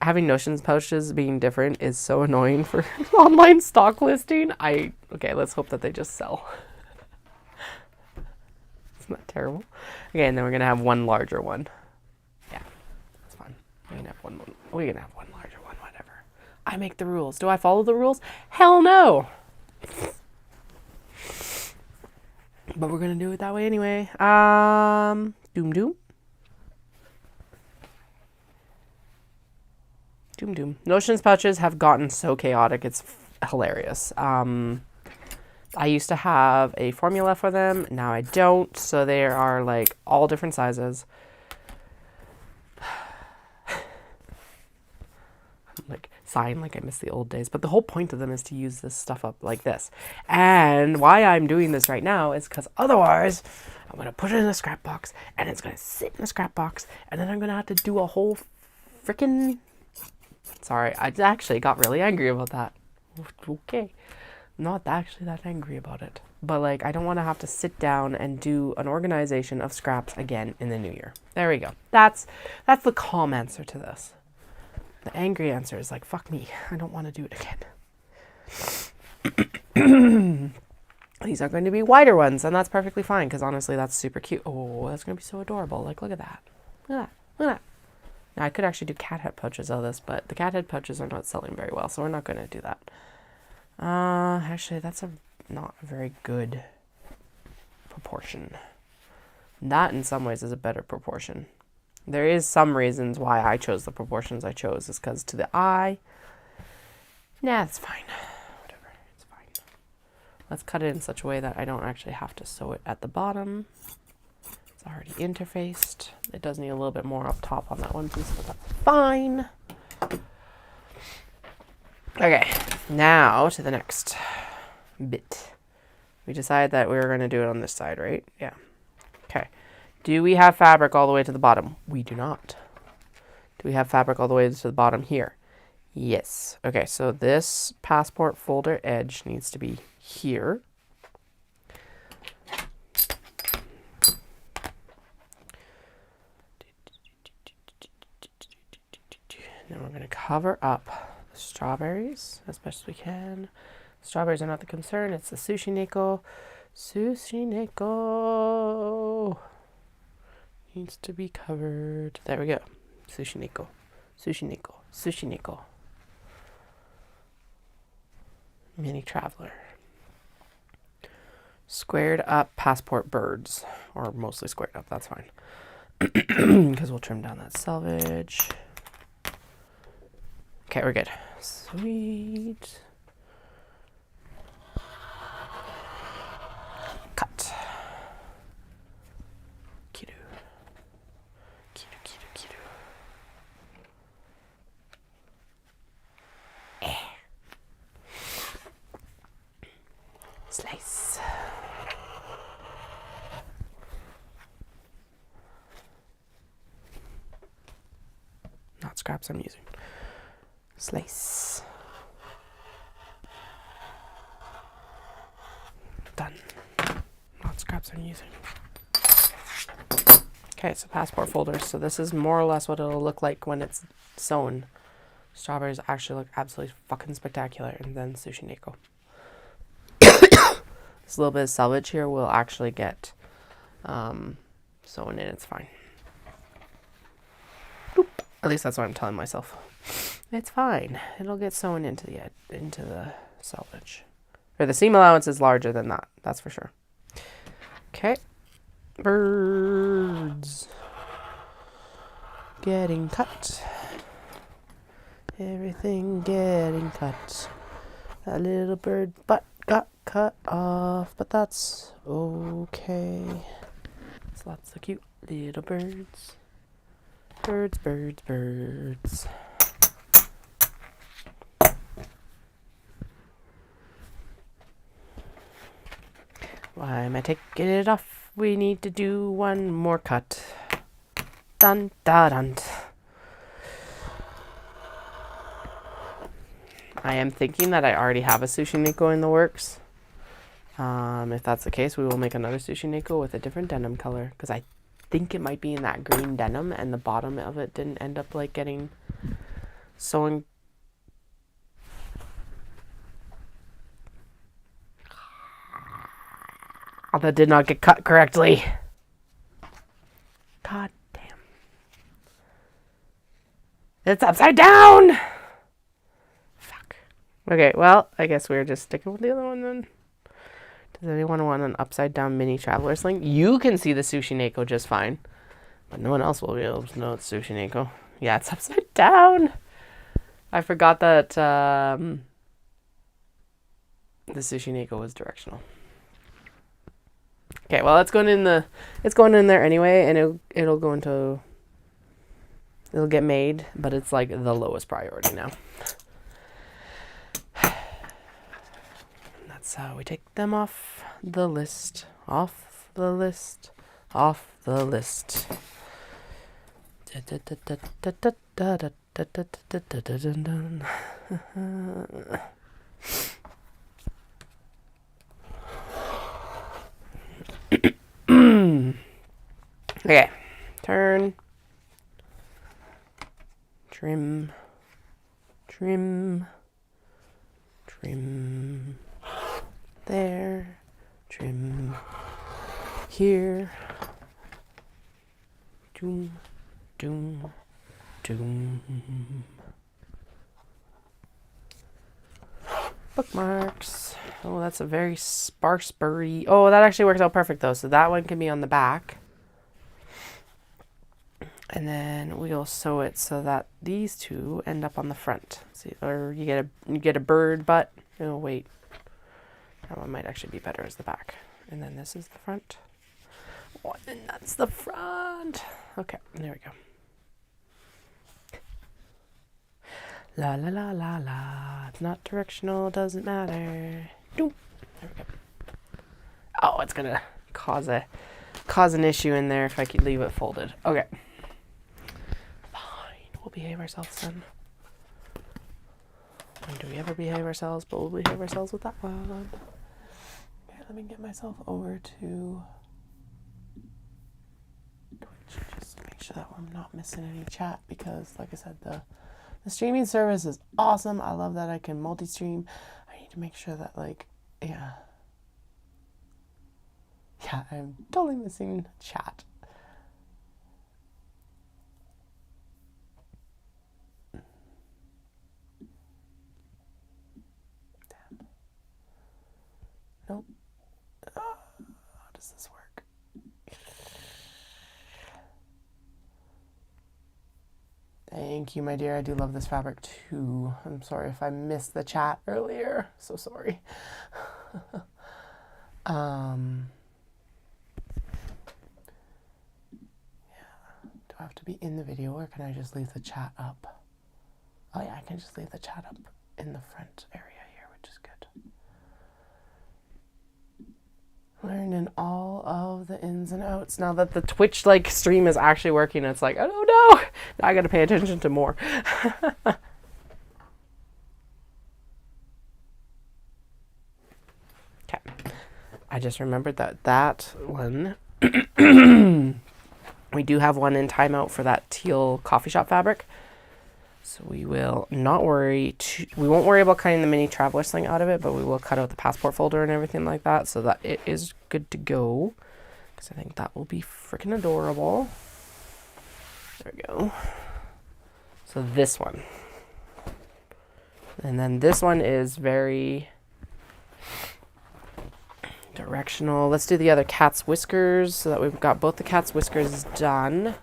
having Notions pouches being different is so annoying for online stock listing. Okay, let's hope that they just sell. Isn't that terrible? Okay, and then we're going to have one larger one. Yeah, that's fine. We're going to have one larger one, whatever. I make the rules. Do I follow the rules? Hell no! But we're going to do it that way anyway. Doom. Notions pouches have gotten so chaotic. It's hilarious. I used to have a formula for them. Now I don't. So they are like all different sizes. Like sighing like I miss the old days. But the whole point of them is to use this stuff up like this. And why I'm doing this right now is because otherwise I'm going to put it in a scrap box and it's going to sit in a scrap box. And then I'm going to have to do a whole freaking... Sorry, I actually got really angry about that. Okay. Not actually that angry about it. But like, I don't want to have to sit down and do an organization of scraps again in the new year. There we go. That's the calm answer to this. The angry answer is like, fuck me. I don't want to do it again. These are going to be wider ones, and that's perfectly fine, because honestly, that's super cute. Oh, that's going to be so adorable. Like, look at that. Look at that. Look at that. Now, I could actually do cat head pouches of this, but the cat head pouches are not selling very well, so we're not going to do that. Actually, that's not a very good proportion. That, in some ways, is a better proportion. There is some reasons why I chose the proportions I chose. Is because to the eye, nah, it's fine. Whatever, it's fine. Let's cut it in such a way that I don't actually have to sew it at the bottom. It's already interfaced. It does need a little bit more up top on that one piece, but that's fine. Okay, now to the next bit. We decided that we were going to do it on this side, right? Yeah. Okay. Do we have fabric all the way to the bottom? We do not. Do we have fabric all the way to the bottom here? Yes. Okay, so this passport folder edge needs to be here. Then we're going to cover up the strawberries as best as we can. Strawberries are not the concern. It's the sushi neko. Sushi neko needs to be covered. There we go. Sushi neko. Sushi neko. Sushi neko. Mini traveler. Squared up passport birds. Or mostly squared up. That's fine. Because we'll trim down that selvage. Okay, we're good. Sweet. Cut. Kidu. Kidu, kidu, kidu. Slice. Not scraps I'm using. Slice. Done. Not scraps I'm using. Okay, so passport folders. So this is more or less what it'll look like when it's sewn. Strawberries actually look absolutely fucking spectacular. And then sushi neko. This little bit of selvage here will actually get sewn in. It's fine. Boop. At least that's what I'm telling myself. It's fine. It'll get sewn into the selvage. Or the seam allowance is larger than that. That's for sure. Okay. Birds. Getting cut. Everything getting cut. That little bird butt got cut off, but that's okay. It's lots of cute little birds. Birds, birds, birds. Why am I taking it off? We need to do one more cut. Dun dun dun. I am thinking that I already have a sushi Nikkei in the works. If that's the case, we will make another sushi Nikkei with a different denim color, because I think it might be in that green denim, and the bottom of it didn't end up like getting sewing. Oh, that did not get cut correctly. God damn. It's upside down! Fuck. Okay, well, I guess we're just sticking with the other one then. Does anyone want an upside down mini traveler sling? You can see the sushi Nikkei just fine, but no one else will be able to know it's sushi Nikkei. Yeah, it's upside down. I forgot that the sushi Nikkei was directional. Okay, well, it's going in there anyway, and it'll go into, it'll get made, but it's like the lowest priority now. That's how we take them off the list, off the list, off the list. Okay, turn, trim, trim, trim, there, trim, here, doom, doom, doom. Bookmarks. Oh, that's a very sparse burry. Oh, that actually works out perfect though. So that one can be on the back. And then we'll sew it so that these two end up on the front. See, or you get a bird butt. Oh wait. That one might actually be better as the back. And then this is the front. Oh, and that's the front. Okay, there we go. La la la la la. It's not directional, doesn't matter. Doom. There we go. Oh, it's gonna cause an issue in there if I could leave it folded. Okay. Fine. We'll behave ourselves then. When do we ever behave ourselves? But we'll behave ourselves with that one. Okay, let me get myself over to Twitch just to make sure that I'm not missing any chat, because like I said, the streaming service is awesome. I love that I can multi-stream. I need to make sure that, like, yeah, I'm totally missing chat. Damn. Nope. How does this work? Thank you, my dear. I do love this fabric too. I'm sorry if I missed the chat earlier. So sorry. Yeah. Do I have to be in the video, or can I just leave the chat up? Oh yeah, I can just leave the chat up in the front area here, which is good. Learning all of the ins and outs. Now that the Twitch stream is actually working, it's like, oh no, now I gotta pay attention to more. Okay. I just remembered that one. We do have one in timeout for that teal coffee shop fabric. So we will not worry. We won't worry about cutting the mini traveler sling out of it, but we will cut out the passport folder and everything like that, so that it is good to go. Because I think that will be freaking adorable. There we go. So this one. And then this one is very directional. Let's do the other cat's whiskers so that we've got both the cat's whiskers done.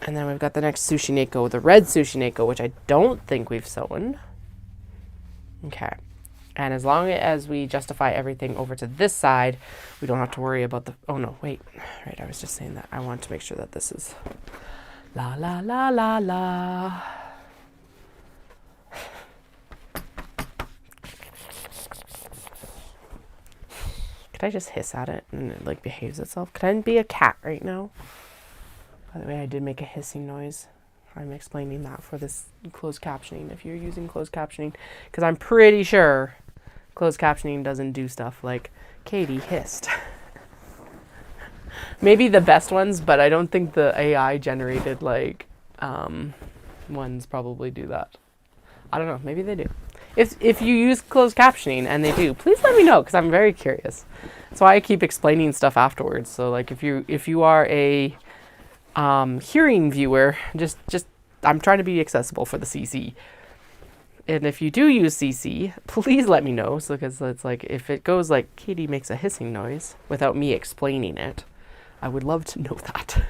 And then we've got the next sushi Nikkei, the red sushi Nikkei, which I don't think we've sewn. Okay. And as long as we justify everything over to this side, we don't have to worry about the... Oh, no, wait. Right, I was just saying that. I want to make sure that this is... La, la, la, la, la. Could I just hiss at it and it like behaves itself? Could I be a cat right now? By the way, I did make a hissing noise. I'm explaining that for this closed captioning, if you're using closed captioning, because I'm pretty sure closed captioning doesn't do stuff like Katie hissed. Maybe the best ones, but I don't think the AI generated like ones probably do that. I don't know. Maybe they do. If you use closed captioning and they do, please let me know because I'm very curious. That's why I keep explaining stuff afterwards. So like if you are a hearing viewer, just I'm trying to be accessible for the CC. And if you do use CC, please let me know. So because it's like if it goes like Katie makes a hissing noise without me explaining it, I would love to know that.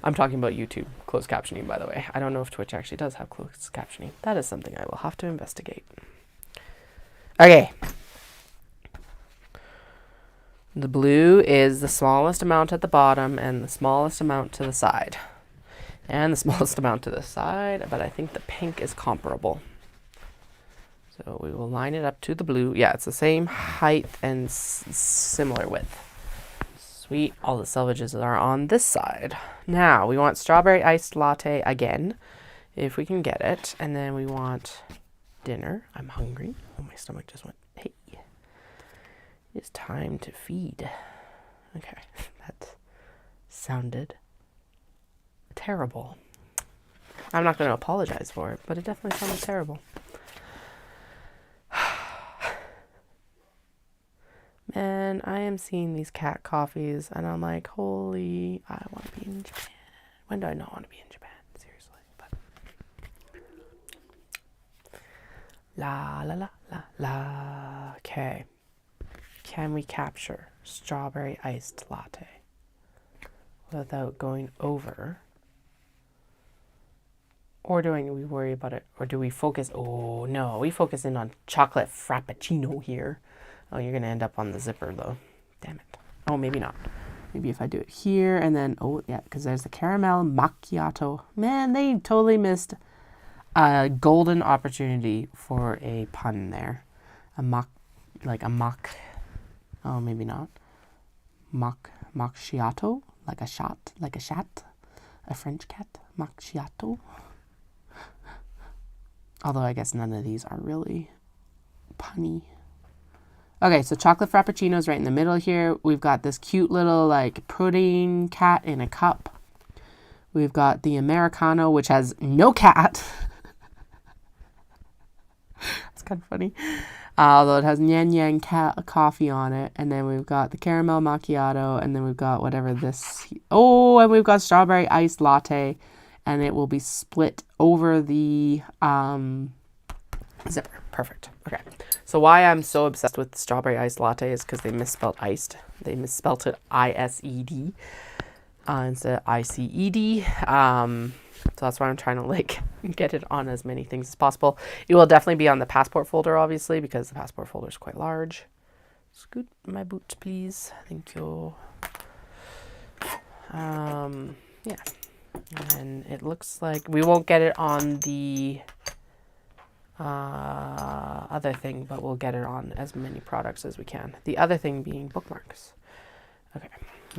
I'm talking about YouTube closed captioning, by the way. I don't know if Twitch actually does have closed captioning. That is something I will have to investigate. Okay. The blue is the smallest amount at the bottom and the smallest amount to the side. And the smallest amount to the side, but I think the pink is comparable. So we will line it up to the blue. Yeah, it's the same height and similar width. Sweet, all the selvages are on this side. Now, we want strawberry iced latte again, if we can get it. And then we want dinner. I'm hungry. Oh, my stomach just went, hey. It's time to feed. Okay, that sounded terrible. I'm not going to apologize for it, but it definitely sounded terrible. Man, I am seeing these cat coffees and I'm like, holy, I want to be in Japan. When do I not want to be in Japan? Seriously. But la la la la la. Okay. Can we capture strawberry iced latte without going over? Or do we worry about it? Or do we focus? Oh no, we focus in on chocolate frappuccino here. Oh, you're going to end up on the zipper, though. Damn it. Oh, maybe not. Maybe if I do it here and then... Oh, yeah, because there's the caramel macchiato. Man, they totally missed a golden opportunity for a pun there. Like a mock... Oh, maybe not. Macchiato? Like a shot? Like a chat? A French cat? Macchiato? Although I guess none of these are really punny. Okay, so chocolate frappuccino's right in the middle here. We've got this cute little like pudding cat in a cup. We've got the Americano, which has no cat. It's kind of funny. Although it has Nyan Yang cat coffee on it. And then we've got the caramel macchiato. And then we've got whatever this... Oh, and we've got strawberry iced latte. And it will be split over the zipper. Perfect. Okay. So why I'm so obsessed with strawberry iced latte is because they misspelled iced. They misspelled it I-S-E-D instead of I-C-E-D. So that's why I'm trying to like get it on as many things as possible. It will definitely be on the passport folder, obviously, because the passport folder is quite large. Scoot my boot, please. Thank you. Yeah. And it looks like we won't get it on the other thing, but we'll get it on as many products as we can. The other thing being bookmarks. Okay,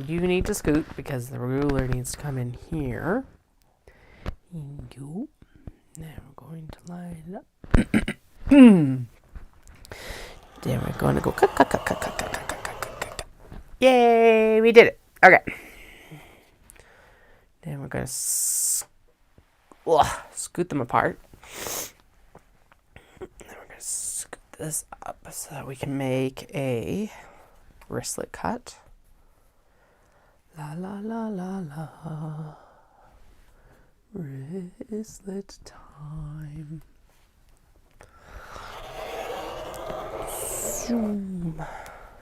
you need to scoot because the ruler needs to come in here. Now we're going to line it up. Then we're going to go cut, cut, cut, cut, cut, cut, cut, cut, cut, cut. Yay, we did it. Okay. Then we're going to scoot them apart. Scoot this up so that we can make a wristlet cut. La la la la la. Wristlet time. Zoom.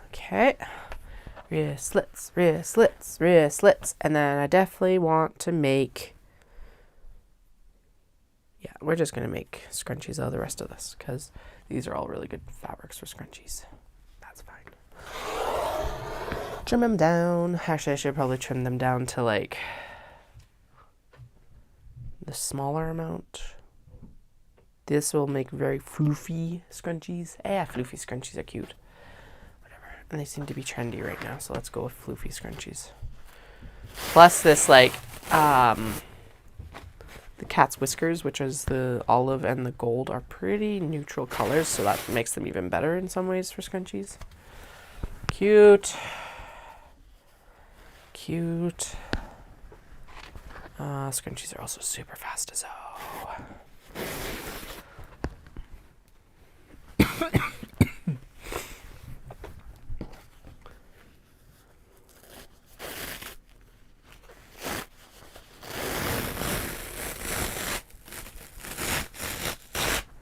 Okay. Wristlets, wristlets, wristlets. And then I definitely want to make... Yeah, we're just going to make scrunchies out of the rest of this because these are all really good fabrics for scrunchies. That's fine. Trim them down. Actually, I should probably trim them down to like the smaller amount. This will make very floofy scrunchies. Yeah, floofy scrunchies are cute. Whatever. And they seem to be trendy right now, so let's go with floofy scrunchies. Plus this, like, the cat's whiskers, which is the olive and the gold, are pretty neutral colors, so that makes them even better in some ways for scrunchies. Cute. Cute. Scrunchies are also super fast as hell.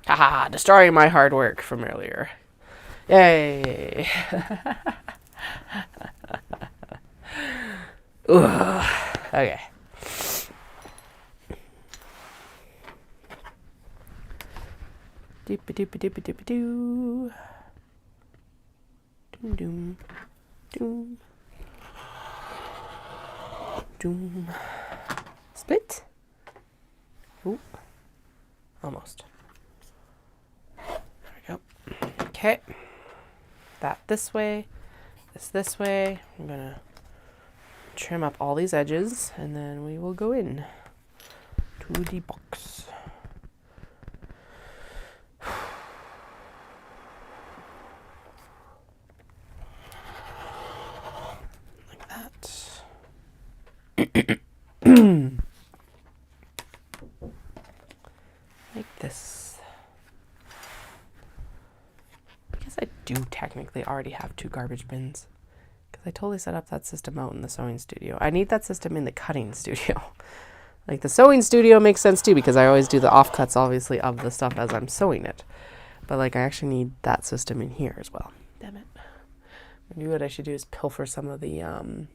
Haha, destroying my hard work from earlier. Yay. Okay. Doop doop doop doop doo. Doom doom. Doom. Doom. Split. Ooh. Almost. There we go. Okay. That this way. This way. I'm gonna trim up all these edges and then we will go in to the box. Like that. Like this. I guess I do technically already have 2 garbage bins. I totally set up that system out in the sewing studio. I need that system in the cutting studio. Like the sewing studio makes sense too because I always do the offcuts obviously of the stuff as I'm sewing it. But like I actually need that system in here as well. Damn it. Maybe what I should do is pilfer some of the I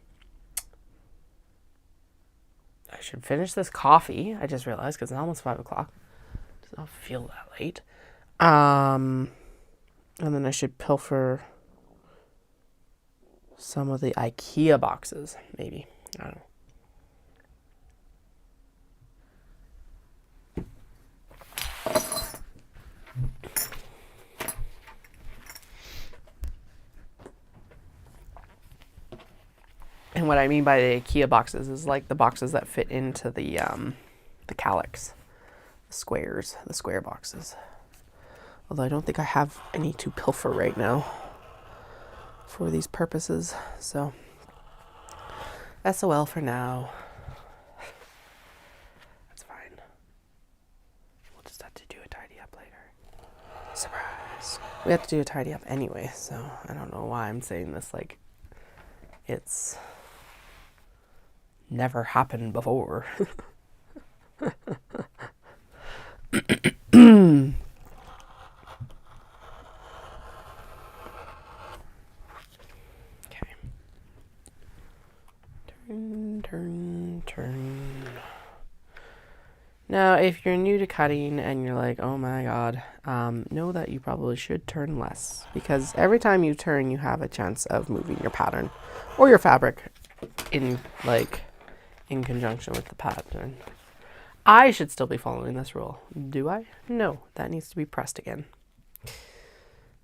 should finish this coffee. I just realized because it's almost 5 o'clock. Does not feel that late. And then I should pilfer some of the IKEA boxes, maybe. I don't know. And what I mean by the IKEA boxes is like the boxes that fit into the calyx, the squares, the square boxes. Although I don't think I have any to pilfer right now for these purposes, so SOL for now. That's fine. We'll just have to do a tidy up later. Surprise. We have to do a tidy up anyway, so I don't know why I'm saying this like it's never happened before. Turn. Now, if you're new to cutting and you're like, oh my god, know that you probably should turn less because every time you turn, you have a chance of moving your pattern or your fabric in conjunction with the pattern. I should still be following this rule. Do I? No, that needs to be pressed again.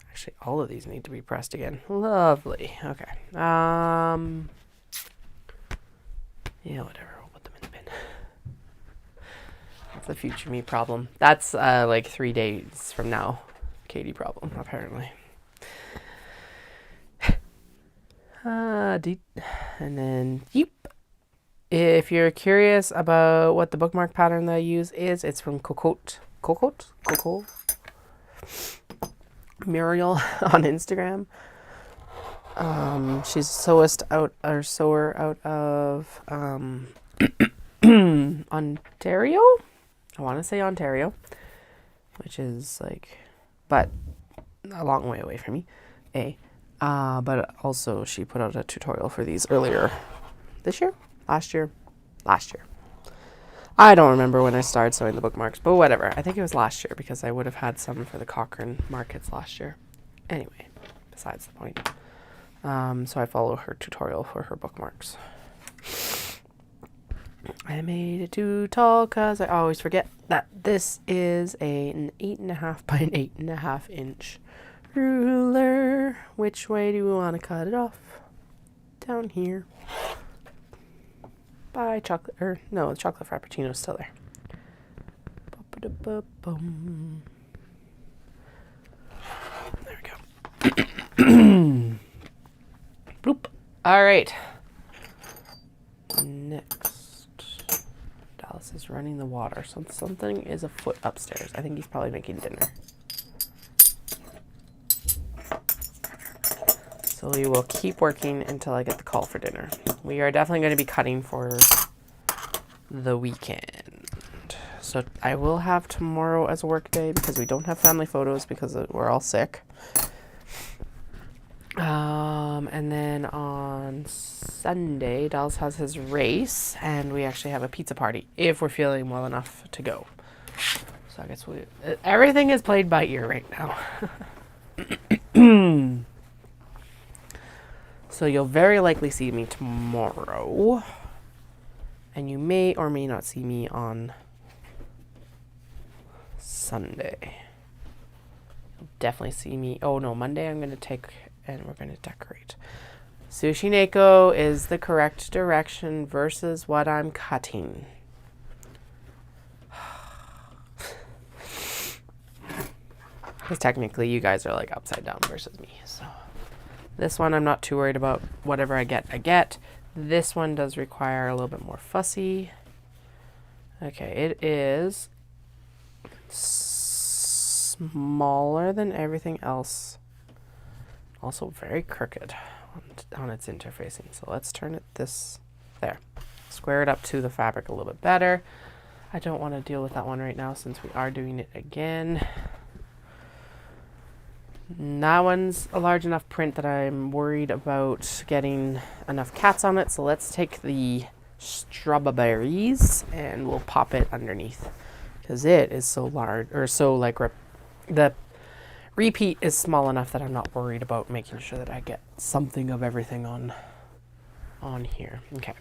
Actually, all of these need to be pressed again. Lovely. Okay. Yeah, whatever. We'll put them in the bin. That's a future me problem. That's like 3 days from now. Katie problem, apparently. And then, yep. If you're curious about what the bookmark pattern that I use is, it's from Coco Muriel on Instagram. She's a sewer out of Ontario. I want to say Ontario, which is like, but a long way away from me. But also she put out a tutorial for these earlier this year, last year. I don't remember when I started sewing the bookmarks, but whatever. I think it was last year because I would have had some for the Cochrane markets last year. Anyway, besides the point. So I follow her tutorial for her bookmarks. I made it too tall because I always forget that this is an 8.5 by an 8.5 inch ruler which way do we want to cut it off? Down here. By chocolate, or no, the chocolate frappuccino is still there. Ba-ba-da-ba-bum. There we go. Bloop. All right. Next, Dallas is running the water, so something is afoot upstairs. I think he's probably making dinner. So we will keep working until I get the call for dinner. We are definitely going to be cutting for the weekend. So I will have tomorrow as a work day because we don't have family photos because we're all sick. And then on Sunday, Dallas has his race, and we actually have a pizza party if we're feeling well enough to go. So I guess everything is played by ear right now. So you'll very likely see me tomorrow, and you may or may not see me on Sunday. You'll definitely see me. Oh no, Monday I'm going to take and we're going to decorate. Sushi Neko is the correct direction versus what I'm cutting. Because technically you guys are like upside down versus me. So this one I'm not too worried about. Whatever I get. This one does require a little bit more fussy. Okay, it is smaller than everything else. Also very crooked on its interfacing. So let's turn it there. Square it up to the fabric a little bit better. I don't want to deal with that one right now since we are doing it again. That one's a large enough print that I'm worried about getting enough cats on it. So let's take the strawberries and we'll pop it underneath because it is so large, or so like the repeat is small enough that I'm not worried about making sure that I get something of everything on here. Okay.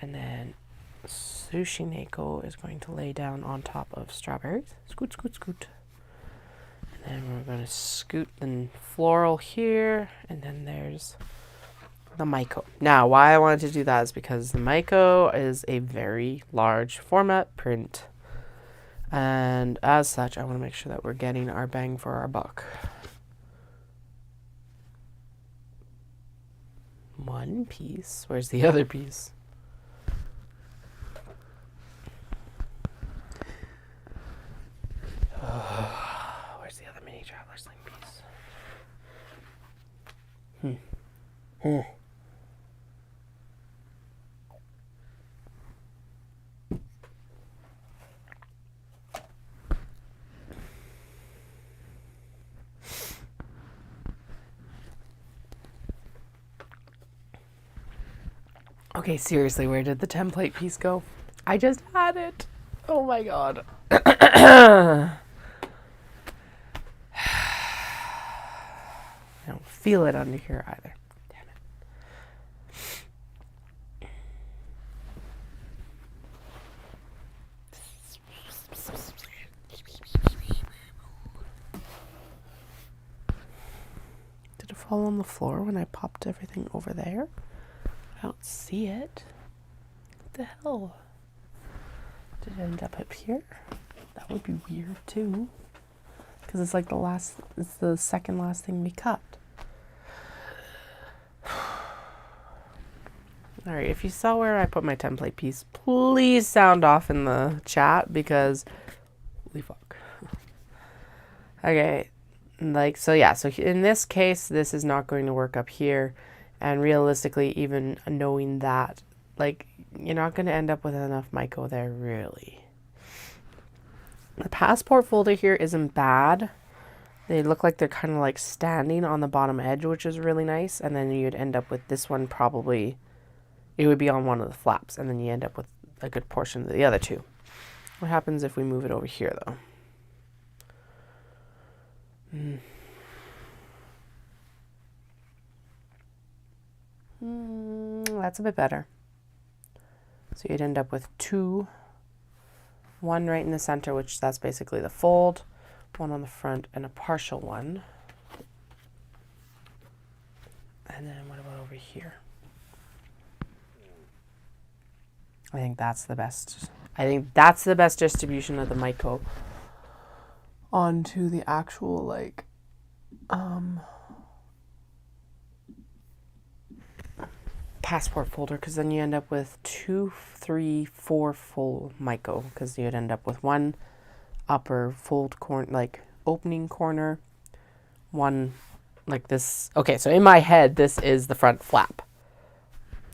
And then Sushi Neko is going to lay down on top of strawberries. Scoot, scoot, scoot. And then we're going to scoot the floral here. And then there's the Maiko. Now, why I wanted to do that is because the Maiko is a very large format print. And as such, I want to make sure that we're getting our bang for our buck. One piece. Where's the other piece? Where's the other mini traveler sling piece? Okay, seriously, where did the template piece go? I just had it. Oh my god. I don't feel it under here either. Damn it. Did it fall on the floor when I popped everything over there? I don't see it. What the hell? Did it end up here? That would be weird too. Because it's like it's the second last thing we cut. Alright, if you saw where I put my template piece, please sound off in the chat because holy fuck. Okay, like, so yeah, so in this case, this is not going to work up here. And realistically, even knowing that, like, you're not going to end up with enough Maiko there, really. The passport folder here isn't bad. They look like they're kind of like standing on the bottom edge, which is really nice. And then you'd end up with this one probably, it would be on one of the flaps. And then you end up with a good portion of the other two. What happens if we move it over here, though? That's a bit better. So you'd end up with two. One right in the center, which that's basically the fold. One on the front and a partial one. And then what about over here? I think that's the best. I think that's the best distribution of the Mico onto the actual, like, passport folder, because then you end up with 2, 3, 4 full Mico, because you'd end up with one upper fold corner, like opening corner, one like this. Okay, so in my head, this is the front flap,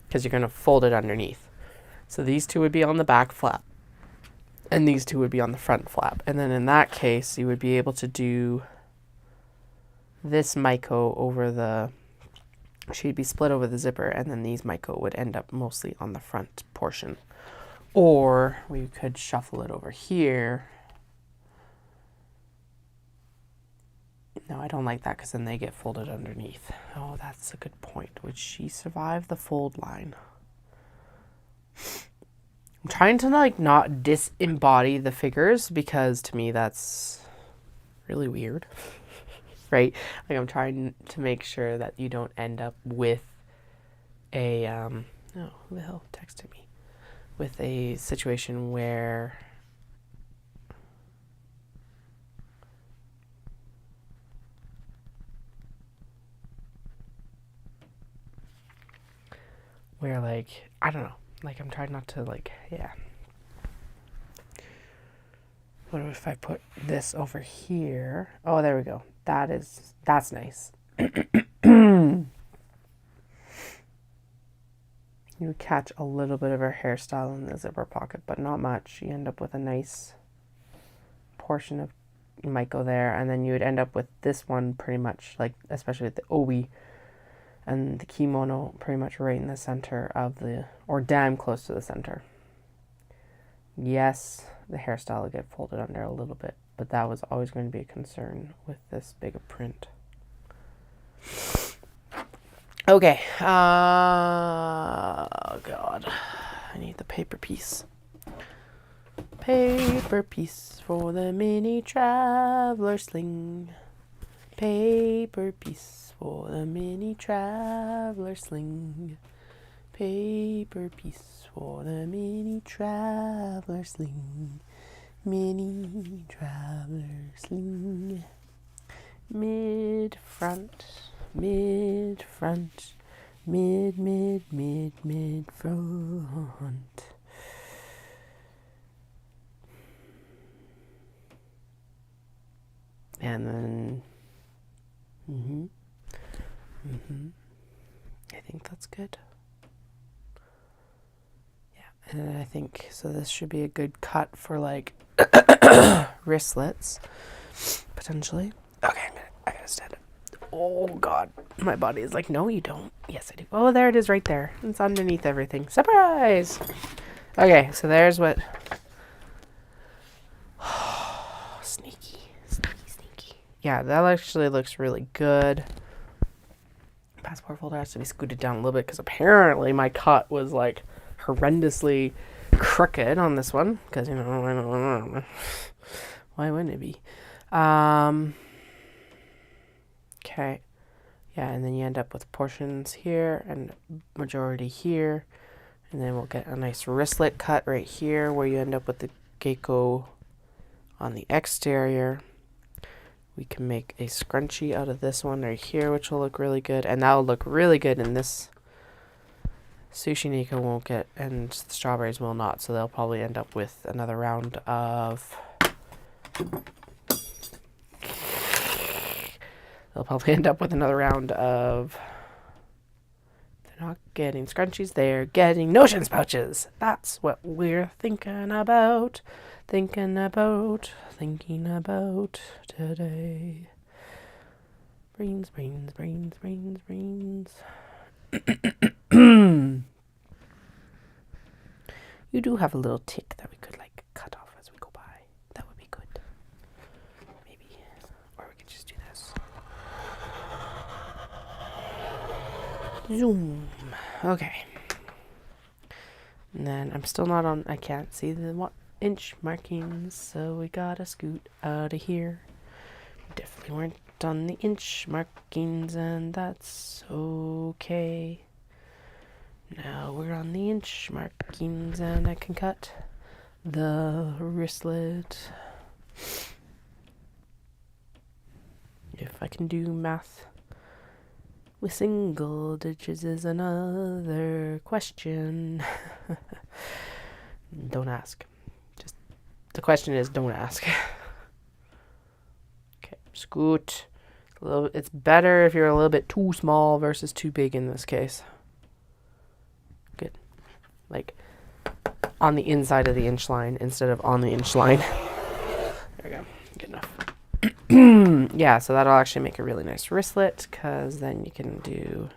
because you're going to fold it underneath. So these two would be on the back flap, and these two would be on the front flap. And then in that case, you would be able to do this Mico over the, she'd be split over the zipper, and then these Mico would end up mostly on the front portion. Or we could shuffle it over here. No, I don't like that, because then they get folded underneath. Oh, that's a good point. Would she survive the fold line? I'm trying to, like, not disembody the figures, because to me that's really weird. Right? Like, I'm trying to make sure that you don't end up with a, oh, who the hell texted me? With a situation where like, I don't know. Like, I'm trying not to, like, yeah. What if I put this over here? Oh, there we go. That's nice. You would catch a little bit of her hairstyle in the zipper pocket, but not much. You end up with a nice portion of Mico there, and then you would end up with this one pretty much, like, especially with the obi and the kimono pretty much right in the center of the, or damn close to the center. Yes, the hairstyle will get folded under a little bit, but that was always going to be a concern with this big a print. Okay. Oh, God. I need the paper piece. Paper piece for the mini traveler sling. Paper piece for the mini traveler sling. Paper piece for the mini traveler sling. Mini traveler sling. Mid front, mid front, mid front. And then, I think that's good. Yeah, and then I think, so this should be a good cut for, like, wristlets, potentially. Okay, I gotta stand up. Oh, God. My body is like, no, you don't. Yes, I do. Oh, there it is right there. It's underneath everything. Surprise! Okay, so there's what... Sneaky. Yeah, that actually looks really good. Passport folder has to be scooted down a little bit, because apparently my cut was, like, horrendously crooked on this one. Because, you know, why wouldn't it be? Okay. Yeah, and then you end up with portions here and majority here. And then we'll get a nice wristlet cut right here, where you end up with the geiko on the exterior. We can make a scrunchie out of this one right here, which will look really good. And that will look really good in this. Sushi Nika won't get, and the strawberries will not. So they'll probably end up with another round of... They'll probably end up with another round of... They're not getting scrunchies, they're getting notions pouches. That's what we're thinking about. Thinking about today. Brains. You do have a little tick that we could, like, cut off as we go by. That would be good. Maybe. Or we could just do this. Zoom. Okay. And then I'm still not on, I can't see the inch markings, so we gotta scoot out of here. Definitely weren't left on the inch markings, and that's okay. Now we're on the inch markings, and I can cut the wristlet. If I can do math with single digits is another question. Don't ask. Just the question is, don't ask. Okay, scoot. It's better if you're a little bit too small versus too big in this case. Good. Like on the inside of the inch line instead of on the inch line. There we go. Good enough. Yeah, so that'll actually make a really nice wristlet, because then you can do...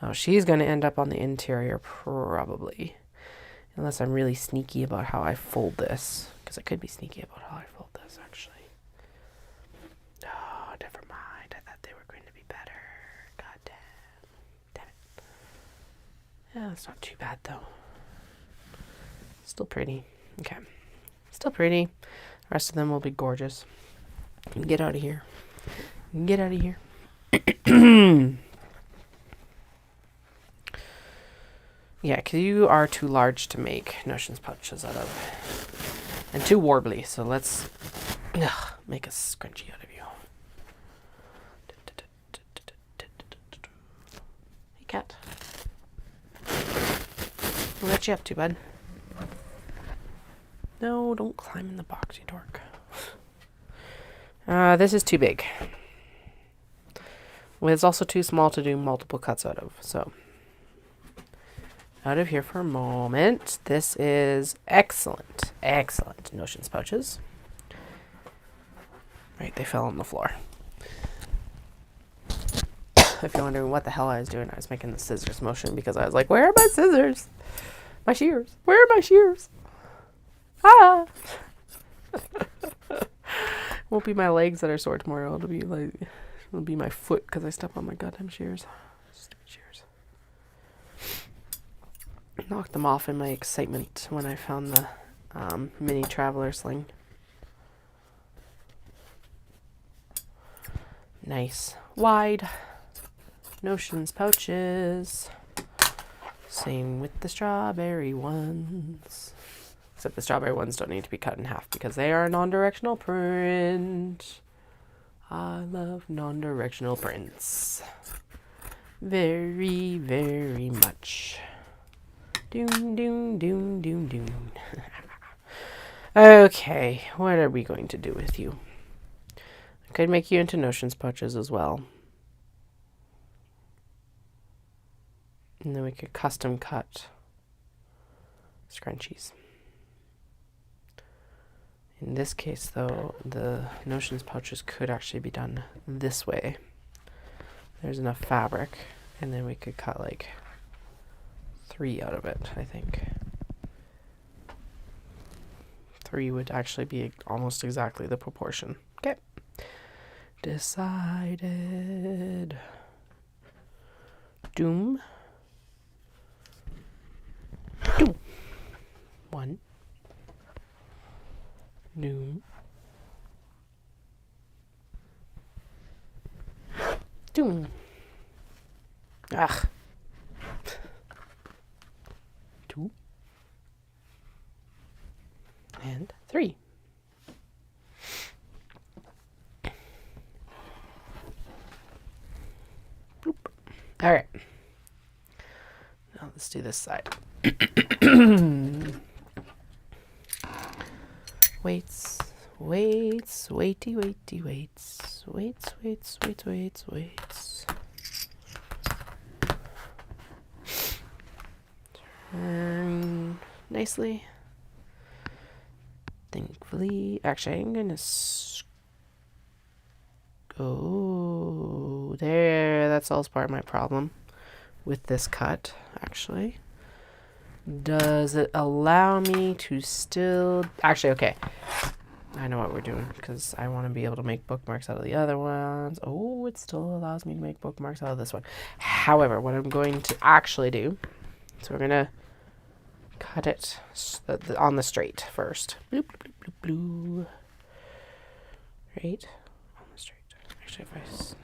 Oh, she's going to end up on the interior probably. Unless I'm really sneaky about how I fold this. Because I could be sneaky about how I fold this, actually. Oh, never mind. I thought they were going to be better. God damn. Damn it. Yeah, it's not too bad, though. Still pretty. Okay. Still pretty. The rest of them will be gorgeous. Get out of here. Get out of here. Yeah, because you are too large to make notions pouches out of. And too warbly, so let's make a scrunchie out of you. Hey, cat. What you up to, bud? No, don't climb in the box, you dork. This is too big. Well, it's also too small to do multiple cuts out of, so... Out of here for a moment. This is excellent, excellent notions pouches. Right, they fell on the floor. If you're wondering what the hell I was doing, I was making the scissors motion because I was like, where are my scissors? My shears. Where are my shears? Ah! Won't be my legs that are sore tomorrow. It'll be my foot because I stepped on my goddamn shears. Stupid shears. Knocked them off in my excitement when I found the mini traveler sling. Nice wide notions pouches. Same with the strawberry ones. Except the strawberry ones don't need to be cut in half because they are a non-directional print. I love non-directional prints. Very, very much. Doom, doom, doom, doom, doom. Okay, what are we going to do with you? I could make you into notions pouches as well. And then we could custom cut scrunchies. In this case, though, the notions pouches could actually be done this way. There's enough fabric, and then we could cut like 3 out of it, I think. 3 would actually be almost exactly the proportion. Okay. Decided. Doom. Doom. 1. Doom. Doom. Ugh. 2. And 3. Bloop. All right. Now let's do this side. Weights, weights, weighty, weighty, weights, weights, weights, weights, weights, weights. Turn nicely. Thankfully, actually, I'm gonna go there. That solves part of my problem with this cut, actually. Does it allow me to still... Actually, okay. I know what we're doing because I want to be able to make bookmarks out of the other ones. Oh, it still allows me to make bookmarks out of this one. However, what I'm going to actually do... So we're going to cut it on the straight first. Bloop, bloop, bloop, bloop. Right? On the straight. Actually, if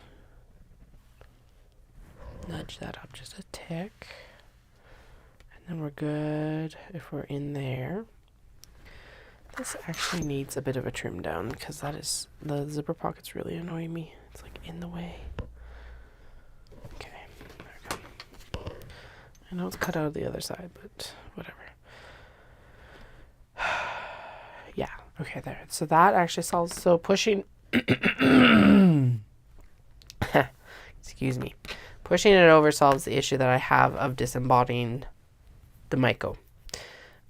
I nudge that up just a tick, and then we're good if we're in there. This actually needs a bit of a trim down because that is, the zipper pockets really annoy me. It's like in the way. Okay, there we go. I know it's cut out of the other side, but whatever. Yeah, okay, there. So that actually solves, so pushing, excuse me, pushing it over solves the issue that I have of disembodying the Miko.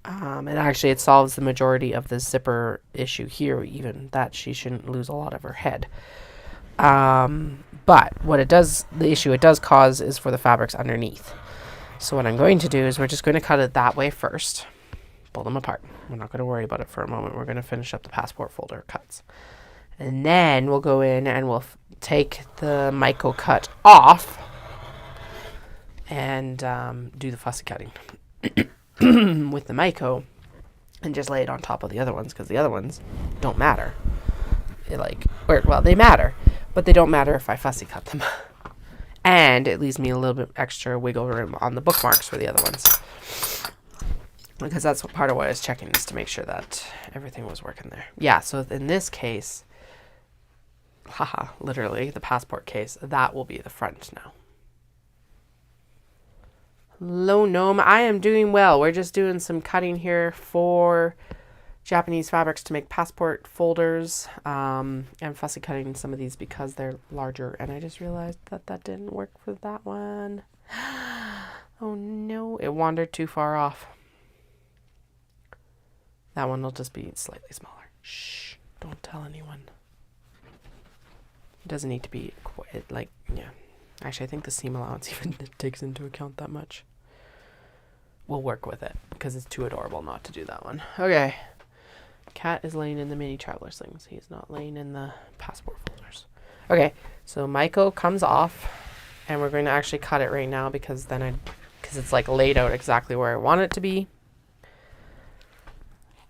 And actually it solves the majority of the zipper issue here, even that she shouldn't lose a lot of her head. But what it does, the issue it does cause is for the fabrics underneath. So what I'm going to do is we're just going to cut it that way first. Pull them apart. We're not going to worry about it for a moment. We're going to finish up the passport folder cuts. And then we'll go in and we'll take the Miko cut off and do the fussy cutting. With the Miko and just lay it on top of the other ones because the other ones don't matter. They matter, but they don't matter if I fussy cut them. And it leaves me a little bit extra wiggle room on the bookmarks for the other ones. Because that's part of what I was checking, is to make sure that everything was working there. Yeah, so in this case, literally the passport case, that will be the front now. Hello, Gnome. I am doing well. We're just doing some cutting here for Japanese fabrics to make passport folders. I'm fussy cutting some of these because they're larger, and I just realized that that didn't work for that one. Oh no, it wandered too far off. That one will just be slightly smaller. Shh, don't tell anyone. It doesn't need to be quite like, yeah. Actually, I think the seam allowance even takes into account that much. We'll work with it because it's too adorable not to do that one. Okay. Cat is laying in the mini traveler slings. He's not laying in the passport folders. Okay, so Miko comes off, and we're going to actually cut it right now because it's like laid out exactly where I want it to be.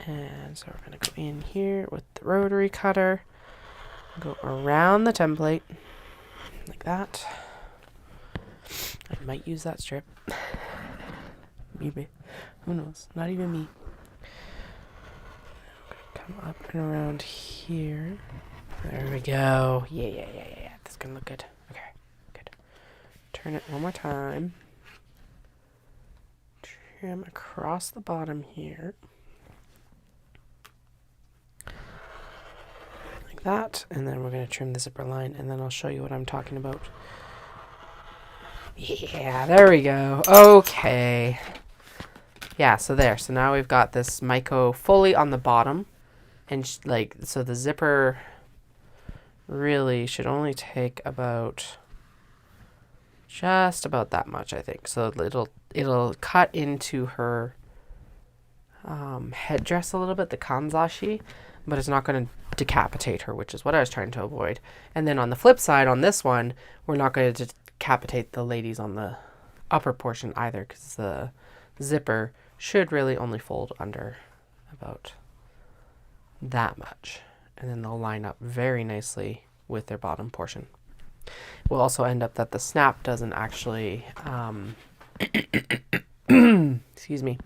And so we're going to go in here with the rotary cutter, go around the template like that. I might use that strip. Maybe. Who knows? Not even me. Come up and around here. There we go. Yeah. That's gonna look good. Okay, good. Turn it one more time. Trim across the bottom here. Like that. And then we're gonna trim the zipper line, and then I'll show you what I'm talking about. Yeah, there we go. Okay. Yeah, so there. So now we've got this Miko fully on the bottom. And so the zipper really should only take about just about that much, I think. So it'll cut into her headdress a little bit, the kanzashi, but it's not going to decapitate her, which is what I was trying to avoid. And then on the flip side, on this one, we're not going to decapitate the ladies on the upper portion either, because the zipper should really only fold under about that much, and then they'll line up very nicely with their bottom portion. We'll also end up that the snap doesn't actually excuse me,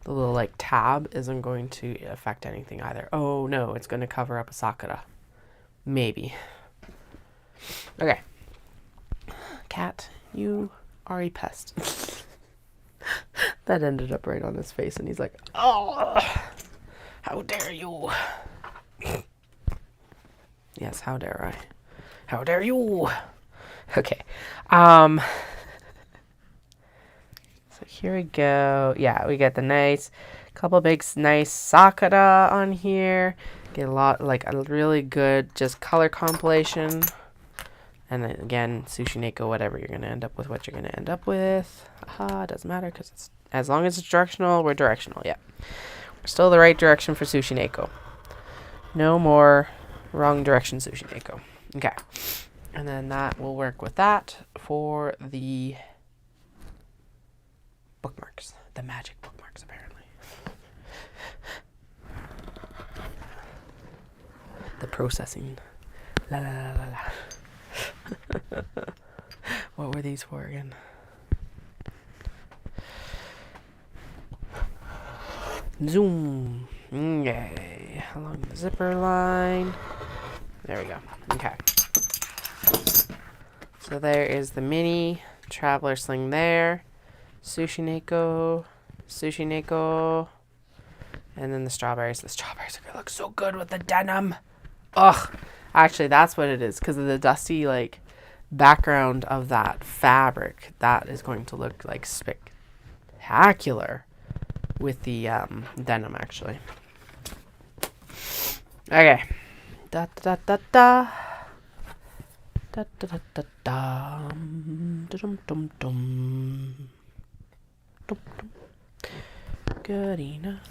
the little like tab isn't going to affect anything either. Oh no, it's going to cover up a sakura, maybe. Okay, Cat, you are a pest. That ended up right on his face, and he's like, oh, how dare you. Yes, how dare I? How dare you? Okay. So here we go. Yeah, we get the couple big nice sakura on here. Get a lot, like a really good just color compilation. And then again, sushi neko, whatever you're going to end up with, what you're going to end up with. Aha, it doesn't matter because it's, as long as it's directional, we're directional. Yeah. We're still the right direction for sushi neko. No more wrong direction sushi neko. Okay. And then that will work with that for the bookmarks. The magic bookmarks, apparently. The processing. La la la la la. What were these for again? Zoom. Okay. Along the zipper line. There we go. Okay. So there is the mini traveler sling there. Sushi Neko. And then the strawberries. The strawberries are going to look so good with the denim. Ugh. Actually, that's what it is. Because of the dusty, like, background of that fabric. That is going to look, like, spectacular with the denim, actually. Okay. Da da da da. Da da da da da. Dum dum dum. Dum dum. Good enough.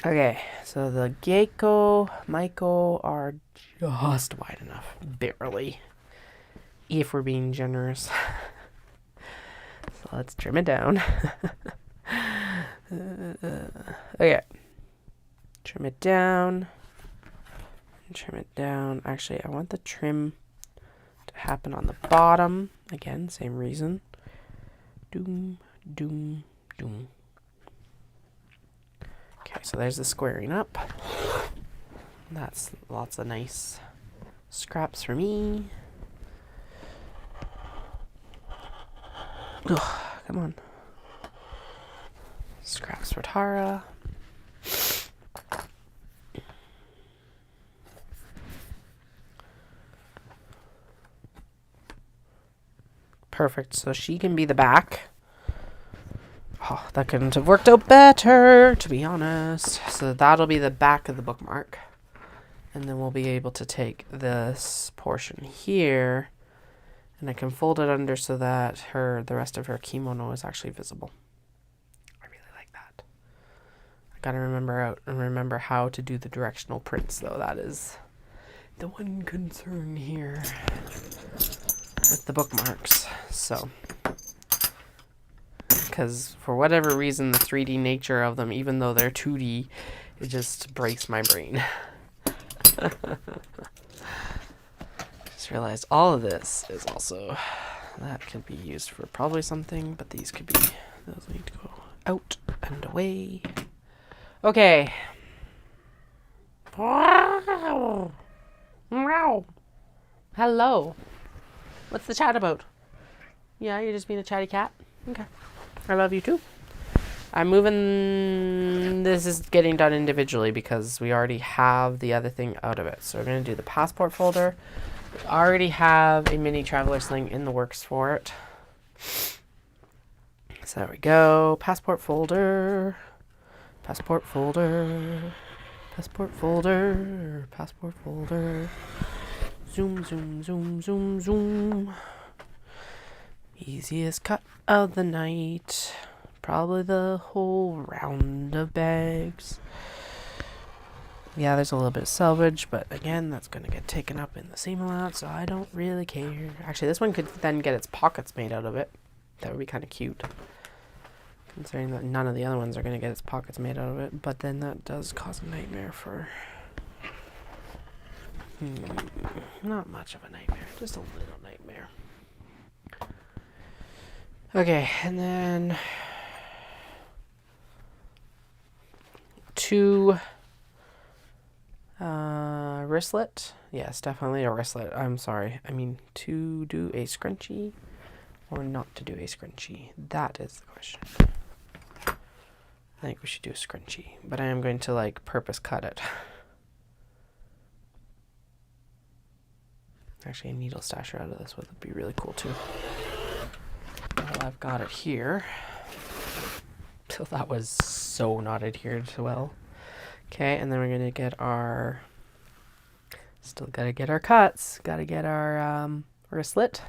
Okay, so the Maiko are just wide enough. Barely. If we're being generous. So let's trim it down. Okay. Trim it down. Trim it down. Actually, I want the trim to happen on the bottom. Again, same reason. Doom, doom, doom. Okay, so there's the squaring up. That's lots of nice scraps for me. Ugh, come on. Scraps for Tara. Perfect. So she can be the back. Oh, that couldn't have worked out better, to be honest. So that'll be the back of the bookmark. And then we'll be able to take this portion here. And I can fold it under so that the rest of her kimono is actually visible. I really like that. I gotta remember how to do the directional prints, though. That is the one concern here with the bookmarks. So, because for whatever reason, the 3D nature of them, even though they're 2D, it just breaks my brain. Just realized all of this is also, that could be used for probably something, but these could be, those need to go out and away. Okay. Wow. Hello. What's the chat about? Yeah, you're just being a chatty cat? Okay. I love you too. I'm moving, this is getting done individually because we already have the other thing out of it. So we're going to do the passport folder. We already have a mini traveler sling in the works for it. So there we go. Passport folder. Passport folder. Passport folder. Passport folder. Zoom, zoom, zoom, zoom, zoom. Easiest cut of the night. Probably the whole round of bags. Yeah, there's a little bit of selvage, but again, that's going to get taken up in the same amount, so I don't really care. Actually, this one could then get its pockets made out of it. That would be kind of cute. Considering that none of the other ones are going to get its pockets made out of it, but then that does cause a nightmare for... not much of a nightmare, just a little nightmare. Okay, and then... 2 wristlet. Yes, definitely a wristlet. I'm sorry. I mean, to do a scrunchie or not to do a scrunchie. That is the question. I think we should do a scrunchie, but I am going to like purpose cut it. Actually, a needle stasher out of this would be really cool too. Well, I've got it here. So that was so not adhered to well. Okay, and then we're gonna get our, still gotta get our cuts, gotta get our wristlet.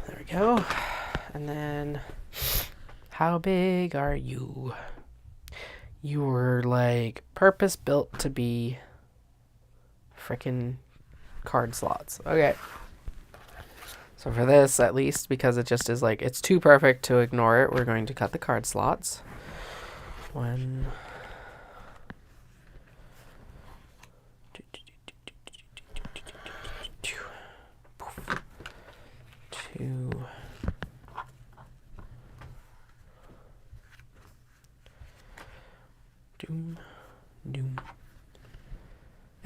There we go. And then, how big are you? You were like purpose built to be frickin' card slots. Okay. So for this, at least, because it just is like, it's too perfect to ignore it, we're going to cut the card slots. 1,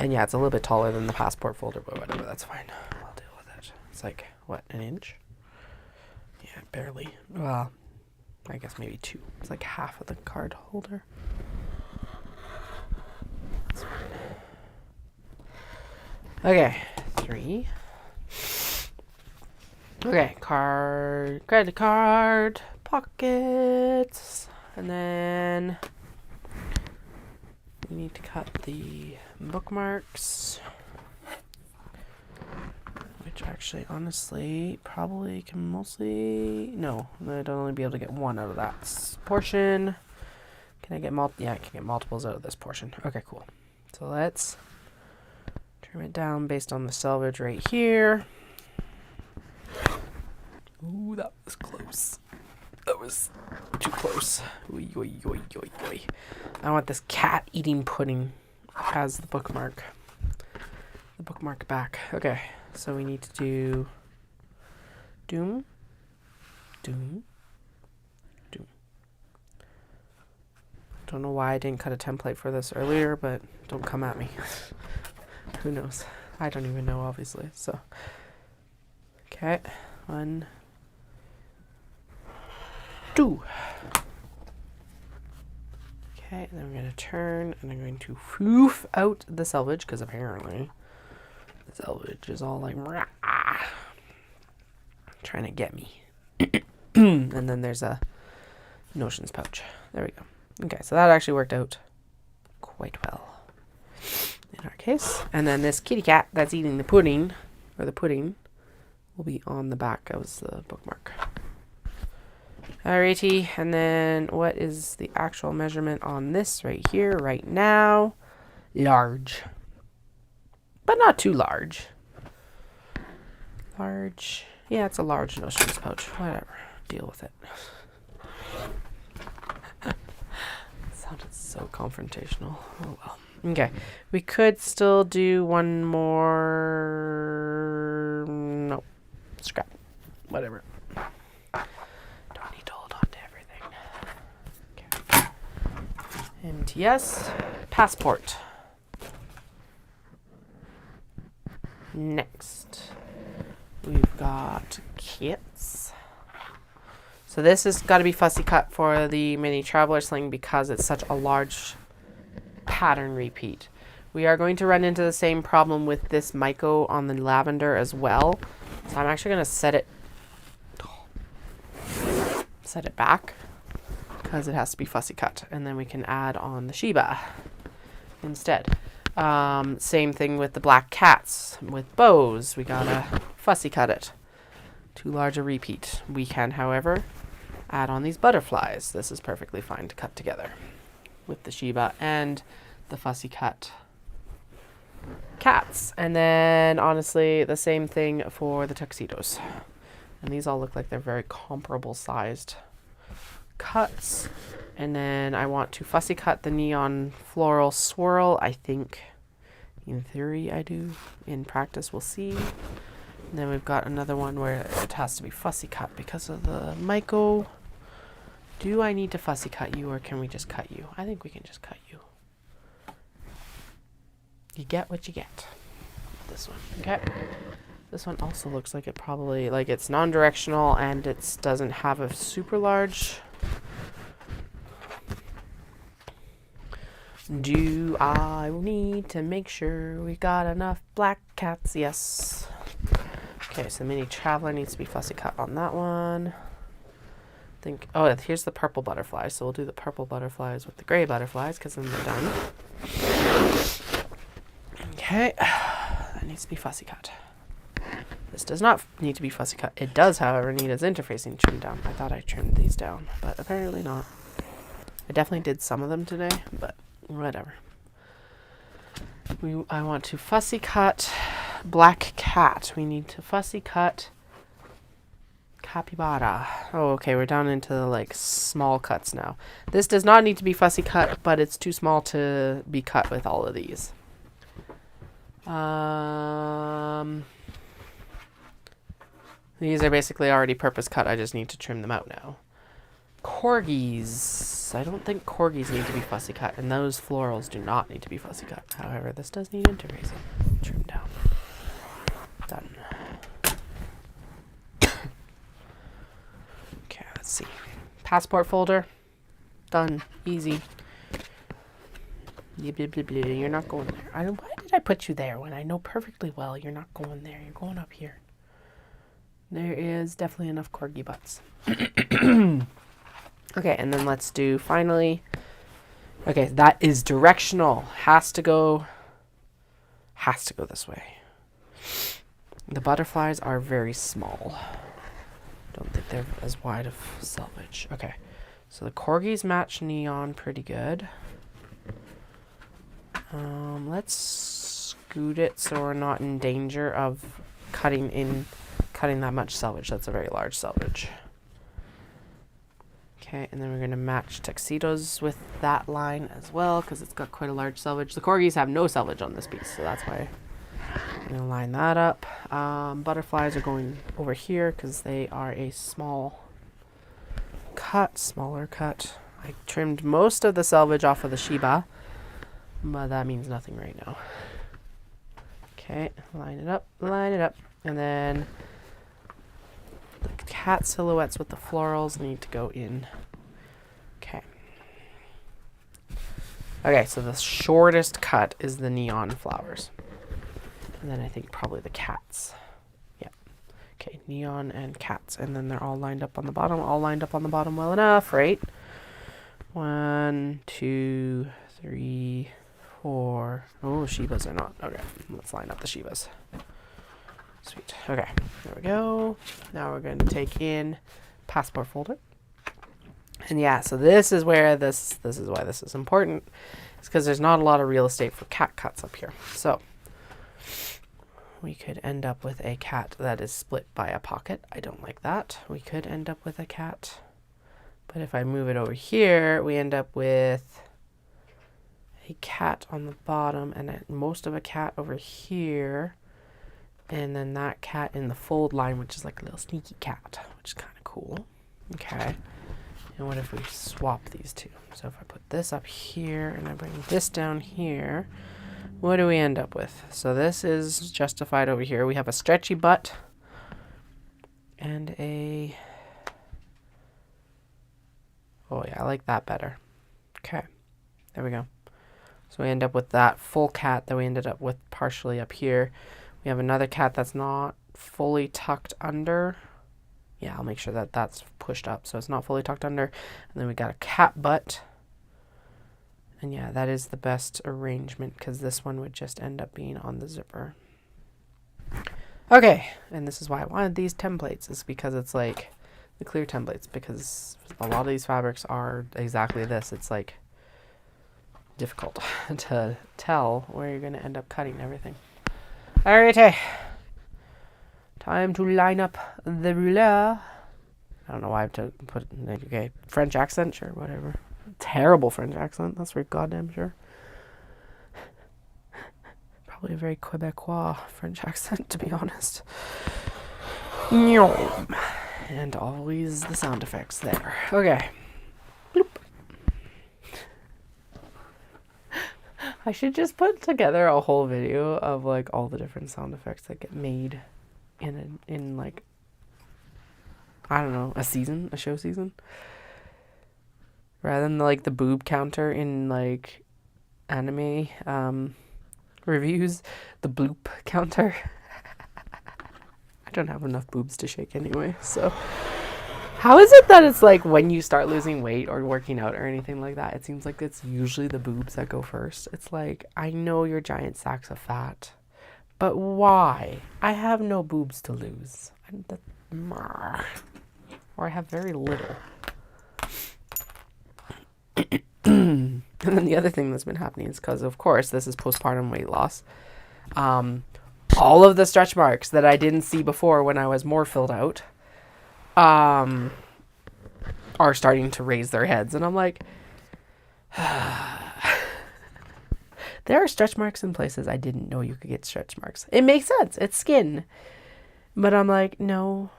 And yeah, it's a little bit taller than the passport folder, but whatever, that's fine. I'll deal with it. It's like, what, an inch? Yeah, barely. Well, I guess maybe 2. It's like half of the card holder. That's fine. Okay, 3. Okay, card, credit card, pockets, and then we need to cut the bookmarks, which actually, honestly, probably can mostly, no, I'd only be able to get 1 out of that portion. Can I get yeah, I can get multiples out of this portion. Okay, cool. So let's trim it down based on the selvage right here. Ooh, that was close. That was too close. Oy, oy, oy, oy, oy. I want this cat eating pudding as the bookmark. The bookmark back. Okay, so we need to do doom, doom, doom. Don't know why I didn't cut a template for this earlier, but don't come at me. Who knows? I don't even know, obviously. So, okay, 1, 2. Okay, and then we're going to turn, and I'm going to foof out the selvage, because apparently the selvage is all like, rah, trying to get me. And then there's a notions pouch. There we go. Okay, so that actually worked out quite well in our case. And then this kitty cat that's eating the pudding, or the pudding, will be on the back as the bookmark. Alrighty, and then what is the actual measurement on this right here, right now? Large. But not too large. Large. Yeah, it's a large notions pouch. Whatever. Deal with it. Sounded so confrontational. Oh well. Okay. We could still do one more. No. Scrap. Whatever. Don't need to hold on to everything. Okay. MTS. Passport. Next. We've got kits. So this has got to be fussy cut for the mini traveler sling because it's such a large pattern repeat. We are going to run into the same problem with this Myco on the lavender as well. So I'm actually going to set it back because it has to be fussy cut, and then we can add on the Shiba instead. Same thing with the black cats with bows. We gotta fussy cut it. Too large a repeat. We can, however, add on these butterflies. This is perfectly fine to cut together with the Shiba and the fussy cut cats. And then honestly, the same thing for the tuxedos. And these all look like they're very comparable sized cuts. And then I want to fussy cut the neon floral swirl. I think in theory I do. In practice we'll see. And then we've got another one where it has to be fussy cut because of the Myco. Do I need to fussy cut you, or can we just cut you? I think we can just cut you. You get what you get. This one. Okay. This one also looks like it probably, like it's non-directional and it doesn't have a super large. Do I need to make sure we got enough black cats? Yes. Okay, so the mini traveler needs to be fussy cut on that one. Oh, here's the purple butterflies. So we'll do the purple butterflies with the gray butterflies because then they're done. Okay, that needs to be fussy cut. This does not need to be fussy cut. It does, however, need its interfacing trimmed down. I thought I trimmed these down, but apparently not. I definitely did some of them today, but whatever. I want to fussy cut black cat. We need to fussy cut capybara. Oh, okay, we're down into the, like, small cuts now. This does not need to be fussy cut, but it's too small to be cut with all of these. These are basically already purpose cut. I just need to trim them out now. Corgis. I don't think corgis need to be fussy cut, and those florals do not need to be fussy cut. However, this does need interfacing. Trim down. Done. Okay, let's see. Passport folder. Done. Easy. You're not going there. Why did I put you there when I know perfectly well you're not going there? You're going up here. There is definitely enough corgi butts. Okay, and then let's do finally. Okay, that is directional. Has to go this way. The butterflies are very small. Don't think they're as wide of selvage. Okay, so the corgis match neon pretty good. Let's scoot it so we're not in danger of cutting that much selvage. That's a very large selvage. Okay, and then we're going to match tuxedos with that line as well because it's got quite a large selvage. The corgis have no selvage on this piece, so that's why I'm going to line that up. Butterflies are going over here because they are a smaller cut. I trimmed most of the selvage off of the Shiba, but that means nothing right now. Okay, line it up, and then the cat silhouettes with the florals need to go in. Okay, so the shortest cut is the neon flowers. And then I think probably the cats. Yeah. Okay, neon and cats. And then they're all lined up on the bottom. Well enough, right? 1, 2, 3, 4. Oh, Shibas are not. Okay, let's line up the Shibas. Sweet. Okay, there we go. Now we're going to take in passport folder. And yeah, so this is where this is why this is important. It's because there's not a lot of real estate for cat cuts up here. So we could end up with a cat that is split by a pocket. I don't like that. We could end up with a cat. But if I move it over here, we end up with a cat on the bottom and most of a cat over here. And then that cat in the fold line, which is like a little sneaky cat, which is kind of cool. Okay. And what if we swap these two? So if I put this up here and I bring this down here, what do we end up with? So this is justified over here. We have a stretchy butt and a... Oh yeah, I like that better. Okay, there we go. So we end up with that full cat that we ended up with partially up here. We have another cat that's not fully tucked under. Yeah, I'll make sure that that's pushed up so it's not fully tucked under. And then we got a cat butt. And yeah, that is the best arrangement because this one would just end up being on the zipper. Okay, and this is why I wanted these templates, is because it's like the clear templates, because a lot of these fabrics are exactly this. It's like difficult to tell where you're going to end up cutting everything. Alrighty. Time to line up the rouleur. I don't know why I have to put okay, French accent, sure, whatever. Terrible French accent, that's for goddamn sure. Probably a very Quebecois French accent, to be honest. And always the sound effects there. Okay. Bloop. I should just put together a whole video of like all the different sound effects that get made in like, I don't know, a show season. Rather than like the boob counter in like anime reviews, the bloop counter. I don't have enough boobs to shake anyway, so. How is it that it's like when you start losing weight or working out or anything like that, it seems like it's usually the boobs that go first. It's like, I know you're giant sacks of fat, but why? I have no boobs to lose. Or I have very little. And then the other thing that's been happening is because, of course, this is postpartum weight loss. All of the stretch marks that I didn't see before when I was more filled out are starting to raise their heads. And I'm like, there are stretch marks in places I didn't know you could get stretch marks. It makes sense. It's skin. But I'm like, no,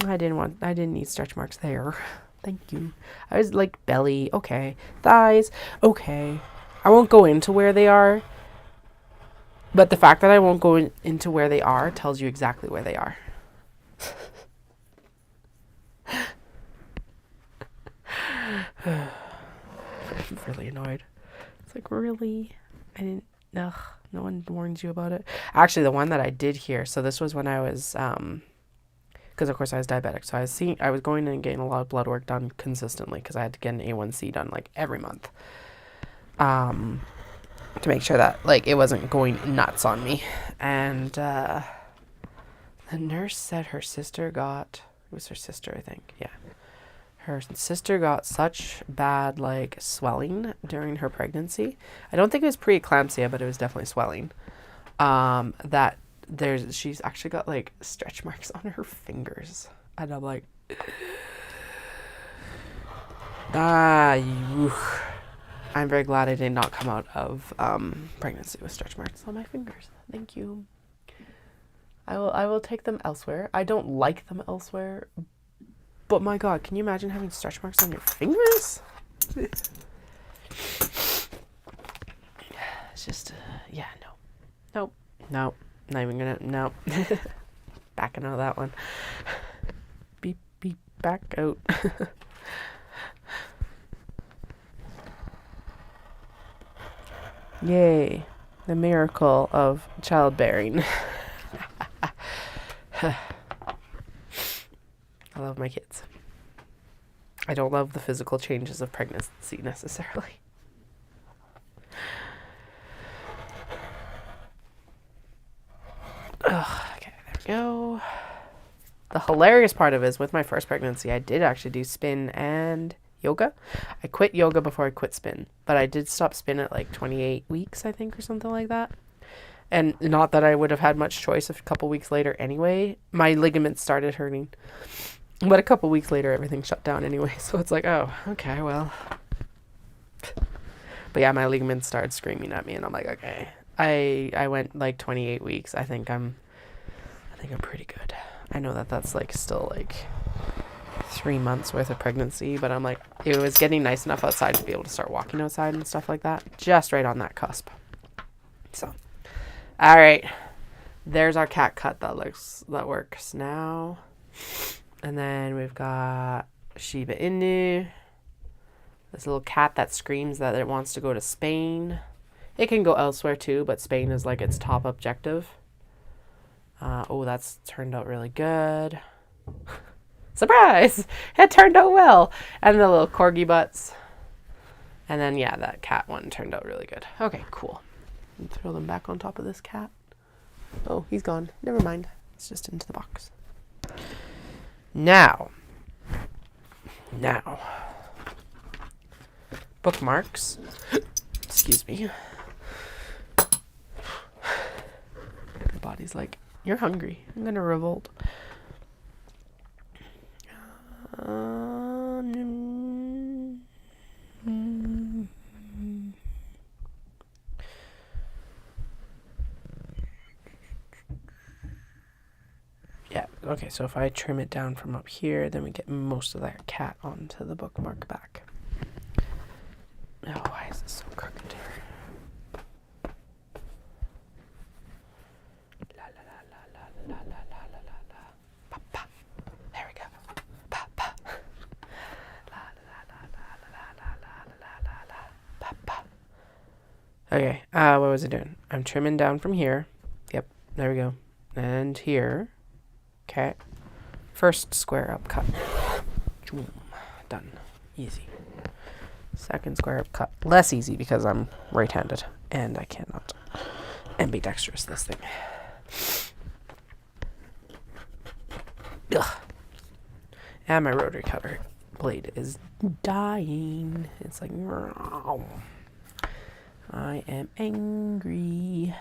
I didn't need stretch marks there. Thank you. I was like, belly, okay. Thighs, okay. I won't go into where they are, but the fact that I won't go into where they are tells you exactly where they are. I'm really annoyed. It's like, really? I didn't, ugh, no one warns you about it. Actually, the one that I did hear, so this was when I was, because of course I was diabetic, so I was going in and getting a lot of blood work done consistently because I had to get an A1C done like every month, to make sure that like it wasn't going nuts on me. And the nurse said her sister got, it was her sister, I think, yeah. Her sister got such bad like swelling during her pregnancy. I don't think it was preeclampsia, but it was definitely swelling. That she's actually got like stretch marks on her fingers, and I'm like, I'm very glad I did not come out of pregnancy with stretch marks on my fingers. Thank you. I will take them elsewhere. I don't like them elsewhere. But my God, can you imagine having stretch marks on your fingers? It's just, yeah, no. Nope. Nope. Not even gonna, nope. Backing out of that one. Beep, beep, back out. Yay. The miracle of childbearing. I love my kids. I don't love the physical changes of pregnancy necessarily. Ugh, okay, there we go. The hilarious part of it is with my first pregnancy, I did actually do spin and yoga. I quit yoga before I quit spin, but I did stop spin at like 28 weeks, I think, or something like that. And not that I would have had much choice a couple weeks later anyway. My ligaments started hurting. But a couple weeks later, everything shut down anyway. So it's like, oh, okay, well. But yeah, my ligaments started screaming at me, and I'm like, okay. I went like 28 weeks. I think I'm pretty good. I know that that's like still like 3 months worth of pregnancy, but I'm like, it was getting nice enough outside to be able to start walking outside and stuff like that. Just right on that cusp. So, all right. There's our cat cut that works now. And then we've got Shiba Inu, this little cat that screams that it wants to go to Spain. It can go elsewhere too, but Spain is like its top objective. Oh, that's turned out really good. Surprise! It turned out well. And the little corgi butts. And then, yeah, that cat one turned out really good. Okay, cool. Throw them back on top of this cat. Oh, he's gone. Never mind. It's just into the box. Now, bookmarks. Excuse me. My body's like, you're hungry. I'm gonna revolt. Yeah, okay, so if I trim it down from up here, then we get most of that cat onto the bookmark back. Oh, why is this so crooked here? La la la la la la la la la la la. Pa, pa. There we go. Pa, pa. La la la la la la la la la la. Pa, pa. Okay, what was it doing? I'm trimming down from here. Yep, there we go. And here. Okay. First square up cut. Done. Easy. Second square up cut. Less easy because I'm right-handed and I cannot ambidextrous this thing. Ugh. And my rotary cutter blade is dying. It's like, I am angry.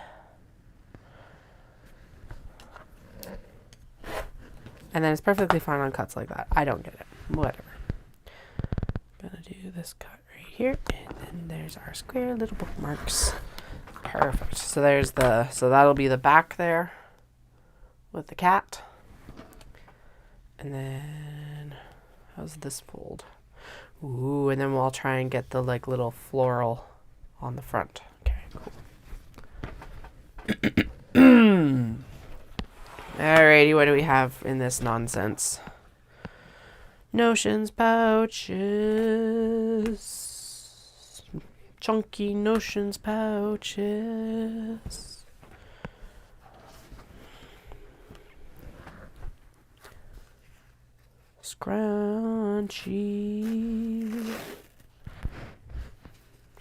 And then it's perfectly fine on cuts like that. I don't get it. Whatever. Gonna do this cut right here. And then there's our square little bookmarks. Perfect. So that'll be the back there with the cat. And then How's this fold? Ooh, and then we'll try and get the like little floral on the front. Okay, cool. Alrighty, what do we have in this nonsense? Notions pouches. Chunky notions pouches. Scrunchy.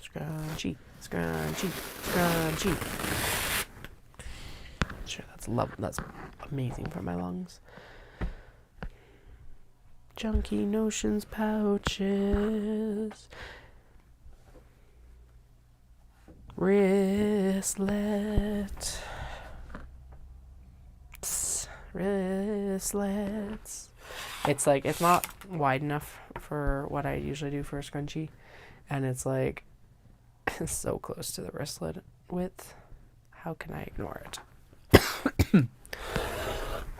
Scrunchy. Scrunchy. Scrunchy. Sure, that's amazing for my lungs. Chunky notions pouches. Wristlet. Wristlets. It's like, it's not wide enough for what I usually do for a scrunchie. And it's like so close to the wristlet width. How can I ignore it?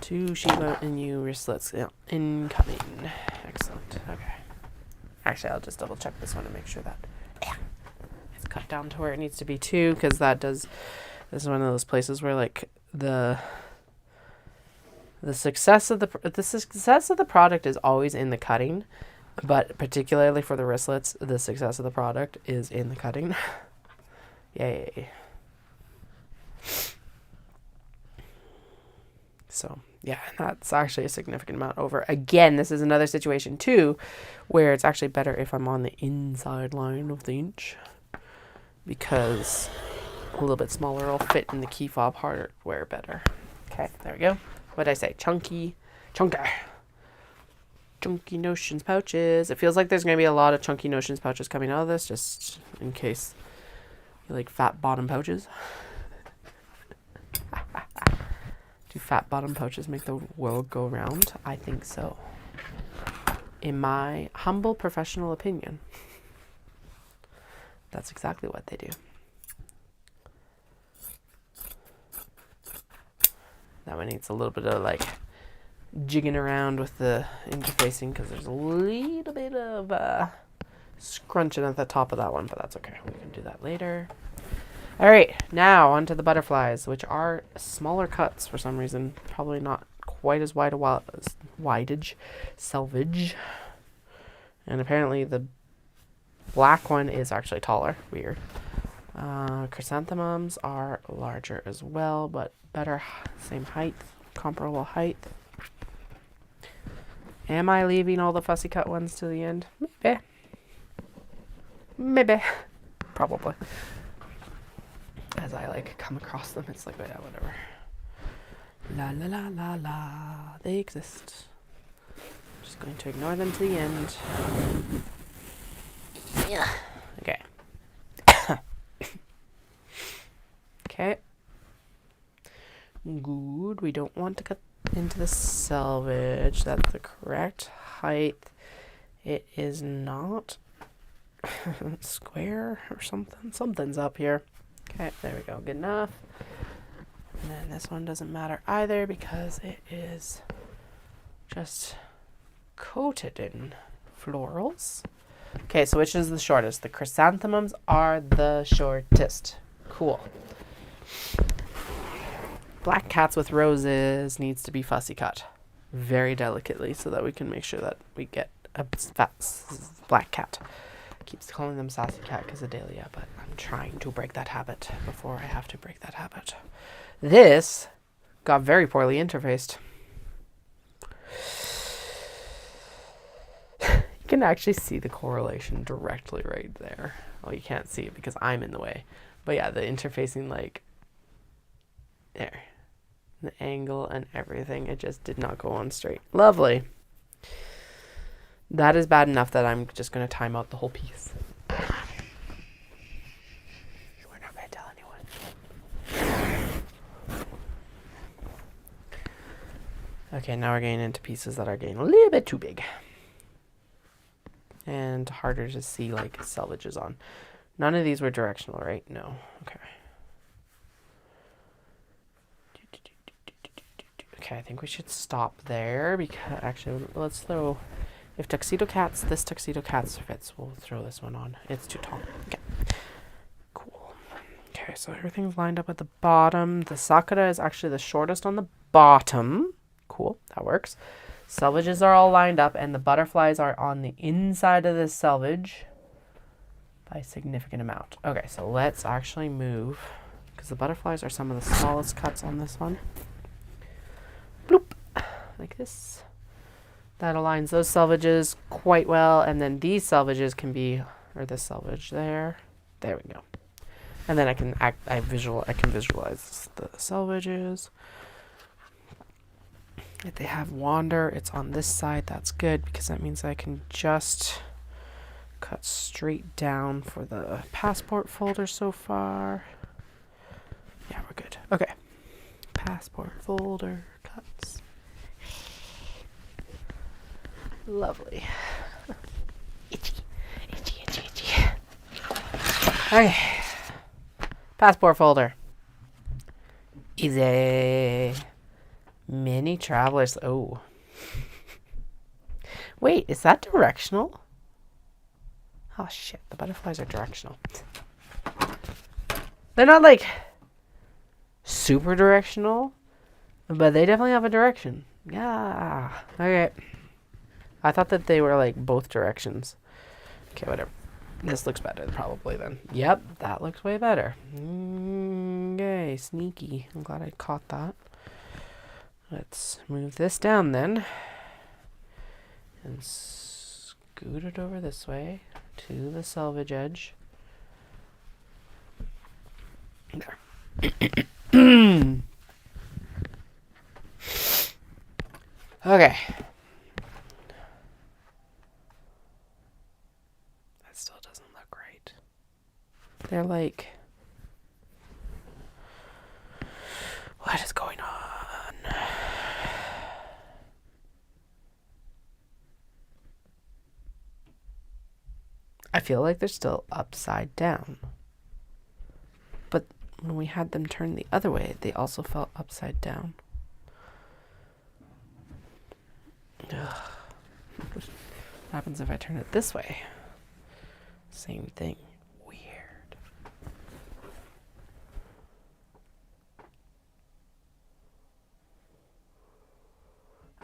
2 Shiba Inu wristlets incoming. Excellent. Okay. Actually, I'll just double check this one to make sure that it's cut down to where it needs to be too, because this is one of those places where like the success of the product is always in the cutting, but particularly for the wristlets, the success of the product is in the cutting. Yay. So yeah, that's actually a significant amount over. Again, this is another situation too, where it's actually better if I'm on the inside line of the inch, because a little bit smaller will fit in the key fob hardware better. Okay, there we go. What did I say? Chunky notions pouches. It feels like there's going to be a lot of chunky notions pouches coming out of this, just in case you like fat bottom pouches. Do fat bottom pouches make the world go round? I think so. In my humble professional opinion, that's exactly what they do. That one needs a little bit of like jigging around with the interfacing, because there's a little bit of scrunching at the top of that one, but that's okay. We can do that later. All right, now onto the butterflies, which are smaller cuts for some reason. Probably not quite as wide as widage, selvage. And apparently the black one is actually taller. Weird. Chrysanthemums are larger as well, but better, same height, comparable height. Am I leaving all the fussy cut ones to the end? Maybe. Probably. As I like come across them, it's like, yeah, whatever. La la la la la. They exist. I'm just going to ignore them to the end. Yeah. Okay. Okay. Good. We don't want to cut into the selvage. That's the correct height. It is not square or something. Something's up here. Okay, there we go. Good enough. And then this one doesn't matter either, because it is just coated in florals. Okay, so which is the shortest? The chrysanthemums are the shortest. Cool. Black cats with roses needs to be fussy cut very delicately so that we can make sure that we get a fat black cat. Keeps calling them sassy cat because of Dahlia, but I'm trying to break that habit before I have to break that habit. This got very poorly interfaced. You can actually see the correlation directly right there. Well, you can't see it because I'm in the way. But yeah, the interfacing, like, there. The angle and everything, it just did not go on straight. Lovely. That is bad enough that I'm just going to time out the whole piece. We're not going to tell anyone. Okay, now we're getting into pieces that are getting a little bit too big. And harder to see, like, selvages on. None of these were directional, right? No. Okay. Okay, I think we should stop there, because actually, let's throw If Tuxedo Cats, this Tuxedo Cats fits, we'll throw this one on. It's too tall. Okay. Cool. Okay, so everything's lined up at the bottom. The Sakura is actually the shortest on the bottom. Cool, that works. Selvages are all lined up, and the butterflies are on the inside of this selvage by a significant amount. Okay, so let's actually move, because the butterflies are some of the smallest cuts on this one. Bloop, like this. That aligns those selvages quite well, and then these selvages can be, or this selvage there. There we go. And then I can visualize the selvages. If they have wander, it's on this side. That's good, because that means I can just cut straight down for the passport folder so far. Yeah, we're good. Okay. Passport folder cuts. Lovely. Itchy, itchy, itchy, itchy. Okay. Passport folder. Easy. Mini travelers. Oh. Wait, is that directional? Oh shit, the butterflies are directional. They're not like super directional, but they definitely have a direction. Yeah. Okay. I thought that they were like both directions. Okay, whatever. This looks better probably then. Yep, that looks way better. Okay, sneaky. I'm glad I caught that. Let's move this down then. And scoot it over this way to the selvage edge. There. Okay. That still doesn't look right. They're like, what is going on? I feel like they're still upside down. But when we had them turn the other way, they also felt upside down. Ugh. What happens if I turn it this way? Same thing. Weird.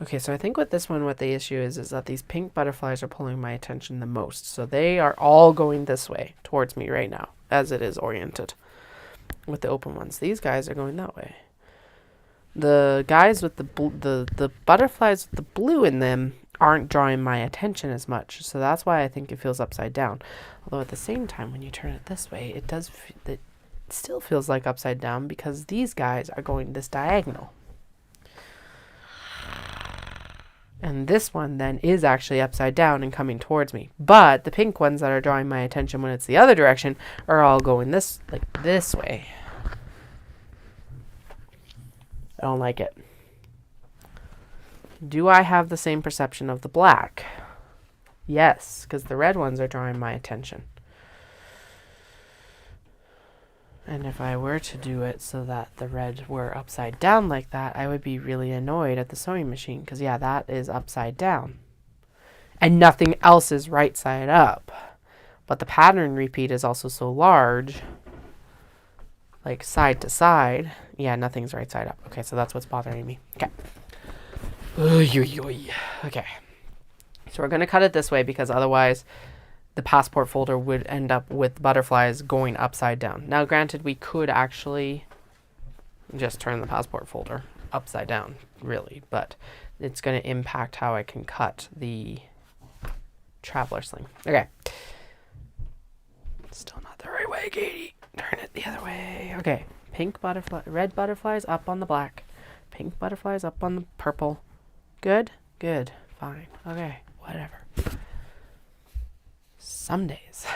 Okay, so I think with this one, what the issue is that these pink butterflies are pulling my attention the most. So they are all going this way towards me right now, as it is oriented with the open ones. These guys are going that way. The guys with the butterflies with the blue in them aren't drawing my attention as much. So that's why I think it feels upside down. Although at the same time, when you turn it this way, it still feels like upside down because these guys are going this diagonal. And this one then is actually upside down and coming towards me. But the pink ones that are drawing my attention when it's the other direction are all going this way. I don't like it. Do I have the same perception of the black? Yes, because the red ones are drawing my attention. And if I were to do it so that the red were upside down like that, I would be really annoyed at the sewing machine. Because, yeah, that is upside down. And nothing else is right side up. But the pattern repeat is also so large. Like side to side. Yeah, nothing's right side up. Okay, so that's what's bothering me. Okay. Okay. So we're going to cut it this way because otherwise the passport folder would end up with butterflies going upside down. Now, granted, we could actually just turn the passport folder upside down, really, but it's going to impact how I can cut the traveler sling. Okay. Still not the right way, Katie. Turn it the other way. Okay. Pink butterfly, red butterflies up on the black. Pink butterflies up on the purple. Good? Good. Fine. Okay. Whatever. Some days.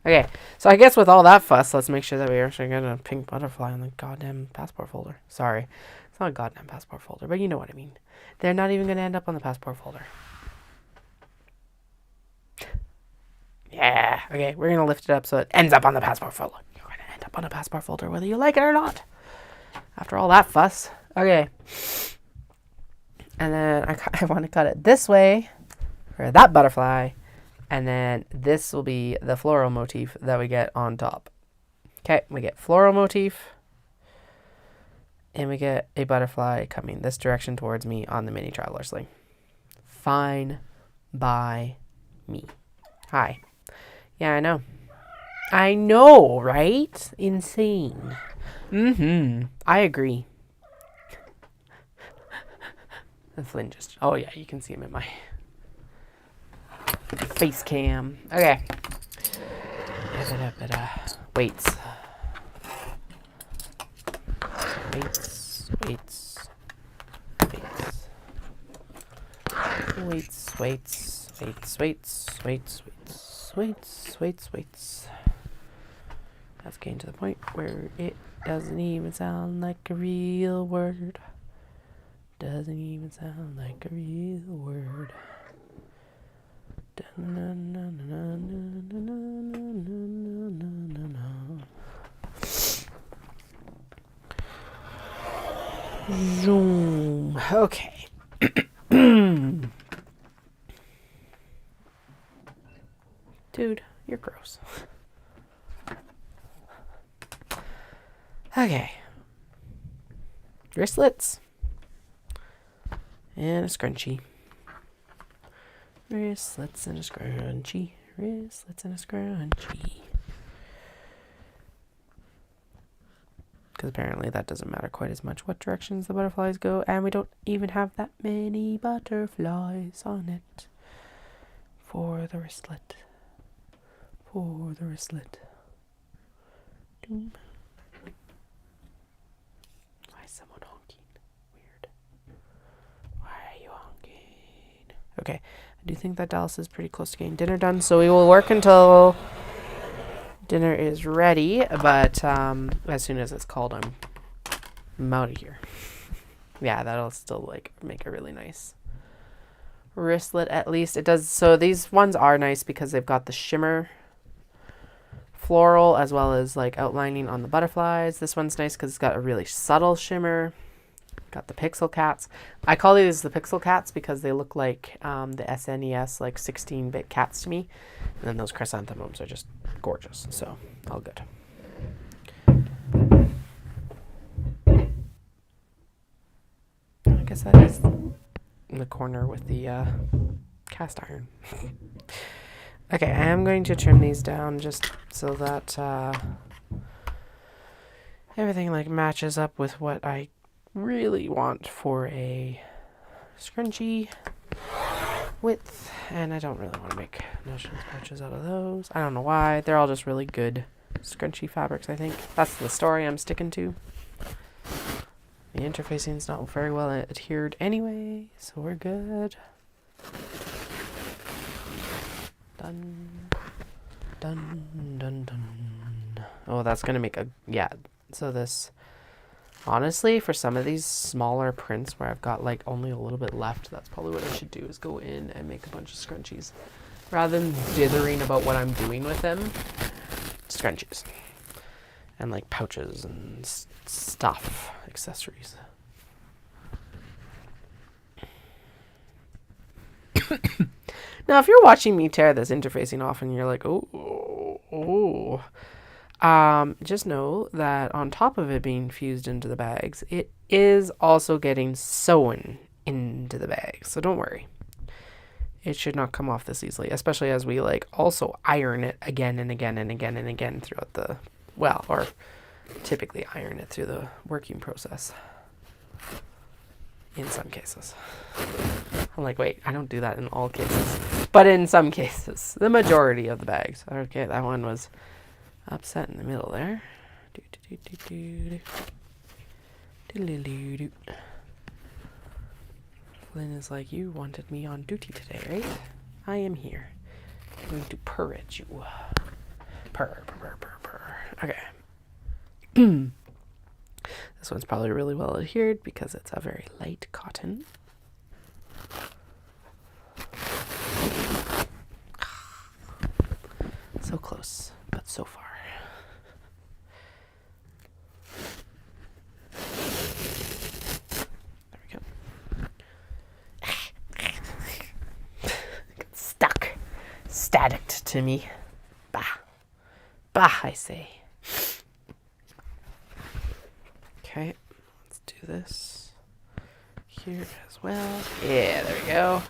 Okay, so I guess with all that fuss, let's make sure that we actually get a pink butterfly on the goddamn passport folder. Sorry, it's not a goddamn passport folder, but you know what I mean. They're not even going to end up on the passport folder. Yeah, okay, we're going to lift it up so it ends up on the passport folder. You're going to end up on a passport folder whether you like it or not. After all that fuss. Okay. And then I want to cut it this way for that butterfly. And then this will be the floral motif that we get on top. Okay, we get floral motif. And we get a butterfly coming this direction towards me on the mini traveler sling. Fine by me. Hi. Yeah, I know. I know, right? Insane. I agree. The Flynn just... Oh, yeah, you can see him in my face cam. Okay. Weights. Weights. That's getting to the point where it doesn't even sound like a real word. Doesn't even sound like a real word. Zoom. Okay. Dude, you're gross. Okay. Wristlets. And a scrunchie. Wristlets and a scrunchie. Wristlets and a scrunchie. Because apparently that doesn't matter quite as much what directions the butterflies go. And we don't even have that many butterflies on it. For the wristlet. For the wristlet. Doom. Why is someone honking? Weird. Why are you honking? Okay. I do think that Dallas is pretty close to getting dinner done. So we will work until dinner is ready. But as soon as it's called, I'm out of here. Yeah, that'll still like make a really nice wristlet at least. It does. So these ones are nice because they've got the shimmer floral as well as like outlining on the butterflies. This one's nice because it's got a really subtle shimmer. Got the pixel cats. I call these the pixel cats because they look like the SNES like 16-bit cats to me. And then those chrysanthemums are just gorgeous. So all good. I guess that is in the corner with the cast iron. Okay, I am going to trim these down just so that everything like matches up with what I really want for a scrunchie width. And I don't really want to make notions patches out of those. I don't know why. They're all just really good scrunchie fabrics, I think. That's the story I'm sticking to. The interfacing is not very well adhered anyway, so we're good. Done. Oh, that's gonna make a, yeah. So this, honestly, for some of these smaller prints where I've got like only a little bit left, that's probably what I should do, is go in and make a bunch of scrunchies. Rather than dithering about what I'm doing with them, scrunchies. And like pouches and stuff, accessories. Now, if you're watching me tear this interfacing off and you're like, just know that on top of it being fused into the bags, it is also getting sewn into the bag. So don't worry. It should not come off this easily, especially as we like also iron it again and again and again and again throughout the, well, or typically iron it through the working process. In some cases. I'm like, wait, I don't do that in all cases. But in some cases, the majority of the bags. Okay, that one was upset in the middle there. Flynn is like, you wanted me on duty today, right? I am here. I'm going to purr at you. Purr. Okay. This one's probably really well adhered because it's a very light cotton. So close, but so far. There we go. to me. Bah. Bah, I say. Okay, let's do this here as well. Yeah, there we go.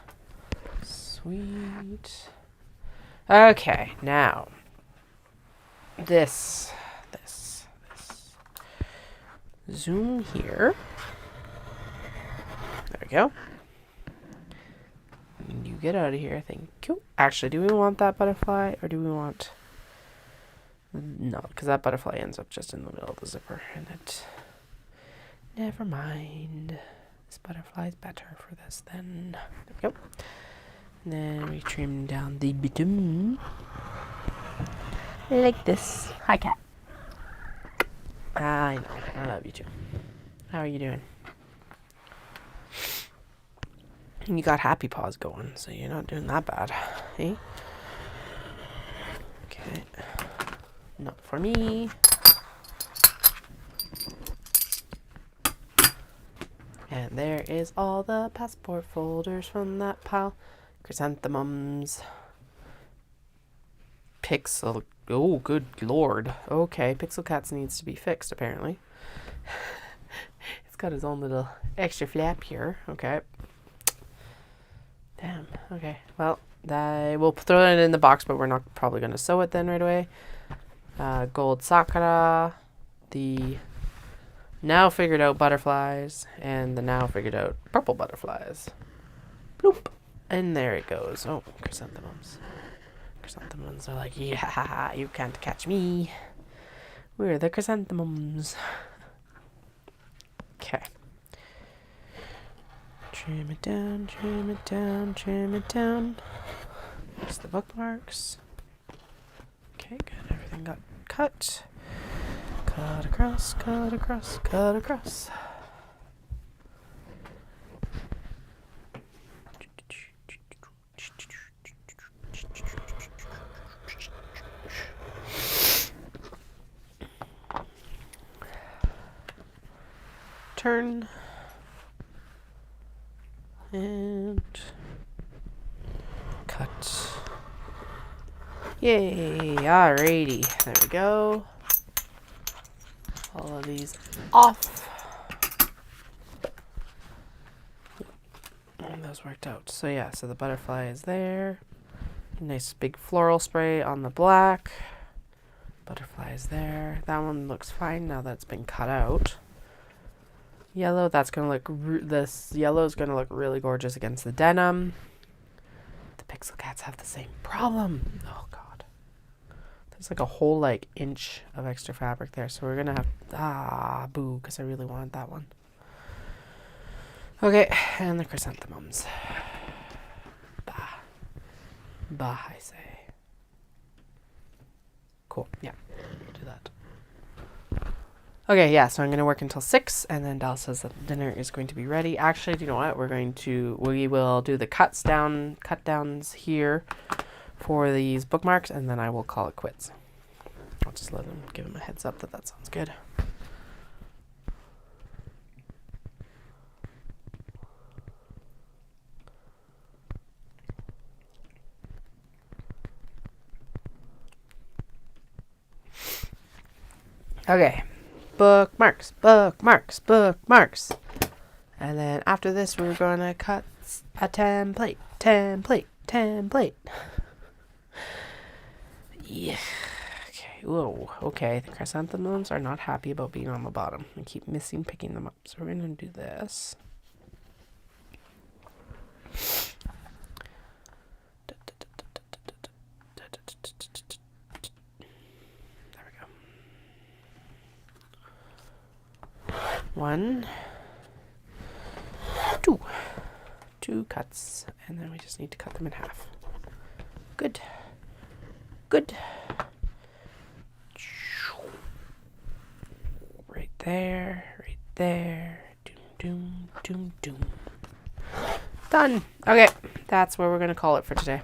Sweet. Okay, now this. Zoom here. There we go. You get out of here, thank you. Actually, do we want that butterfly or do we want... No, because that butterfly ends up just in the middle of the zipper and it... Never mind. This butterfly is better for this then. There we go. And then we trim down the bottom. Like this. Hi, cat. I know. I love you too. How are you doing? You got happy paws going, so you're not doing that bad. Hey? Okay. Not for me. And there is all the passport folders from that pile. Chrysanthemums. Pixel. Oh, good lord. Okay, Pixel Cats needs to be fixed, apparently. It's got his own little extra flap here. Okay. Damn. Okay. Well, we'll throw it in the box, but we're not probably going to sew it then right away. Gold Sakura. The now figured out butterflies. And the now figured out purple butterflies. Bloop. And there it goes. Oh, chrysanthemums. Chrysanthemums are like, yeah, you can't catch me. We're the chrysanthemums. Okay. Trim it down, trim it down, trim it down. There's the bookmarks. Okay, good. Everything got cut. Cut across, cut across, cut across. Turn and cut. Yay! Alrighty, there we go. All of these off. And those worked out. So yeah, so the butterfly is there. Nice big floral spray on the black. Butterfly is there. That one looks fine now that it's been cut out. Yellow, that's going to look, this yellow is going to look really gorgeous against the denim. The Pixel Cats have the same problem. Oh, God. There's like a whole, like, inch of extra fabric there. So we're going to have, boo, because I really wanted that one. Okay, and the chrysanthemums. Bah. Bah, I say. Cool, yeah, we'll do that. Okay, yeah, so I'm going to work until 6, and then Dal says that dinner is going to be ready. Actually, do you know what? We will do the cut downs here for these bookmarks, and then I will call it quits. I'll just give him a heads up that sounds good. Okay. Bookmarks, bookmarks, bookmarks. And then after this, we're going to cut a template. Yeah. Okay. Whoa. Okay. The chrysanthemums are not happy about being on the bottom. I keep picking them up. So we're going to do this. One, two cuts, and then we just need to cut them in half. Good. Right there. Doom. Done. Okay, that's where we're gonna call it for today.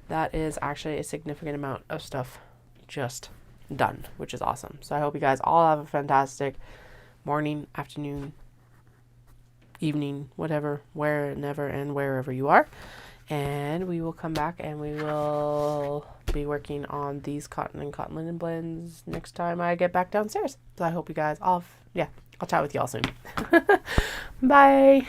That is actually a significant amount of stuff just done, which is awesome. So I hope you guys all have a fantastic morning, afternoon, evening, whatever, wherever you are. And we will come back and we will be working on these cotton and cotton linen blends next time I get back downstairs. So I hope you guys I'll chat with y'all soon. Bye.